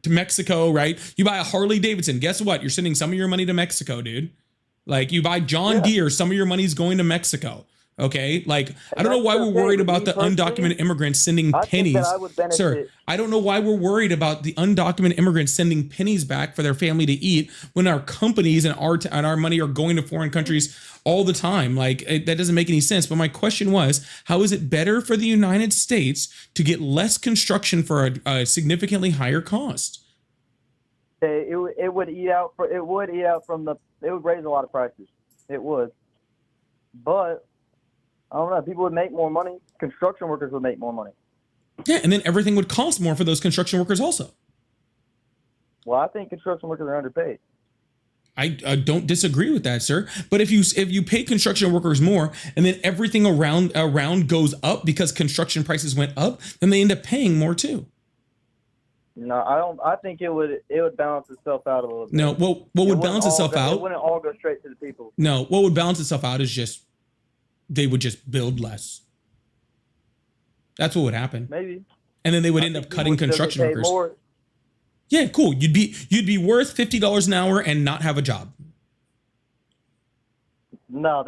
Mexico, right? You buy a Harley Davidson. Guess what? You're sending some of your money to Mexico, dude. Like you buy John Deere, some of your money's going to Mexico. Okay, like I don't know why we're worried about the undocumented immigrants sending pennies, sir. I don't know why we're worried about the undocumented immigrants sending pennies back for their family to eat when our companies and our money are going to foreign countries all the time. Like that doesn't make any sense. But my question was, how is it better for the United States to get less construction for a significantly higher cost? It would raise a lot of prices. It would, but I don't know. People would make more money. Construction workers would make more money. Yeah, and then everything would cost more for those construction workers also. Well, I think construction workers are underpaid. I don't disagree with that, sir. But if you pay construction workers more and then everything around goes up because construction prices went up, then they end up paying more too. No, I don't. I think it would balance itself out a little bit. No, what would balance itself out? It wouldn't all go straight to the people. No, what would balance itself out is just they would just build less. That's what would happen. Maybe. And then they would end up cutting construction workers. More. Yeah, cool. You'd be worth $50 an hour and not have a job. No,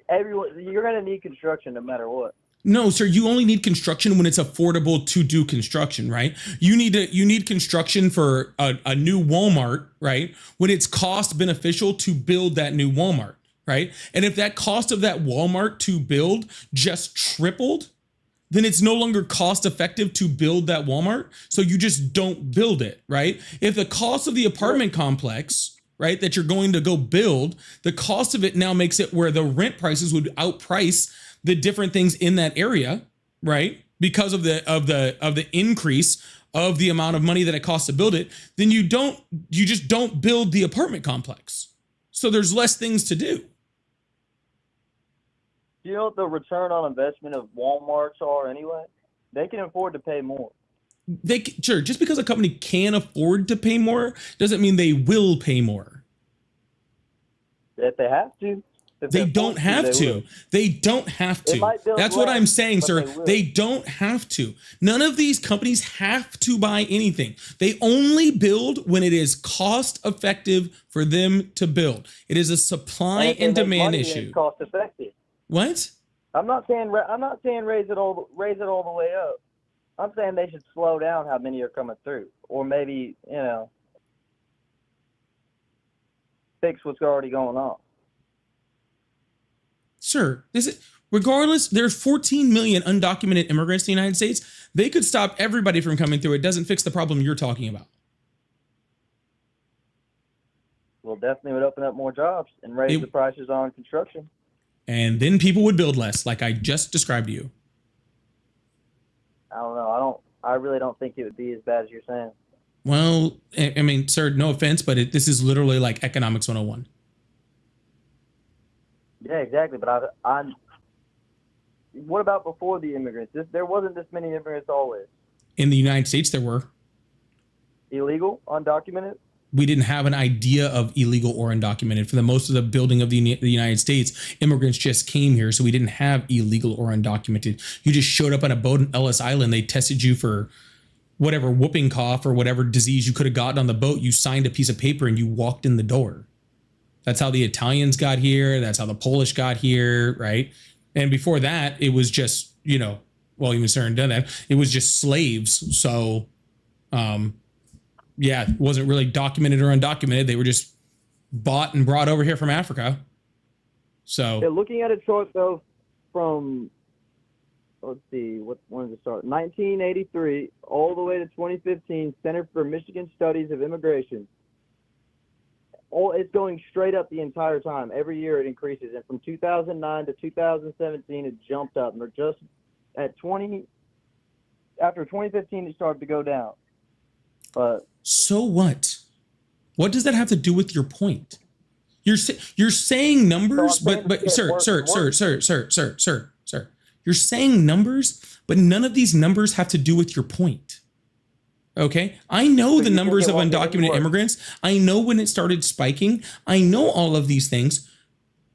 everyone. You're gonna need construction no matter what. No, sir, you only need construction when it's affordable to do construction, right? You need construction for a new Walmart, right? When it's cost beneficial to build that new Walmart, right? And if that cost of that Walmart to build just tripled, then it's no longer cost effective to build that Walmart. So you just don't build it, right? If the cost of the apartment complex, right, that you're going to go build, the cost of it now makes it where the rent prices would outprice the different things in that area, right? Because of the increase of the amount of money that it costs to build it, then you just don't build the apartment complex. So there's less things to do. Do you know what the return on investment of Walmarts are anyway? They can afford to pay more. Sure, just because a company can afford to pay more doesn't mean they will pay more. If they have to. They don't have to. They don't have to. That's what I'm saying, sir. They don't have to. None of these companies have to buy anything. They only build when it is cost effective for them to build. It is a supply and demand issue. Cost effective. What? I'm not saying raise it all the way up. I'm saying they should slow down how many are coming through, or maybe fix what's already going on. Sir, regardless, there's 14 million undocumented immigrants in the United States. They could stop everybody from coming through. It doesn't fix the problem you're talking about. Well, definitely would open up more jobs and raise the prices on construction. And then people would build less, like I just described to you. I don't know. I really don't think it would be as bad as you're saying. Well, I mean, sir, no offense, but this is literally like economics 101. Yeah, exactly. But what about before the immigrants? There wasn't this many immigrants always. In the United States, there were. Illegal, undocumented? We didn't have an idea of illegal or undocumented. For the most of the building of the United States, immigrants just came here, so we didn't have illegal or undocumented. You just showed up on a boat in Ellis Island. They tested you for whatever whooping cough or whatever disease you could have gotten on the boat. You signed a piece of paper and you walked in the door. That's how the Italians got here. That's how the Polish got here, right? And before that, it was just, well, even Sarah done that. It was just slaves. So, yeah, it wasn't really documented or undocumented. They were just bought and brought over here from Africa. So, yeah, looking at a chart though, from let's see, when did it start? 1983 all the way to 2015, Center for Michigan Studies of Immigration. It's going straight up the entire time. Every year it increases, and from 2009 to 2017, it jumped up. And they're just at 20. After 2015, it started to go down. But so what? What does that have to do with your point? You're saying numbers, but sir, you're saying numbers, but none of these numbers have to do with your point. Okay, I know the numbers of undocumented immigrants. I know when it started spiking. I know all of these things.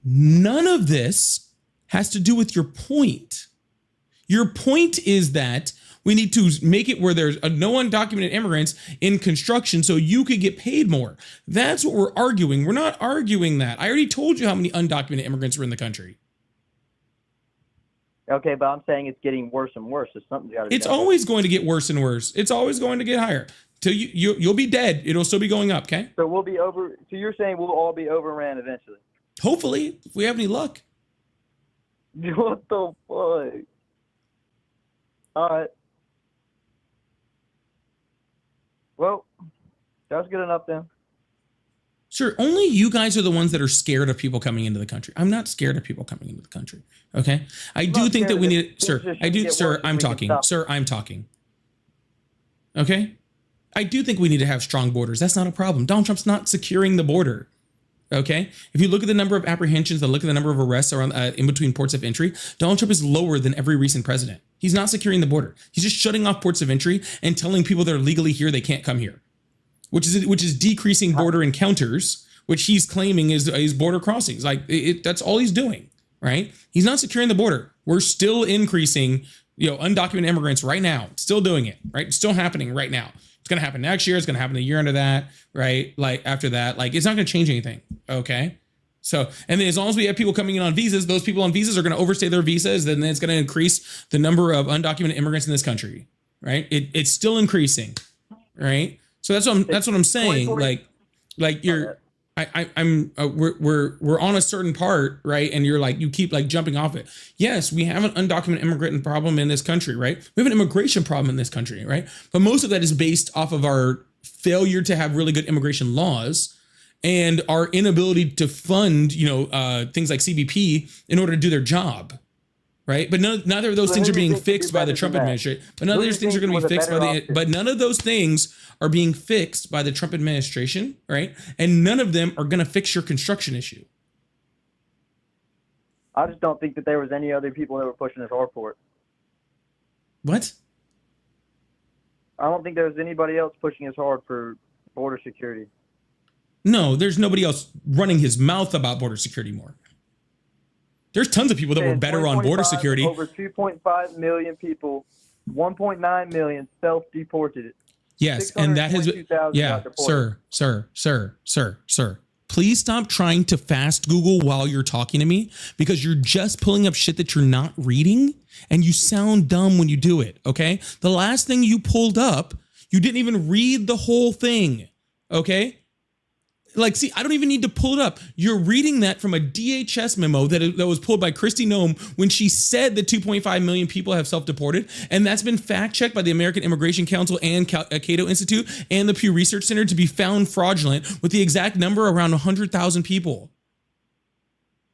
None of this has to do with your point. Your point is that we need to make it where there's no undocumented immigrants in construction so you could get paid more. That's what we're arguing. We're not arguing that. I already told you how many undocumented immigrants are in the country. Okay, but I'm saying it's getting worse and worse. So something's got to be It's done. always going to get worse and worse. It's always going to get higher. Till you'll be dead. It'll still be going up, okay? So we'll be over. So you're saying we'll all be overran eventually? Hopefully, if we have any luck. What the fuck? All right. Well, that's good enough then. Sure, only you guys are the ones that are scared of people coming into the country. I'm not scared of people coming into the country. Okay, I do think that we need, sir. I do, sir. I'm talking, sir. I'm talking. Okay, I do think we need to have strong borders. That's not a problem. Donald Trump's not securing the border. Okay, if you look at the number of apprehensions and look at the number of arrests around in between ports of entry, Donald Trump is lower than every recent president. He's not securing the border. He's just shutting off ports of entry and telling people that are legally here they can't come here, which is decreasing border encounters, which he's claiming is border crossings. Like that's all he's doing, right? He's not securing the border. We're still increasing, undocumented immigrants right now. Still doing it, right? It's still happening right now. It's going to happen next year. It's going to happen the year under that, right? Like after that, like it's not going to change anything. Okay. So, and then as long as we have people coming in on visas, those people on visas are going to overstay their visas. Then it's going to increase the number of undocumented immigrants in this country, right? It's still increasing, right? So that's what I'm saying. Like you're, we're on a certain part, right? And you're like, you keep like jumping off it. Yes, we have an undocumented immigrant problem in this country, right? We have an immigration problem in this country, right? But most of that is based off of our failure to have really good immigration laws and our inability to fund, things like CBP in order to do their job, right? But neither of those things are being fixed by the Trump administration. But none of those things are going to be fixed by but none of those things are being fixed by the Trump administration, right? And none of them are going to fix your construction issue. I just don't think that there was any other people that were pushing as hard for it. What? I don't think there was anybody else pushing as hard for border security. No, there's nobody else running his mouth about border security more. There's tons of people that were better on border security. Over 2.5 million people, 1.9 million self-deported. Yes, and that has sir. Please stop trying to fast Google while you're talking to me, because you're just pulling up shit that you're not reading and you sound dumb when you do it, okay? The last thing you pulled up, you didn't even read the whole thing, okay? Like, see, I don't even need to pull it up. You're reading that from a DHS memo that was pulled by Kristi Noem when she said that 2.5 million people have self-deported. And that's been fact-checked by the American Immigration Council and Cato Institute and the Pew Research Center to be found fraudulent, with the exact number around 100,000 people.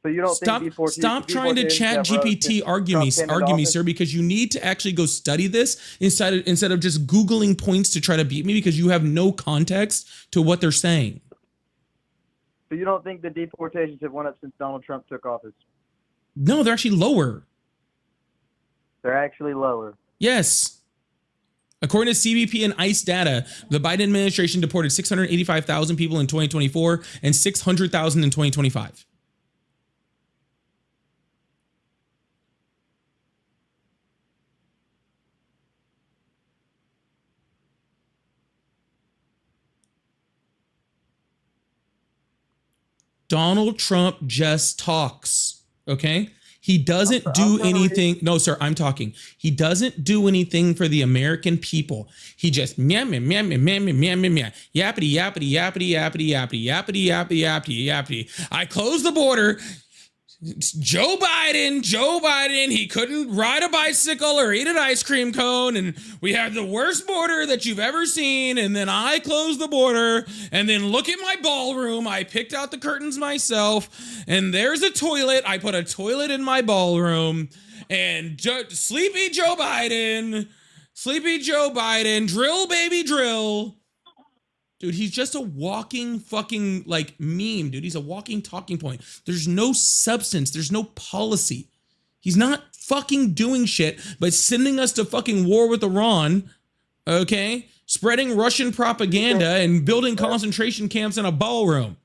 So you don't stop trying to chat GPT argue me, sir, because you need to actually go study this instead of just Googling points to try to beat me, because you have no context to what they're saying. So you don't think the deportations have went up since Donald Trump took office? No, they're actually lower. They're actually lower. Yes. According to CBP and ICE data, the Biden administration deported 685,000 people in 2024 and 600,000 in 2025. Donald Trump just talks, okay? He doesn't do anything. No, sir, I'm talking. He doesn't do anything for the American people. He just meow, meow, meow, meow, meow, meow, meow, meow, yappity, yappity, yappity, yappity, yappity, yappity, yappity, yappity, yappity. I closed the border. Joe Biden, he couldn't ride a bicycle or eat an ice cream cone, and we had the worst border that you've ever seen, and then I closed the border, and then look at my ballroom, I picked out the curtains myself, and there's a toilet, I put a toilet in my ballroom, and sleepy Joe Biden, drill baby drill. Dude, he's just a walking fucking like meme, dude. He's a walking talking point. There's no substance. There's no policy. He's not fucking doing shit but sending us to fucking war with Iran, okay? Spreading Russian propaganda and building concentration camps in a ballroom.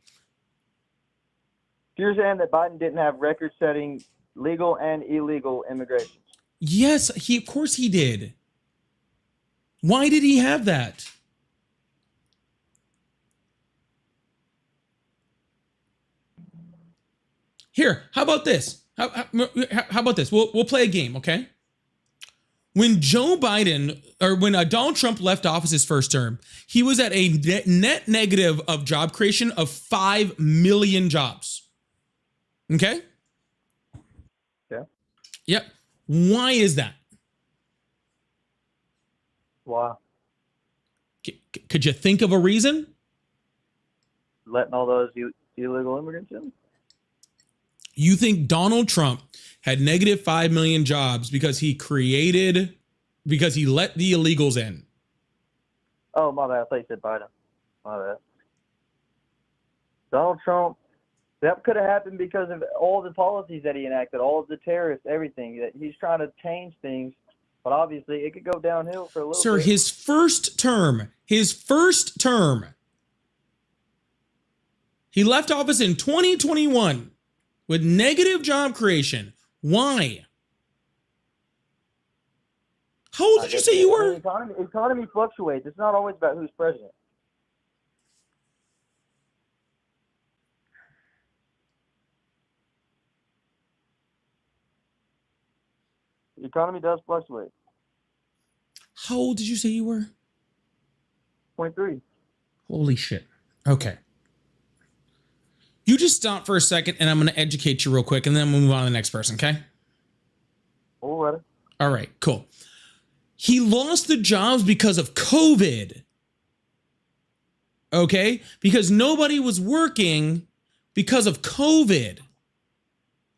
You're saying that Biden didn't have record-setting legal and illegal immigration? Yes, of course he did. Why did he have that? Here, how about this? How about this? We'll play a game, okay? When Joe Biden, or when Donald Trump left office his first term, he was at a net negative of job creation of 5 million jobs. Okay? Yeah. Yep. Why is that? Why? Could you think of a reason? Letting all those illegal immigrants in? You think Donald Trump had negative 5 million jobs because he let the illegals in? Oh, my bad. I thought you said Biden. My bad. Donald Trump, that could have happened because of all the policies that he enacted, all of the terrorists, everything. That he's trying to change things, but obviously it could go downhill for a little bit. Sir, his first term, he left office in 2021 with negative job creation. Why? How old did you say you were? Economy fluctuates. It's not always about who's president. The economy does fluctuate. How old did you say you were? 23. Holy shit. Okay. You just stop for a second and I'm going to educate you real quick and then we'll move on to the next person, okay? All right. All right, cool. He lost the jobs because of COVID. Okay? Because nobody was working because of COVID.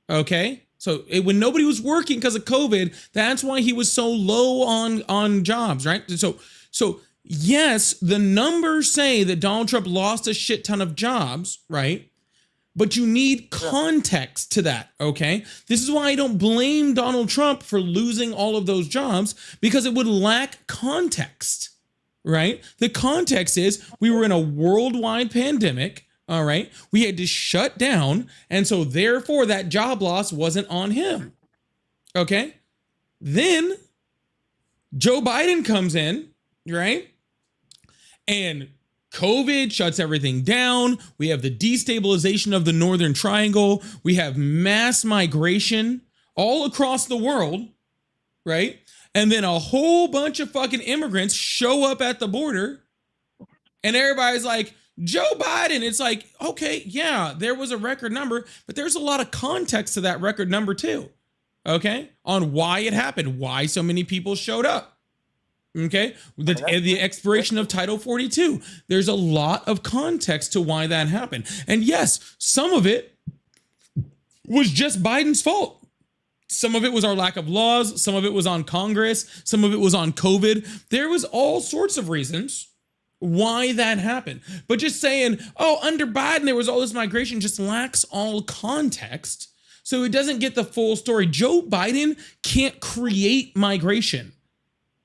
Okay? So when nobody was working because of COVID, that's why he was so low on jobs, right? So yes, the numbers say that Donald Trump lost a shit ton of jobs, right? But you need context to that, okay? This is why I don't blame Donald Trump for losing all of those jobs, because it would lack context, right? The context is we were in a worldwide pandemic, all right? We had to shut down, and so therefore that job loss wasn't on him, okay? Then Joe Biden comes in, right? And COVID shuts everything down. We have the destabilization of the Northern Triangle. We have mass migration all across the world, right? And then a whole bunch of fucking immigrants show up at the border and everybody's like, Joe Biden. It's like, okay, yeah, there was a record number, but there's a lot of context to that record number too, okay? On why it happened, why so many people showed up. Okay, the expiration of Title 42. There's a lot of context to why that happened. And yes, some of it was just Biden's fault. Some of it was our lack of laws. Some of it was on Congress. Some of it was on COVID. There was all sorts of reasons why that happened. But just saying, oh, under Biden, there was all this migration just lacks all context. So it doesn't get the full story. Joe Biden can't create migration.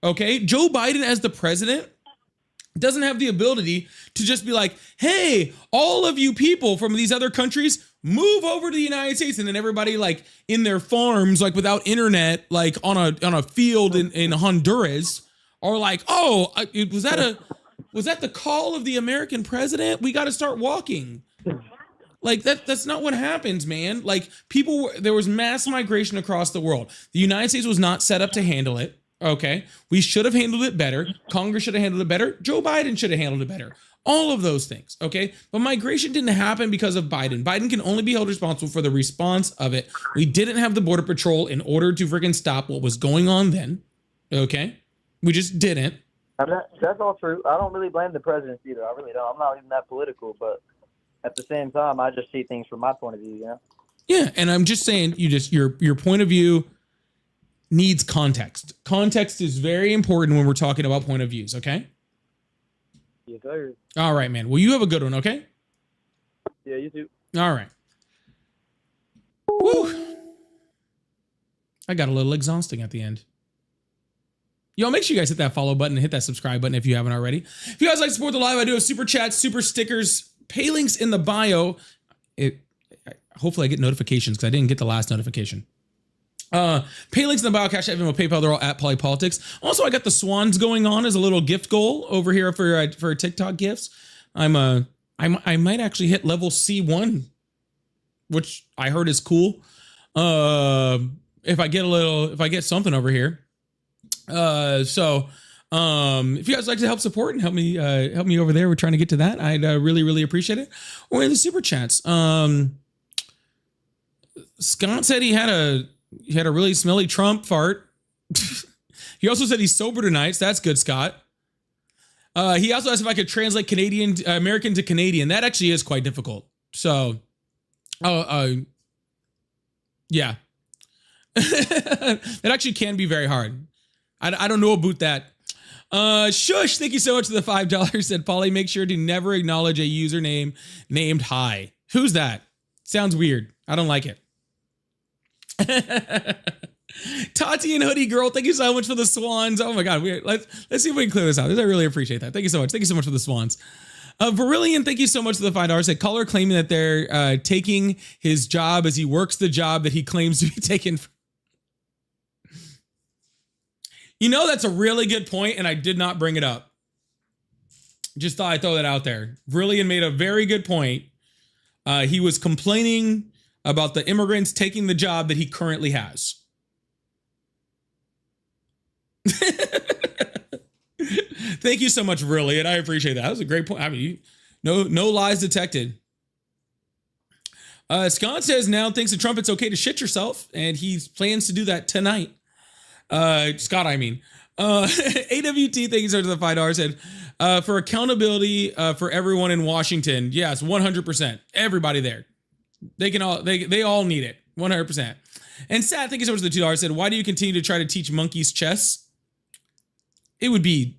Okay, Joe Biden as the president doesn't have the ability to just be like, hey, all of you people from these other countries, move over to the United States. And then everybody like in their farms, like without internet, like on a field in Honduras are like, oh, was that the call of the American president? We got to start walking. Like that's not what happens, man. Like there was mass migration across the world. The United States was not set up to handle it. Okay, we should have handled it better. Congress should have handled it better. Joe Biden should have handled it better. All of those things, okay? But migration didn't happen because of Biden. Biden can only be held responsible for the response of it. We didn't have the Border Patrol in order to freaking stop what was going on then, okay? We just didn't. That's all true. I don't really blame the president either. I really don't. I'm not even that political, but at the same time, I just see things from my point of view, you know? Yeah, and I'm just saying, your point of view needs context. Context is very important when we're talking about point of views, okay? Yes, sir. All right, man. Well, you have a good one, okay? Yeah, you too. All right. Woo. I got a little exhausting at the end. Y'all make sure you guys hit that follow button and hit that subscribe button if you haven't already. If you guys like to support the live, I do have super chats, super stickers, pay links in the bio. Hopefully I get notifications because I didn't get the last notification. Pay links in the bio, Cash App, Venmo, PayPal, they're all at Polypolitics. Also, I got the swans going on as a little gift goal over here for TikTok gifts. I might actually hit level C1, which I heard is cool. If I get something over here. So if you guys like to help support and help me over there, we're trying to get to that. I'd really, really appreciate it. Or in the super chats. Scott said he had a really smelly Trump fart. He also said he's sober tonight. So that's good, Scott. He also asked if I could translate American to Canadian. That actually is quite difficult. So, yeah. That actually can be very hard. I don't know about that. Shush, thank you so much for the $5. Said Polly, make sure to never acknowledge a username named Hi. Who's that? Sounds weird. I don't like it. Tati and Hoodie Girl, thank you so much for the swans. Oh my god, let's see if we can clear this out. I really appreciate that. Thank you so much. Thank you so much for the swans. Verillion, thank you so much for the $5. Said caller claiming that they're taking his job as he works the job that he claims to be taken. You know, that's a really good point, and I did not bring it up. Just thought I'd throw that out there. Verillion made a very good point. He was complaining about the immigrants taking the job that he currently has. Thank you so much, really, and I appreciate that. That was a great point. I mean, no lies detected. Scott says now thinks that Trump it's okay to shit yourself, and he plans to do that tonight. Scott, I mean. AWT, thank you so much for the $5. Said for accountability for everyone in Washington. Yes, 100%. Everybody there. They all need it. 100%. And Sat, thank you so much for the $2. Said, why do you continue to try to teach monkeys chess? It would be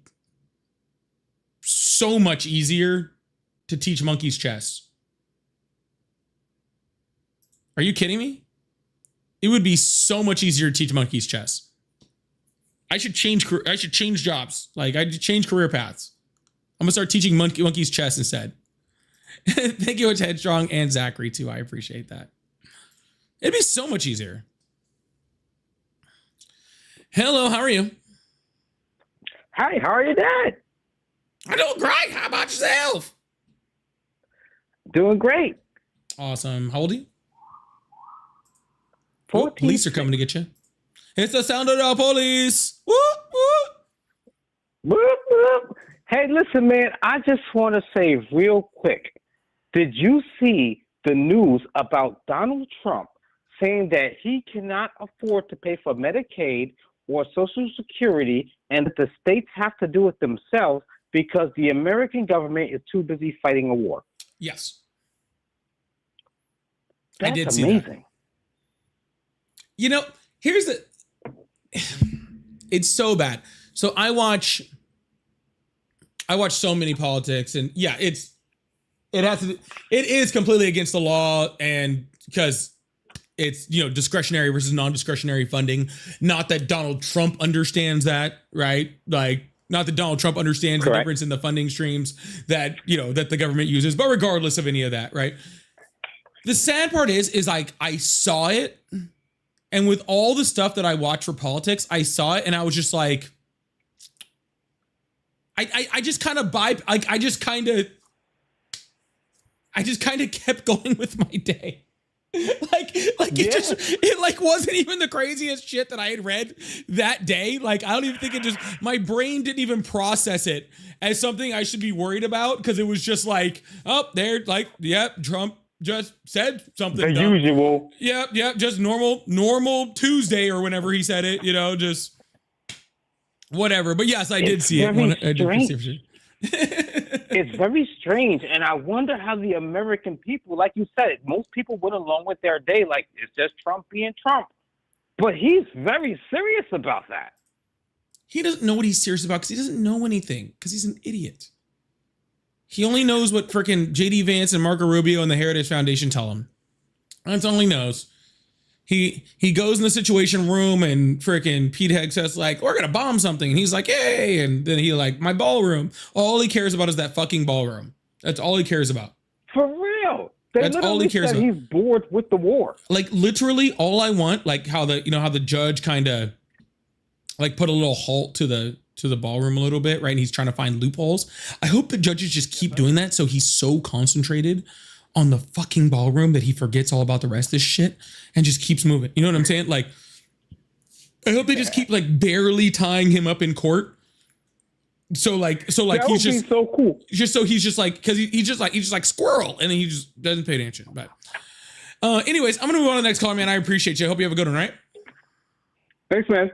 so much easier to teach monkeys chess. Are you kidding me? It would be so much easier to teach monkeys chess. I should change jobs. Like I should change career paths. I'm gonna start teaching monkeys chess instead. Thank you, Headstrong and Zachary too. I appreciate that. It'd be so much easier. Hello, how are you? Hi, how are you, Dad? I'm doing great. How about yourself? Doing great. Awesome. How old are you? 14. Police are coming to get you. It's the sound of the police. Whoop, whoop. Whoop, whoop. Hey, listen, man, I just want to say real quick. Did you see the news about Donald Trump saying that he cannot afford to pay for Medicaid or Social Security and that the states have to do it themselves because the American government is too busy fighting a war? Yes. That's I did see amazing. that. You know, here's the... It's so bad. So I watch so many politics, and yeah, it is completely against the law, and because it's, you know, discretionary versus non-discretionary funding. Not that Donald Trump understands that, right? Like, not that Donald Trump understands the difference in the funding streams that, you know, that the government uses, but regardless of any of that, right? The sad part is like I saw it. And with all the stuff that I watch for politics, I saw it and I was just like, I just kind of I just kind of kept going with my day. It like wasn't even the craziest shit that I had read that day. Like, I don't even think my brain didn't even process it as something I should be worried about, because it was just like, oh, there, like, yep, Trump just said something. The usual. Yep, just normal Tuesday or whenever he said it, you know, just whatever. But yes, I did see it. It's very strange, and I wonder how the American people, like you said, most people went along with their day like it's just Trump being Trump. But he's very serious about that. He doesn't know what he's serious about because he doesn't know anything, because he's an idiot. He only knows what frickin' JD Vance and Marco Rubio and the Heritage Foundation tell him. That's all he knows. He goes in the Situation Room and frickin' Pete Hegseth's like, we're gonna bomb something. And he's like, yay. And then he like, my ballroom. All he cares about is that fucking ballroom. That's all he cares about. For real. That's all he cares about. He's bored with the war. Like, literally all I want, like how the judge kind of like put a little halt to the ballroom a little bit, right? And he's trying to find loopholes. I hope the judges just keep doing that, so he's so concentrated on the fucking ballroom that he forgets all about the rest of this shit and just keeps moving. You know what I'm saying? Like, I hope they just keep like barely tying him up in court. So like that he's just so cool. Just so he's just like, because he's just like squirrel, and then he just doesn't pay attention. But anyways, I'm gonna move on to the next caller, man. I appreciate you. I hope you have a good one, right? Thanks, man.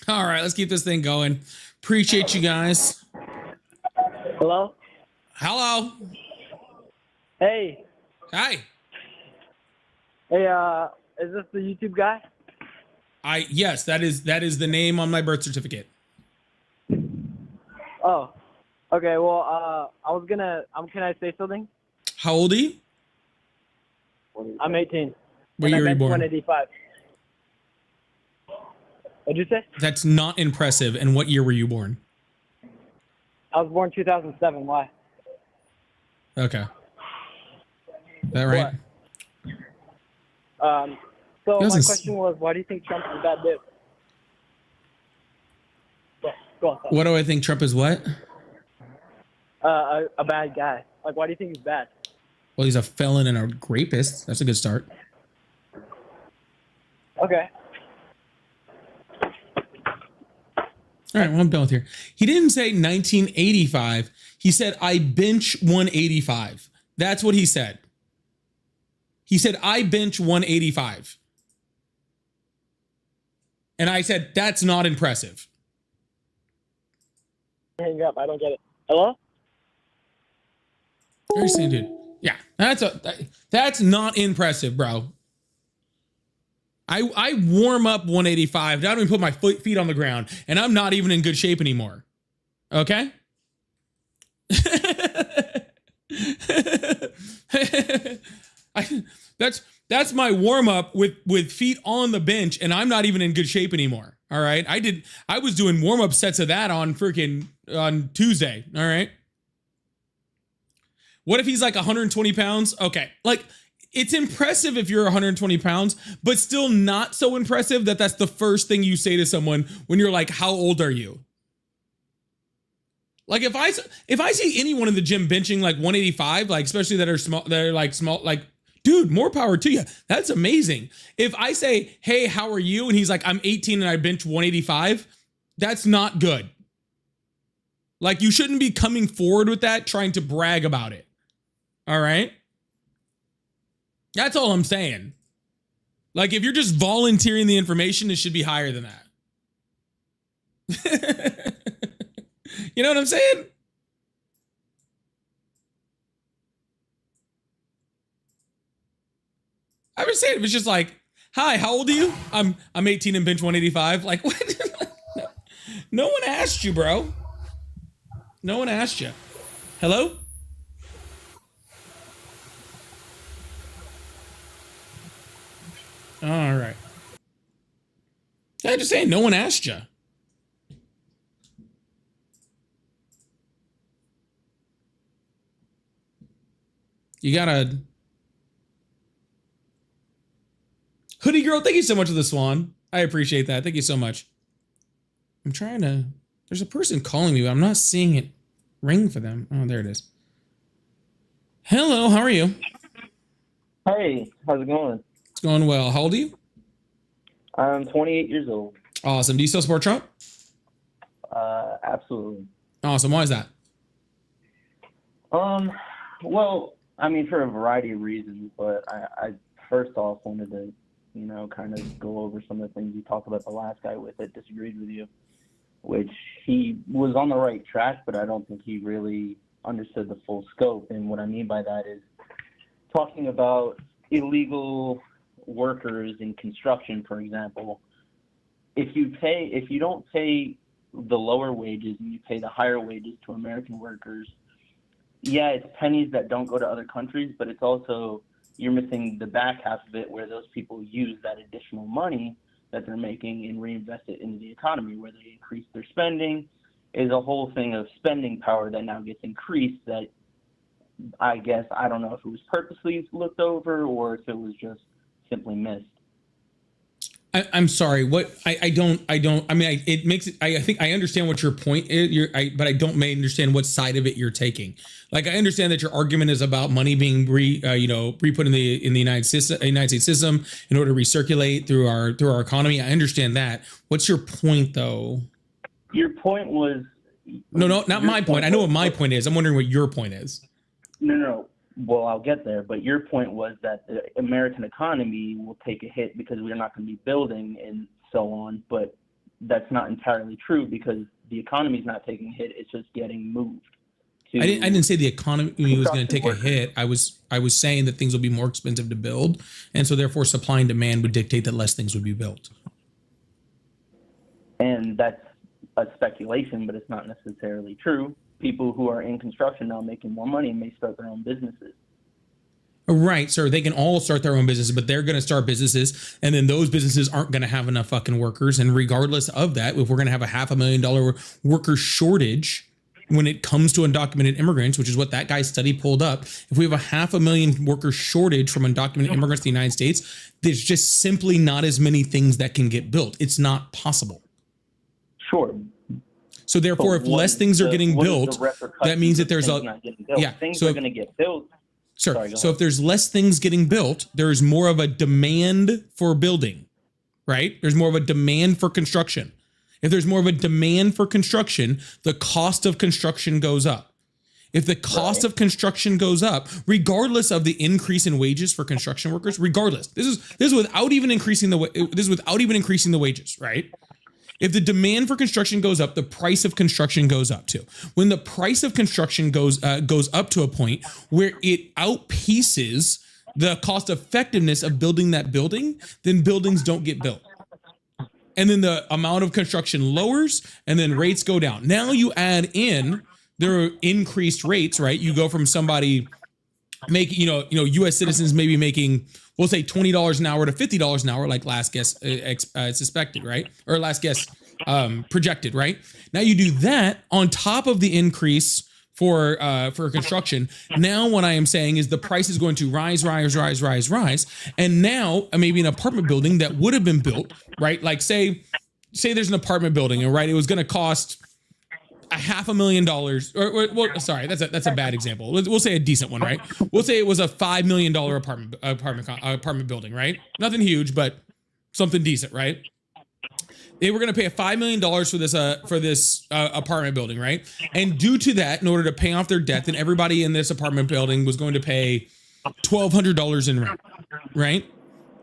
All right, let's keep this thing going. Appreciate you guys. Hello? Hello. Hey. Hi. Hey, is this the YouTube guy? Yes, that is the name on my birth certificate. Oh. Okay, well, can I say something? How old are you? I'm 18. What year were you born? 185. What'd you say? That's not impressive. And what year were you born? I was born 2007. Why? Okay. Is that right? So my question was, why do you think Trump is a bad dude? Go on. What do I think Trump is what? A bad guy. Like, why do you think he's bad? Well, he's a felon and a rapist. That's a good start. Okay. All right, well, I'm done with here. He didn't say 1985. He said, I bench 185. That's what he said. He said, I bench 185. And I said, that's not impressive. Hang up. I don't get it. Hello? Very same dude. Yeah, that's not impressive, bro. I warm up 185. I don't even put my feet on the ground, and I'm not even in good shape anymore. Okay? That's my warm up with feet on the bench, and I'm not even in good shape anymore. All right? I was doing warm up sets of that on Tuesday. All right? What if he's like 120 pounds? Okay. Like, it's impressive if you're 120 pounds, but still not so impressive that that's the first thing you say to someone when you're like, how old are you? Like, if I see anyone in the gym benching like 185, like, especially that are small, like, dude, more power to you. That's amazing. If I say, hey, how are you? And he's like, I'm 18 and I bench 185, that's not good. Like, you shouldn't be coming forward with that, trying to brag about it. All right? That's all I'm saying. Like, if you're just volunteering the information, it should be higher than that. You know what I'm saying? I would say if it's just like, hi, how old are you? I'm 18 and bench 185. Like, what? No one asked you, bro. No one asked you. Hello? All right. I'm just saying, no one asked you. You gotta... Hoodie Girl, thank you so much for the swan. I appreciate that. Thank you so much. I'm trying to... There's a person calling me, but I'm not seeing it ring for them. Oh, there it is. Hello, how are you? Hey, how's it going? It's going well. How old are you? I'm 28 years old. Awesome. Do you still support Trump? Absolutely. Awesome. Why is that? Well, I mean, for a variety of reasons, but I first off wanted to, kind of go over some of the things you talked about the last guy with that disagreed with you, which he was on the right track, but I don't think he really understood the full scope. And what I mean by that is talking about illegal workers in construction, for example. If you don't pay the lower wages and you pay the higher wages to American workers, yeah, it's pennies that don't go to other countries, but it's also, you're missing the back half of it where those people use that additional money that they're making and reinvest it into the economy, where they increase their spending. Is a whole thing of spending power that now gets increased that I guess, I don't know if it was purposely looked over or if it was just simply missed. I'm sorry. What I mean, it makes it. I think I understand what your point is. But I don't understand what side of it you're taking. Like, I understand that your argument is about money being re-put in the United States system in order to recirculate through our economy. I understand that. What's your point, though? Your point was. No, not my point. I know what my point is. I'm wondering what your point is. No. Well, I'll get there, but your point was that the American economy will take a hit because we're not going to be building and so on, but that's not entirely true because the economy is not taking a hit, it's just getting moved. I didn't say the economy was going to take a hit. I was saying that things will be more expensive to build, and so therefore supply and demand would dictate that less things would be built. And that's a speculation, but it's not necessarily true. People who are in construction now making more money may start their own businesses. Right, sir. They can all start their own businesses, but they're going to start businesses, and then those businesses aren't going to have enough fucking workers. And regardless of that, if we're going to have a $500,000 worker shortage when it comes to undocumented immigrants, which is what that guy's study pulled up, if we have a 500,000 worker shortage from undocumented immigrants to the United States, there's just simply not as many things that can get built. It's not possible. Sure. So therefore, if less things are getting built, that means that there's things are going to get built. Sure. Sorry, so if there's less things getting built, there's more of a demand for building, right? There's more of a demand for construction. If there's more of a demand for construction, the cost of construction goes up. If the cost of construction goes up, regardless of the increase in wages for construction workers, regardless, this is without even increasing the wages, right? If the demand for construction goes up, the price of construction goes up too. When the price of construction goes up to a point where it outpaces the cost effectiveness of building that building, then buildings don't get built. And then the amount of construction lowers and then rates go down. Now you add in their increased rates, right? You go from somebody making, US citizens maybe making, we'll say $20 an hour to $50 an hour, like last guess suspected, right? Or last guess projected, right? Now you do that on top of the increase for construction. Now what I am saying is the price is going to rise. And now maybe an apartment building that would have been built, right? Like say there's an apartment building and right, it was going to cost $500,000 or well, sorry, that's a bad example. We'll say a decent one, right? We'll say it was a $5 million apartment building, right? Nothing huge, but something decent, right? They were going to pay $5 million for this apartment building, right? And due to that, in order to pay off their debt, then everybody in this apartment building was going to pay $1,200 in rent, right?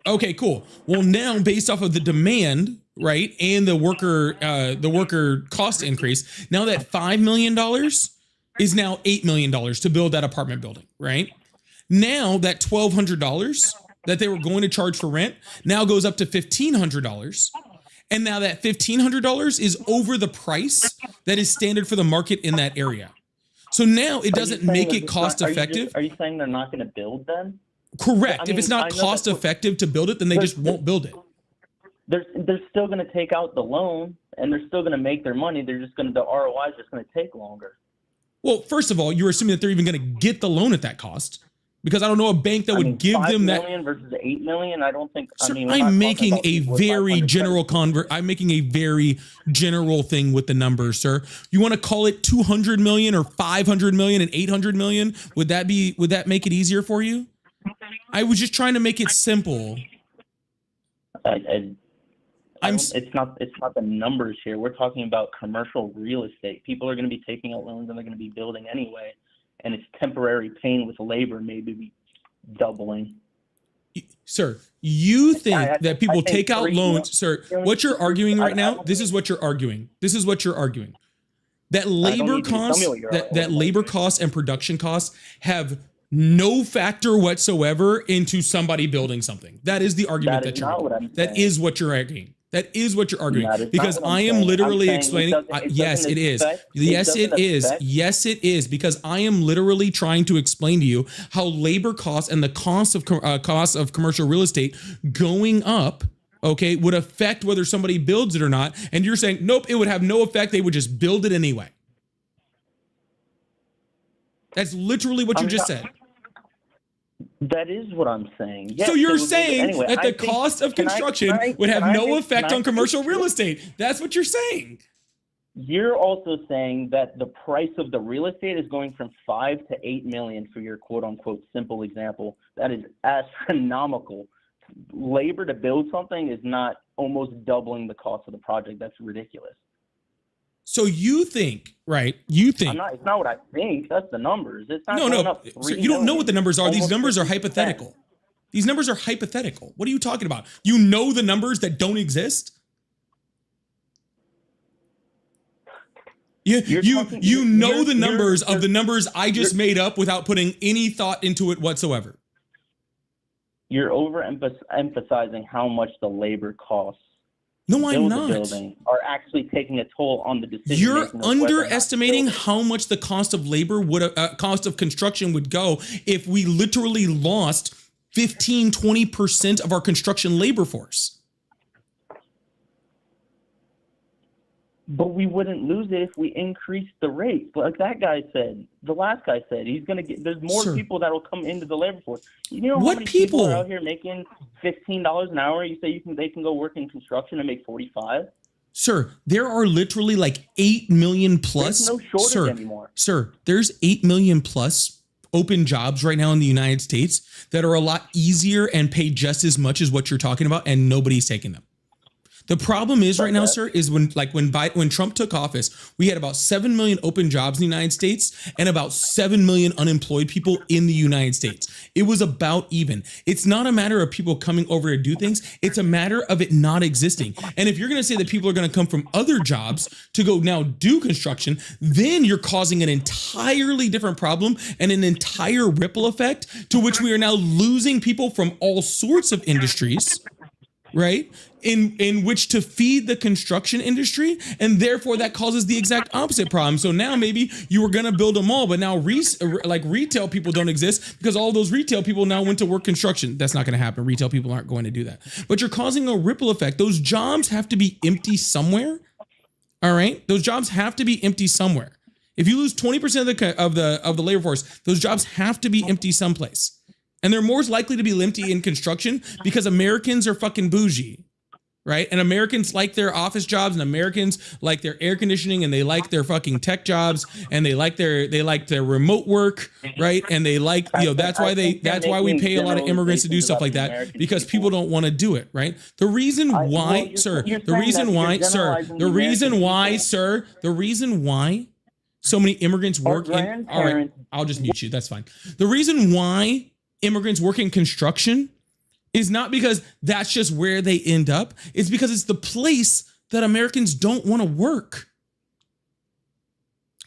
Okay, cool. Well, now based off of the demand, right, and the worker cost increase, now that $5 million is now $8 million to build that apartment building, right? Now that $1,200 that they were going to charge for rent now goes up to $1,500. And now that $1,500 is over the price that is standard for the market in that area. So now it doesn't make it cost effective. Are you saying they're not going to build then? Correct. I mean, if it's not cost effective to build it, then they just won't build it. They're still going to take out the loan and they're still going to make their money. The ROI is just going to take longer. Well, first of all, you're assuming that they're even going to get the loan at that cost. Because I don't know a bank that would give them that. $5 million versus $8 million. I don't think. Sir, I'm making a very general I'm making a very general thing with the numbers, sir. You want to call it 200 million or 500 million and 800 million? Would that make it easier for you? I was just trying to make it simple. It's not the numbers here. We're talking about commercial real estate. People are going to be taking out loans and they're going to be building anyway. And it's temporary pain with labor maybe doubling. Sir, you think that people take out loans, sir, what you're arguing right now, this is what you're arguing. That labor costs, that labor costs and production costs have no factor whatsoever into somebody building something. That is the argument that you're arguing. That is what you're arguing. That is what you're arguing, because I am literally explaining. Yes, it is. Yes, it is. Yes, it is, because I am literally trying to explain to you how labor costs and the cost of commercial real estate going up, okay, would affect whether somebody builds it or not. And you're saying, nope, it would have no effect. They would just build it anyway. That's literally what you just said. That is what I'm saying. Yes, so you're saying that the cost of construction would have no effect on commercial real estate. That's what you're saying. You're also saying that the price of the real estate is going from 5 to 8 million for your quote unquote simple example. That is astronomical. Labor to build something is not almost doubling the cost of the project. That's ridiculous. So you think, right? You think it's not what I think. That's the numbers. It's not up. So you don't know what the numbers are. These numbers are hypothetical. These numbers are hypothetical. What are you talking about? You know the numbers that don't exist? You know the numbers of the numbers I just made up without putting any thought into it whatsoever. You're overemphasizing how much the labor costs. No, I'm not. Are actually taking a toll on the decision. You're underestimating how much the cost of labor cost of construction would go if we literally lost 15-20% of our construction labor force. But we wouldn't lose it if we increased the rate. Like that guy said, the last guy said, he's gonna get. There's more people that will come into the labor force. You know how many people are out here making $15 an hour? You say they can go work in construction and make 45. Sir, there are literally like 8 million plus. There's no shortage anymore. Sir, there's 8 million plus open jobs right now in the United States that are a lot easier and pay just as much as what you're talking about, and nobody's taking them. The problem is right now, sir, is when Trump took office, we had about 7 million open jobs in the United States and about 7 million unemployed people in the United States. It was about even. It's not a matter of people coming over to do things. It's a matter of it not existing. And if you're going to say that people are going to come from other jobs to go now do construction, then you're causing an entirely different problem and an entire ripple effect to which we are now losing people from all sorts of industries, right? In which to feed the construction industry, and therefore that causes the exact opposite problem. So now maybe you were gonna build a mall, but now retail people don't exist because all those retail people now went to work construction. That's not gonna happen. Retail people aren't going to do that. But you're causing a ripple effect. Those jobs have to be empty somewhere. All right, those jobs have to be empty somewhere. If you lose 20% of the labor force, those jobs have to be empty someplace. And they're more likely to be empty in construction because Americans are fucking bougie, right? And Americans like their office jobs, and Americans like their air conditioning, and they like their fucking tech jobs, and they like their remote work, right? And they like, that's why we pay a lot of immigrants to do stuff like that, because people don't want to do it, right? The reason why so many immigrants work in, all right, I'll just mute you, that's fine. The reason why immigrants work in construction is not because that's just where they end up. It's because it's the place that Americans don't want to work.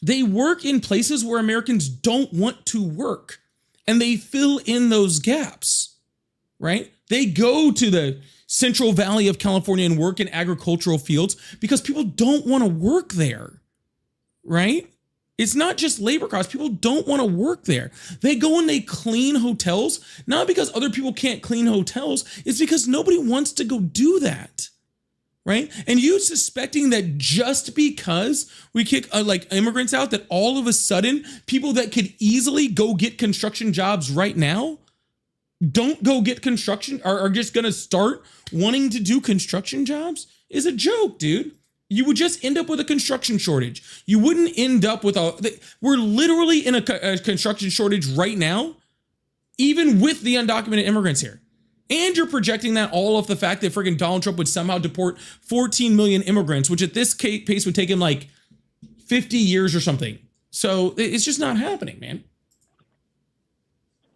They work in places where Americans don't want to work, and they fill in those gaps, right? They go to the Central Valley of California and work in agricultural fields because people don't want to work there, right? It's not just labor costs. People don't want to work there. They go and they clean hotels, not because other people can't clean hotels. It's because nobody wants to go do that, right? And you suspecting that just because we kick immigrants out, that all of a sudden people that could easily go get construction jobs right now don't go get construction, are just going to start wanting to do construction jobs is a joke, dude. You would just end up with a construction shortage. You wouldn't end up with we're literally in a construction shortage right now, even with the undocumented immigrants here. And you're projecting that all off the fact that friggin' Donald Trump would somehow deport 14 million immigrants, which at this pace would take him like 50 years or something. So it's just not happening, man.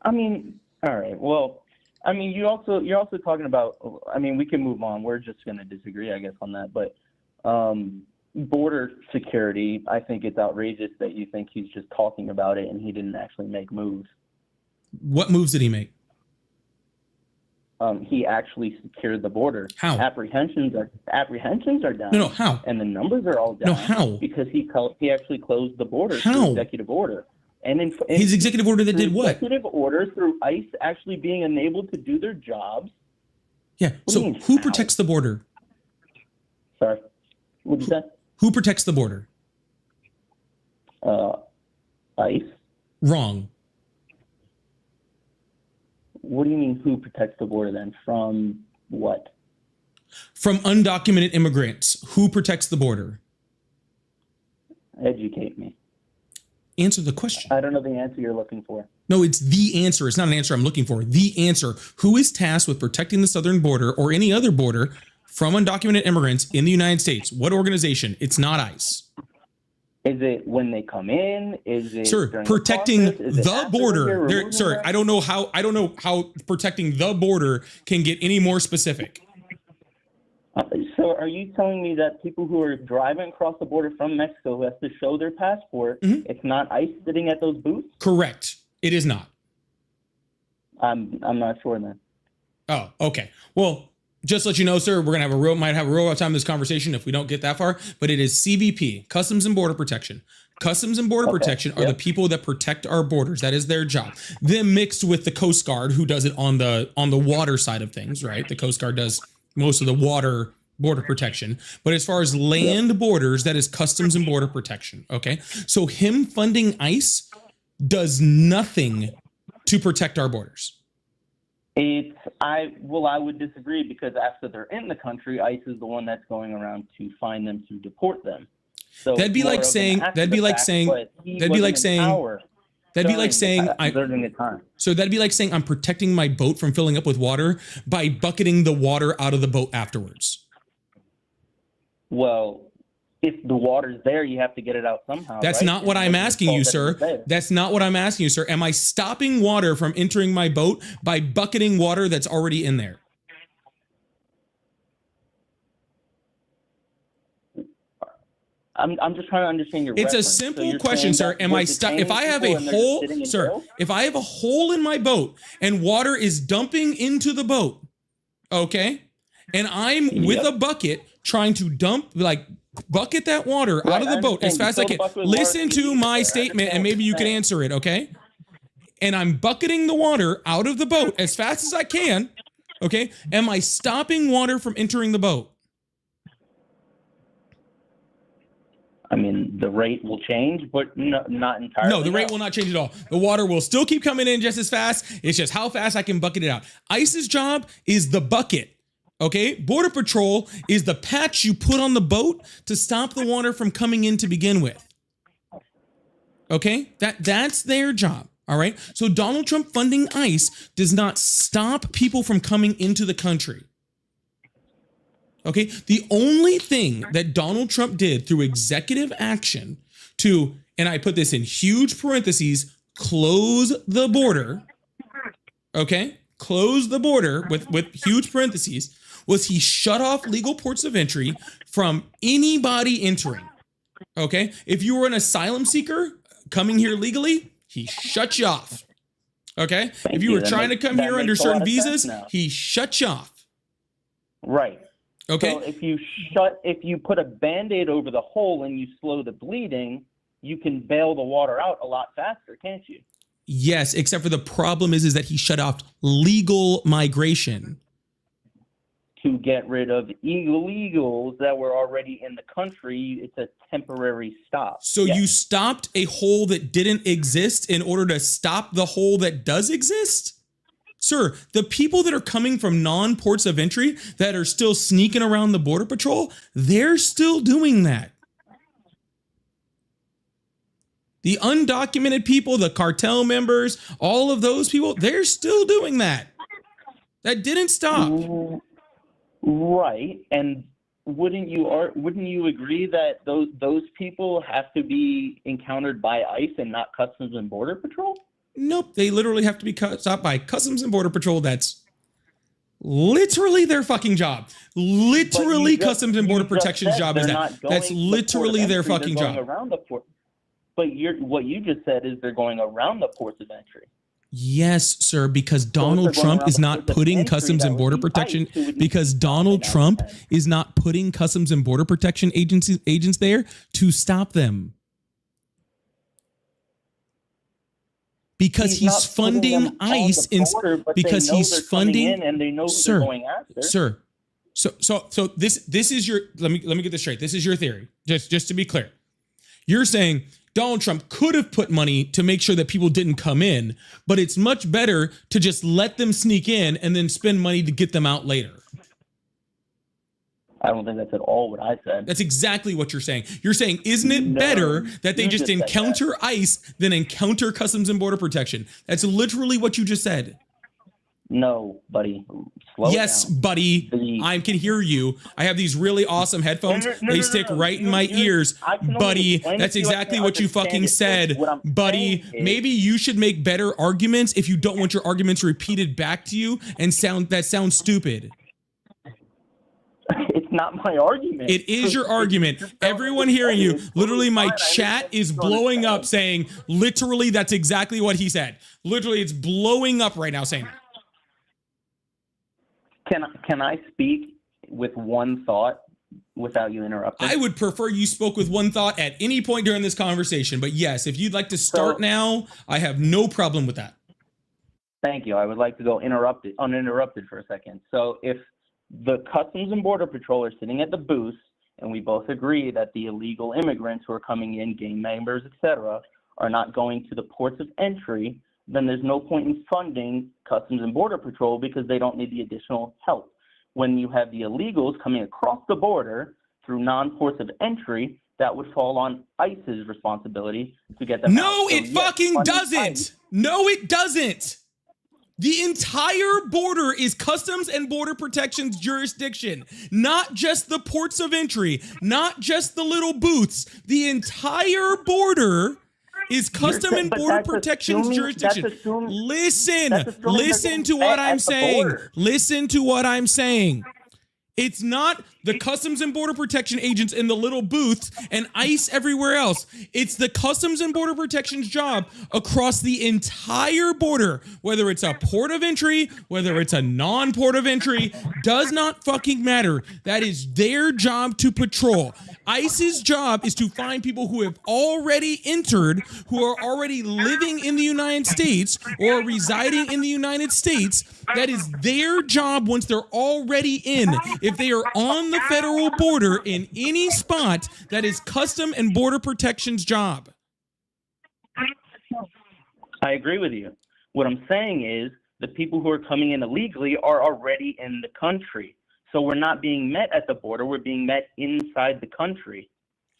I mean, all right. Well, I mean, you're also talking about, I mean, we can move on. We're just going to disagree, I guess, on that. But border security, I think it's outrageous that you think he's just talking about it and he didn't actually make moves. What moves did he make? He actually secured the border. How? Apprehensions are down. No, how? And the numbers are all down. No, how? Because he actually closed the border how? through executive order. And his executive order that did what? Executive order through ICE actually being enabled to do their jobs. Yeah. So who protects the border? Sorry. What did you say? Who protects the border? ICE. Wrong. What do you mean who protects the border then? From what? From undocumented immigrants. Who protects the border? Educate me. Answer the question. I don't know the answer you're looking for. No, it's the answer. It's not an answer I'm looking for. The answer. Who is tasked with protecting the southern border or any other border from undocumented immigrants in the United States? What organization? It's not ICE. Is it when they come in? Is it protecting the border? Sir, I don't know how protecting the border can get any more specific. So are you telling me that people who are driving across the border from Mexico who have to show their passport, it's not ICE sitting at those booths? Correct. It is not. I'm not sure then. Oh, okay. Well, just to let you know, sir, we're gonna might have a real time in this conversation if we don't get that far. But it is CBP, Customs and Border Protection. Customs and Border Protection are the people that protect our borders. That is their job. Then mixed with the Coast Guard, who does it on the water side of things, right? The Coast Guard does most of the water border protection. But as far as land borders, that is Customs and Border Protection. Okay, so him funding ICE does nothing to protect our borders. I would disagree, because after they're in the country, ICE is the one that's going around to find them, to deport them. So that'd be like saying I'm protecting my boat from filling up with water by bucketing the water out of the boat afterwards. Well, if the water's there, you have to get it out somehow. That's right? not what I'm asking you, sir. That's not what I'm asking you, sir. Am I stopping water from entering my boat by bucketing water that's already in there? I'm just trying to understand your It's reference. a So simple you're question, saying sir. that Am we're I stuck? If detaining I have people a and they're just hole, sitting in sir, jail? if I have a hole in my boat and water is dumping into the boat, okay, and I'm with a bucket trying to bucket that water out of the boat as fast as I can. Listen to my statement and maybe you can answer it, okay? And I'm bucketing the water out of the boat as fast as I can, okay? Am I stopping water from entering the boat? I mean, the rate will change, but not entirely. No, the rate will not change at all. The water will still keep coming in just as fast. It's just how fast I can bucket it out. ICE's job is the bucket. Okay, Border Patrol is the patch you put on the boat to stop the water from coming in to begin with. Okay, that's their job. All right, so Donald Trump funding ICE does not stop people from coming into the country. Okay, the only thing that Donald Trump did through executive action to, and I put this in huge parentheses, close the border. Okay, close the border with huge parentheses, was he shut off legal ports of entry from anybody entering. Okay, if you were an asylum seeker coming here legally, he shut you off. Okay, if you were trying to come here under certain visas, he shut you off. Right. Okay. So if you put a Band-Aid over the hole and you slow the bleeding, you can bail the water out a lot faster, can't you? Yes, except for the problem is that he shut off legal migration. To get rid of illegals that were already in the country, it's a temporary stop. So you stopped a hole that didn't exist in order to stop the hole that does exist? Sir, the people that are coming from non-ports of entry that are still sneaking around the Border Patrol, they're still doing that. The undocumented people, the cartel members, all of those people, they're still doing that. That didn't stop. Right, and wouldn't you agree that those people have to be encountered by ICE and not Customs and Border Patrol? Nope, they literally have to be stopped by Customs and Border Patrol. That's literally their fucking job. Literally Customs and Border Protection's job is that. That's literally their fucking job. But what you just said is they're going around the ports of entry. Yes, sir, because Donald Trump is not putting Customs and Border Protection, because Donald Trump is not putting Customs and Border Protection agents there to stop them. Because he's funding ICE because he's funding, and they know who they're going after. Sir. So this is your, let me get this straight. This is your theory. Just to be clear. You're saying Donald Trump could have put money to make sure that people didn't come in, but it's much better to just let them sneak in and then spend money to get them out later. I don't think that's at all what I said. That's exactly what you're saying. You're saying, isn't it better that they just encounter ICE than encounter Customs and Border Protection? That's literally what you just said. No, buddy. Slow down. Buddy. I can hear you. I have these really awesome headphones. They stick right in my ears. Buddy, that's exactly what you fucking said. Buddy, maybe you should make better arguments if you don't want your arguments repeated back to you and that sounds stupid. It's not my argument. It is your argument. Everyone hearing you, literally my chat is blowing up saying, literally, that's exactly what he said. Literally, it's blowing up right now saying that. Can I speak with one thought without you interrupting? I would prefer you spoke with one thought at any point during this conversation. But yes, if you'd like to start now, I have no problem with that. Thank you. I would like to go uninterrupted for a second. So if the Customs and Border Patrol are sitting at the booth, and we both agree that the illegal immigrants who are coming in, gang members, etc., are not going to the ports of entry, then there's no point in funding Customs and Border Patrol because they don't need the additional help. When you have the illegals coming across the border through non-ports of entry, that would fall on ICE's responsibility to get them out. No, it fucking doesn't. No, it doesn't. The entire border is Customs and Border Protection's jurisdiction, not just the ports of entry, not just the little booths. The entire border is Custom and Border Protection's jurisdiction. Listen to what I'm saying. Listen to what I'm saying. It's not the Customs and Border Protection agents in the little booths and ICE everywhere else. It's the Customs and Border Protection's job across the entire border, whether it's a port of entry, whether it's a non-port of entry, does not fucking matter. That is their job to patrol. ICE's job is to find people who have already entered, who are already living in the United States or residing in the United States. That is their job once they're already in. If they are on the federal border in any spot, that is Custom and Border Protection's job. I agree with you. What I'm saying is the people who are coming in illegally are already in the country. So we're not being met at the border. We're being met inside the country.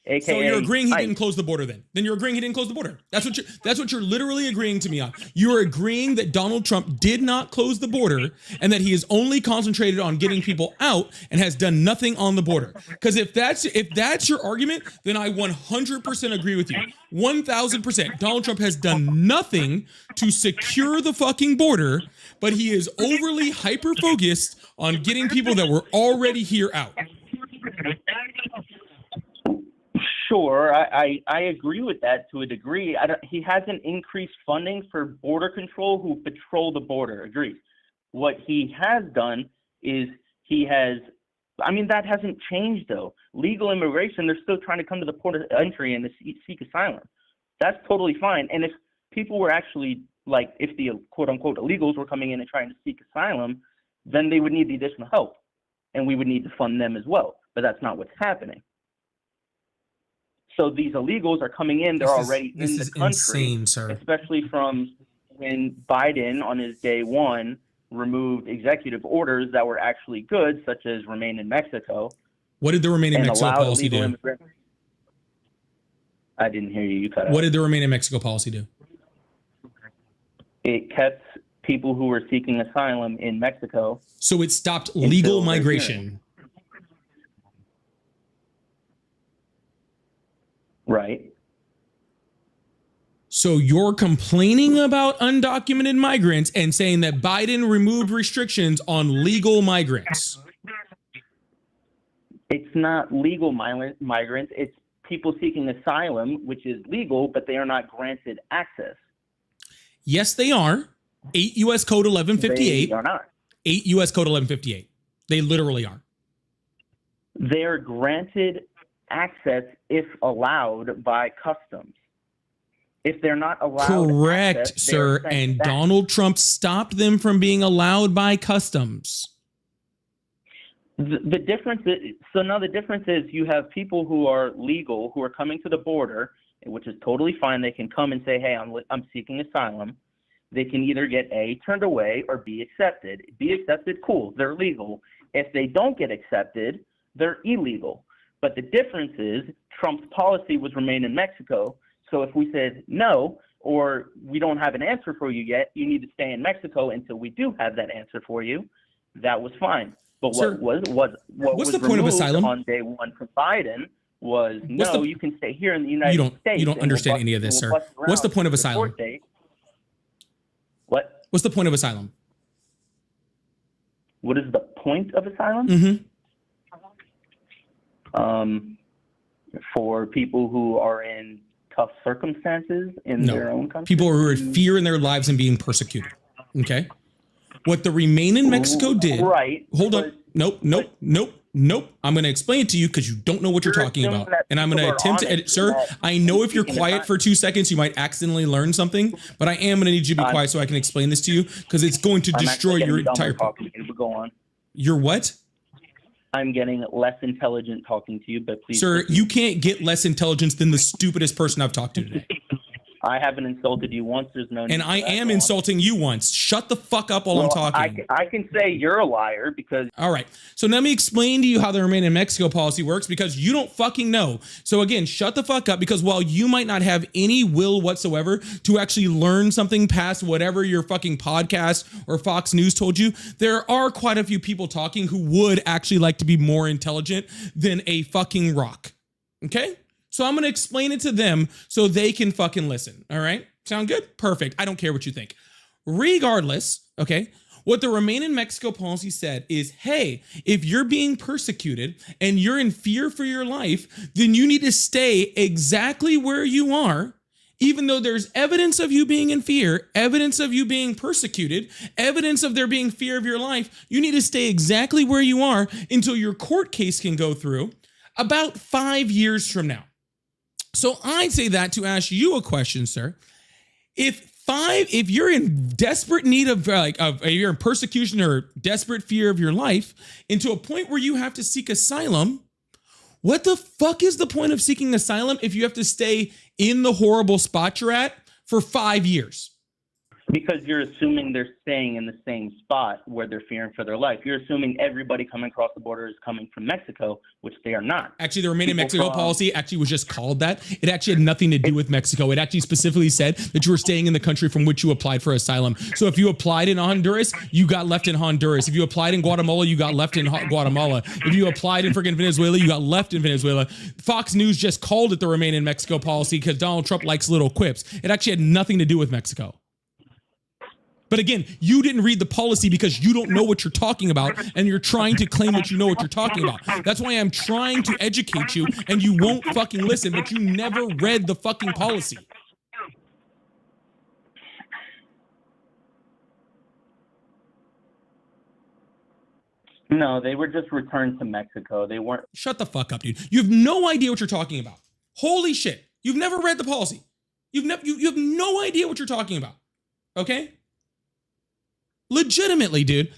AKA so you're agreeing he didn't close the border then? Then you're agreeing he didn't close the border. That's what you're literally agreeing to me on. You're agreeing that Donald Trump did not close the border and that he is only concentrated on getting people out and has done nothing on the border. Because if that's your argument, then I 100% agree with you. 1000%. Donald Trump has done nothing to secure the fucking border, but he is overly hyper-focused on getting people that were already here out. Sure, I agree with that to a degree. He hasn't increased funding for border control who patrol the border. Agreed. What he has done is that hasn't changed though. Legal immigration, they're still trying to come to the port of entry and seek asylum. That's totally fine. And if people were actually, like, if the quote unquote illegals were coming in and trying to seek asylum, then they would need the additional help and we would need to fund them as well. But that's not what's happening. So these illegals are coming in, they're already in the country, insane, sir. Especially from when Biden on his day one removed executive orders that were actually good, such as remain in Mexico. What did the remain in Mexico policy do? I didn't hear you. You cut out. What did the remain in Mexico policy do? It kept people who were seeking asylum in Mexico. So it stopped legal migration. Right. So you're complaining about undocumented migrants and saying that Biden removed restrictions on legal migrants. It's not legal migrants. It's people seeking asylum, which is legal, but they are not granted access. Yes, they are. 8 U.S. Code 1158. They are not. 8 U.S. Code 1158. They literally are. They're granted access if allowed by customs. If they're not allowed correct, access, sir, and back. Donald Trump stopped them from being allowed by customs. The difference is, so now the difference is you have people who are legal, who are coming to the border, which is totally fine. They can come and say, hey, I'm seeking asylum. They can either get A, turned away, or B, accepted. Be accepted, cool, they're legal. If they don't get accepted, they're illegal. But the difference is Trump's policy was remain in Mexico. So if we said no, or we don't have an answer for you yet, you need to stay in Mexico until we do have that answer for you, that was fine. But sir, what was the point of asylum on day one from Biden was you can stay here in the United States. You don't understand any of this, sir. What's the point of asylum? What? What's the point of asylum? What is the point of asylum? Mm-hmm. For people who are in tough circumstances in their own country. People who are in fear in their lives and being persecuted. Okay. What the Remain in Mexico did. Right. Hold on. Nope. I'm going to explain it to you because you don't know what you're talking about. And I'm going to attempt to edit. Sir, I know if you're quiet for 2 seconds, you might accidentally learn something, but I am going to need you to be quiet so I can explain this to you because it's going to destroy your entire. Go on. You're what? I'm getting less intelligent talking to you, but please. Sir, you can't get less intelligence than the stupidest person I've talked to today. I haven't insulted you once. There's no need And for I that. am Go on. insulting you once. Shut the fuck up while I'm talking. I can say you're a liar because. All right. So let me explain to you how the Remain in Mexico policy works because you don't fucking know. So again, shut the fuck up because while you might not have any will whatsoever to actually learn something past whatever your fucking podcast or Fox News told you, there are quite a few people talking who would actually like to be more intelligent than a fucking rock. Okay? So I'm going to explain it to them so they can fucking listen. All right? Sound good? Perfect. I don't care what you think. Regardless, okay, what the Remain in Mexico policy said is, hey, if you're being persecuted and you're in fear for your life, then you need to stay exactly where you are, even though there's evidence of you being in fear, evidence of you being persecuted, evidence of there being fear of your life. You need to stay exactly where you are until your court case can go through about 5 years from now. So I say that to ask you a question, sir. If you're in desperate need of you're in persecution or desperate fear of your life, into a point where you have to seek asylum, what the fuck is the point of seeking asylum if you have to stay in the horrible spot you're at for 5 years? Because you're assuming they're staying in the same spot where they're fearing for their life. You're assuming everybody coming across the border is coming from Mexico, which they are not. Actually, the Remain in Mexico policy actually was just called that. It actually had nothing to do with Mexico. It actually specifically said that you were staying in the country from which you applied for asylum. So if you applied in Honduras, you got left in Honduras. If you applied in Guatemala, you got left in Guatemala. If you applied in friggin' Venezuela, you got left in Venezuela. Fox News just called it the Remain in Mexico policy because Donald Trump likes little quips. It actually had nothing to do with Mexico. But again, you didn't read the policy because you don't know what you're talking about and you're trying to claim that you know what you're talking about. That's why I'm trying to educate you and you won't fucking listen, but you never read the fucking policy. No, they were just returned to Mexico. They weren't. Shut the fuck up, dude. You have no idea what you're talking about. Holy shit. You've never read the policy. You have no idea what you're talking about. Okay? Legitimately, dude.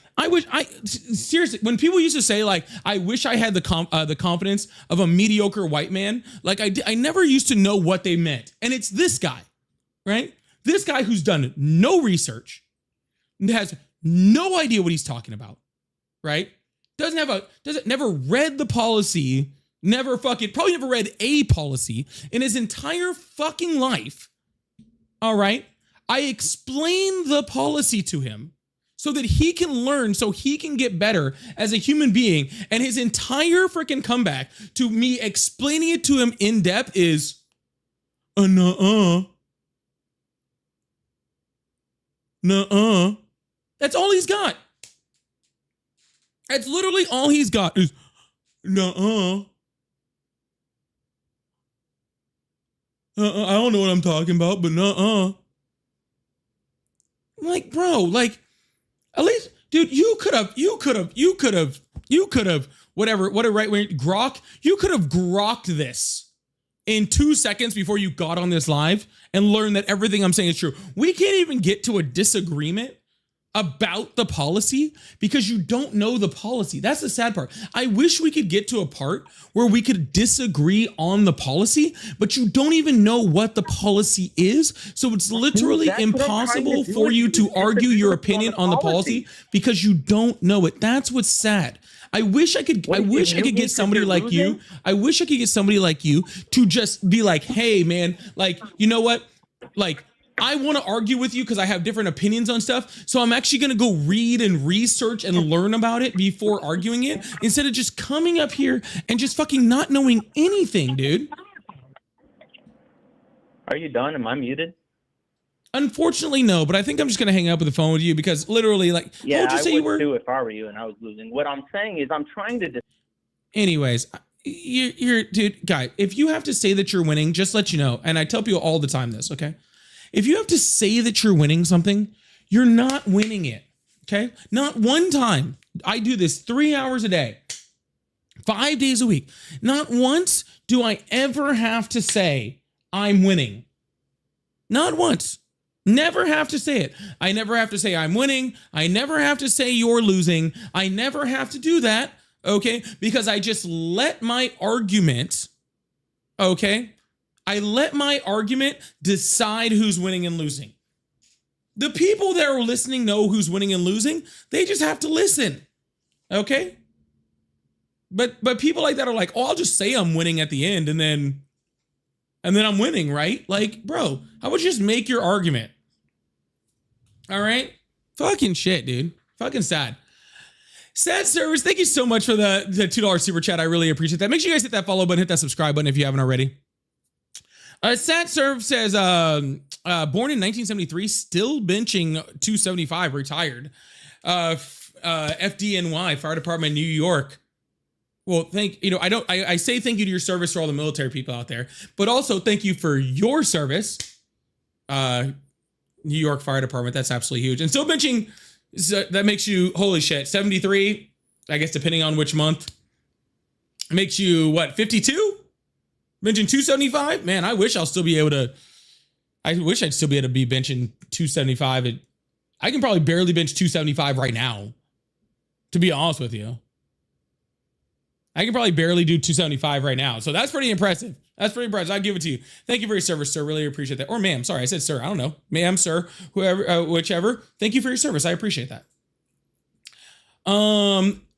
Seriously, when people used to say like, I wish I had the confidence of a mediocre white man, like I never used to know what they meant. And it's this guy, right? This guy who's done no research, has no idea what he's talking about, right? Never read the policy, probably never read a policy in his entire fucking life. All right? I explained the policy to him so that he can learn, so he can get better as a human being. And his entire freaking comeback to me explaining it to him in depth is, nuh-uh. That's all he's got. That's literally all he's got is, nuh-uh. I don't know what I'm talking about, but nuh-uh. Like, bro, like, at least, dude, you could have, whatever, what a right wing grok, you could have grokked this in 2 seconds before you got on this live and learned that everything I'm saying is true. We can't even get to a disagreement about the policy because you don't know the policy. That's the sad part. I wish we could get to a part where we could disagree on the policy, but you don't even know what the policy is. So it's literally impossible for you to argue your opinion on the policy because you don't know it. That's what's sad. I wish I could get somebody like you. I wish I could get somebody like you to just be like, hey man, like, you know what? Like, I want to argue with you because I have different opinions on stuff. So I'm actually going to go read and research and learn about it before arguing it instead of just coming up here and just fucking not knowing anything, dude. Are you done? Am I muted? Unfortunately, no, but I think I'm just going to hang up with the phone with you because literally, like, yeah, what would you say I you would were? too if I were you and I was losing. What I'm saying is I'm trying to. Anyways, you're dude, guy, if you have to say that you're winning, just let you know. And I tell people all the time this, okay? If you have to say that you're winning something, you're not winning it, okay? Not one time. I do this 3 hours a day, 5 days a week. Not once do I ever have to say I'm winning. Not once. Never have to say it. I never have to say I'm winning. I never have to say you're losing. I never have to do that, okay? Because I just let my argument, okay, I let my argument decide who's winning and losing. The people that are listening know who's winning and losing. They just have to listen. Okay? But people like that are like, oh, I'll just say I'm winning at the end and then I'm winning, right? Like, bro, how about you just make your argument? All right? Fucking shit, dude. Fucking sad. Sad Service, thank you so much for the $2 super chat. I really appreciate that. Make sure you guys hit that follow button, hit that subscribe button if you haven't already. Sad Serve says, born in 1973, still benching 275, retired. FDNY, Fire Department, New York. Well, I say thank you to your service for all the military people out there, but also thank you for your service. New York Fire Department, that's absolutely huge. And still benching, so that makes you, holy shit, 73, I guess depending on which month. Makes you, what, 52? Benching 275? Man, I wish I'd still be able to be benching 275. I can probably barely bench 275 right now, to be honest with you. I can probably barely do 275 right now. So that's pretty impressive. I'll give it to you. Thank you for your service, sir. Really appreciate that. Or ma'am. Sorry, I said sir. I don't know. Ma'am, sir, whoever, whichever. Thank you for your service. I appreciate that.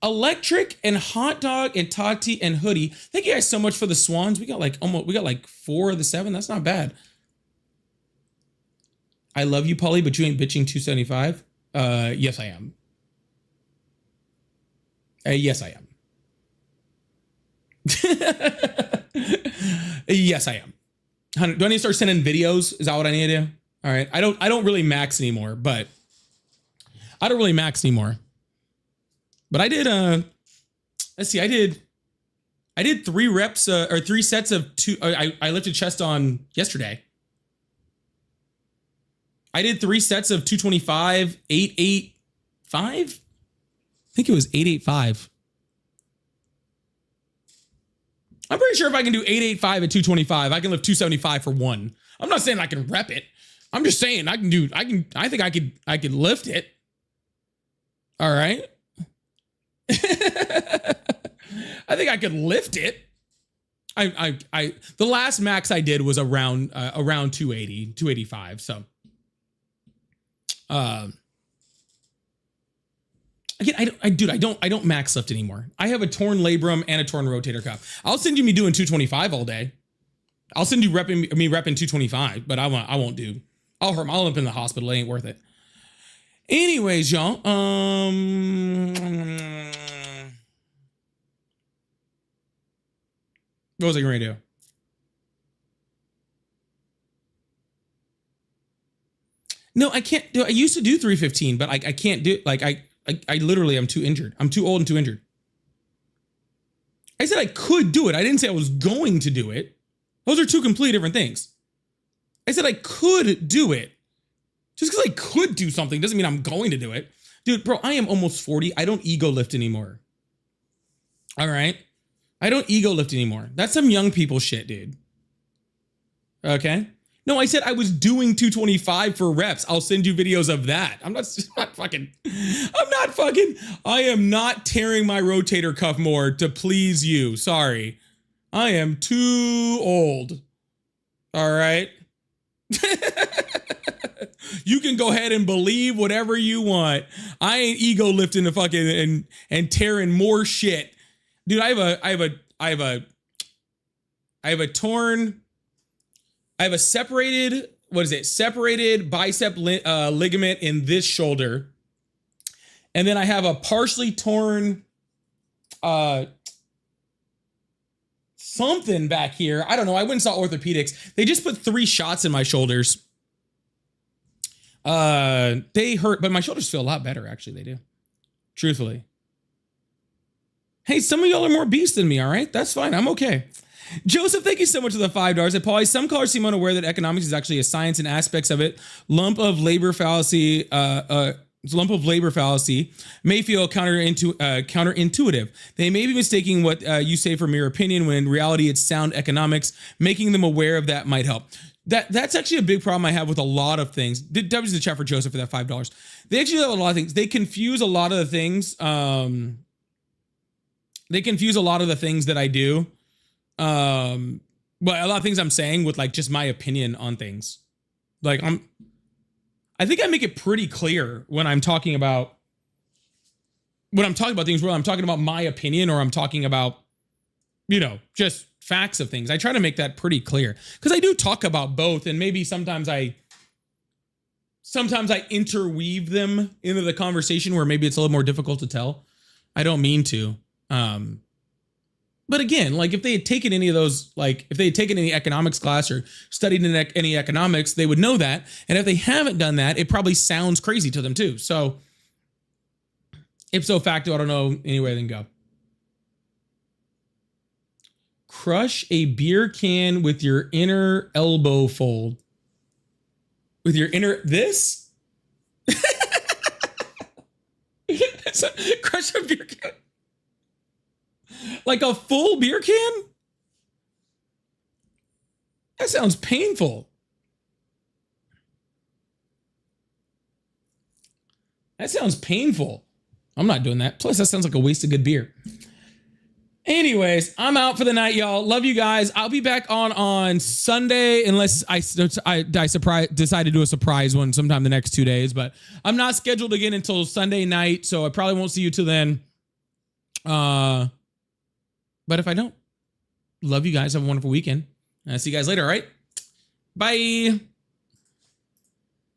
Electric and Hot Dog and Tati and Hoodie. Thank you guys so much for the swans. We got like 4 of the 7. That's not bad. I love you, Polly, but you ain't bitching 275. Yes, I am. Yes, I am. Yes, I am. Do I need to start sending videos? Is that what I need to do? All right. I don't really max anymore, but I did let's see, I did 3 reps or 3 sets of 2. I lifted chest on yesterday. I did 3 sets of 225, 885. I think it was 885. I'm pretty sure if I can do 885 at 225, I can lift 275 for 1. I'm not saying I can rep it. I'm just saying I think I could lift it. All right. I think I could lift it. The last max I did was around 280, 285. So, again, I don't max lift anymore. I have a torn labrum and a torn rotator cuff. I'll send you me doing 225 all day. I'll send you repping 225, but I won't do. I'll end up in the hospital. It ain't worth it. Anyways, y'all. What was I going to do? No, I can't do. I used to do 315, but I can't do. Like I literally am too injured. I'm too old and too injured. I said I could do it. I didn't say I was going to do it. Those are two completely different things. I said I could do it. Just because I could do something doesn't mean I'm going to do it. Dude, bro, I am almost 40. I don't ego lift anymore. All right? I don't ego lift anymore. That's some young people shit, dude. Okay? No, I said I was doing 225 for reps. I'll send you videos of that. I am not tearing my rotator cuff more to please you. Sorry. I am too old. All right? You can go ahead and believe whatever you want. I ain't ego lifting the fucking and tearing more shit. Dude, I have a separated, separated bicep ligament in this shoulder. And then I have a partially torn something back here. I don't know. I went and saw orthopedics. They just put 3 shots in my shoulders. They hurt, but my shoulders feel a lot better, actually. They do. Truthfully. Hey, some of y'all are more beast than me, all right? That's fine. I'm okay. Joseph, thank you so much for the $5. Paul, some callers seem unaware that economics is actually a science and aspects of it. Lump of labor fallacy may feel counterintuitive. They may be mistaking what you say for mere opinion when in reality it's sound economics. Making them aware of that might help. That's actually a big problem I have with a lot of things. W's the chat for Joseph for that $5. They actually have a lot of things. They confuse a lot of the things. They confuse a lot of the things that I do. But a lot of things I'm saying with like just my opinion on things. Like I think I make it pretty clear when I'm talking about things, where I'm talking about my opinion or I'm talking about, you know, just facts of things. I try to make that pretty clear because I do talk about both, and maybe sometimes I interweave them into the conversation where maybe it's a little more difficult to tell. I don't mean to. But again, like if they had taken any of those, like if they had taken any economics class or studied in any economics, they would know that. And if they haven't done that, it probably sounds crazy to them too. So ipso facto, I don't know any way they can go. Crush a beer can with your inner elbow fold. With your inner, this? Crush a beer can. Like a full beer can? That sounds painful. That sounds painful. I'm not doing that. Plus, that sounds like a waste of good beer. Anyways, I'm out for the night, y'all. Love you guys. I'll be back on Sunday unless I decide to do a surprise one sometime the next 2 days. But I'm not scheduled again until Sunday night, so I probably won't see you till then. But if I don't, love you guys. Have a wonderful weekend. I'll see you guys later, all right? Bye.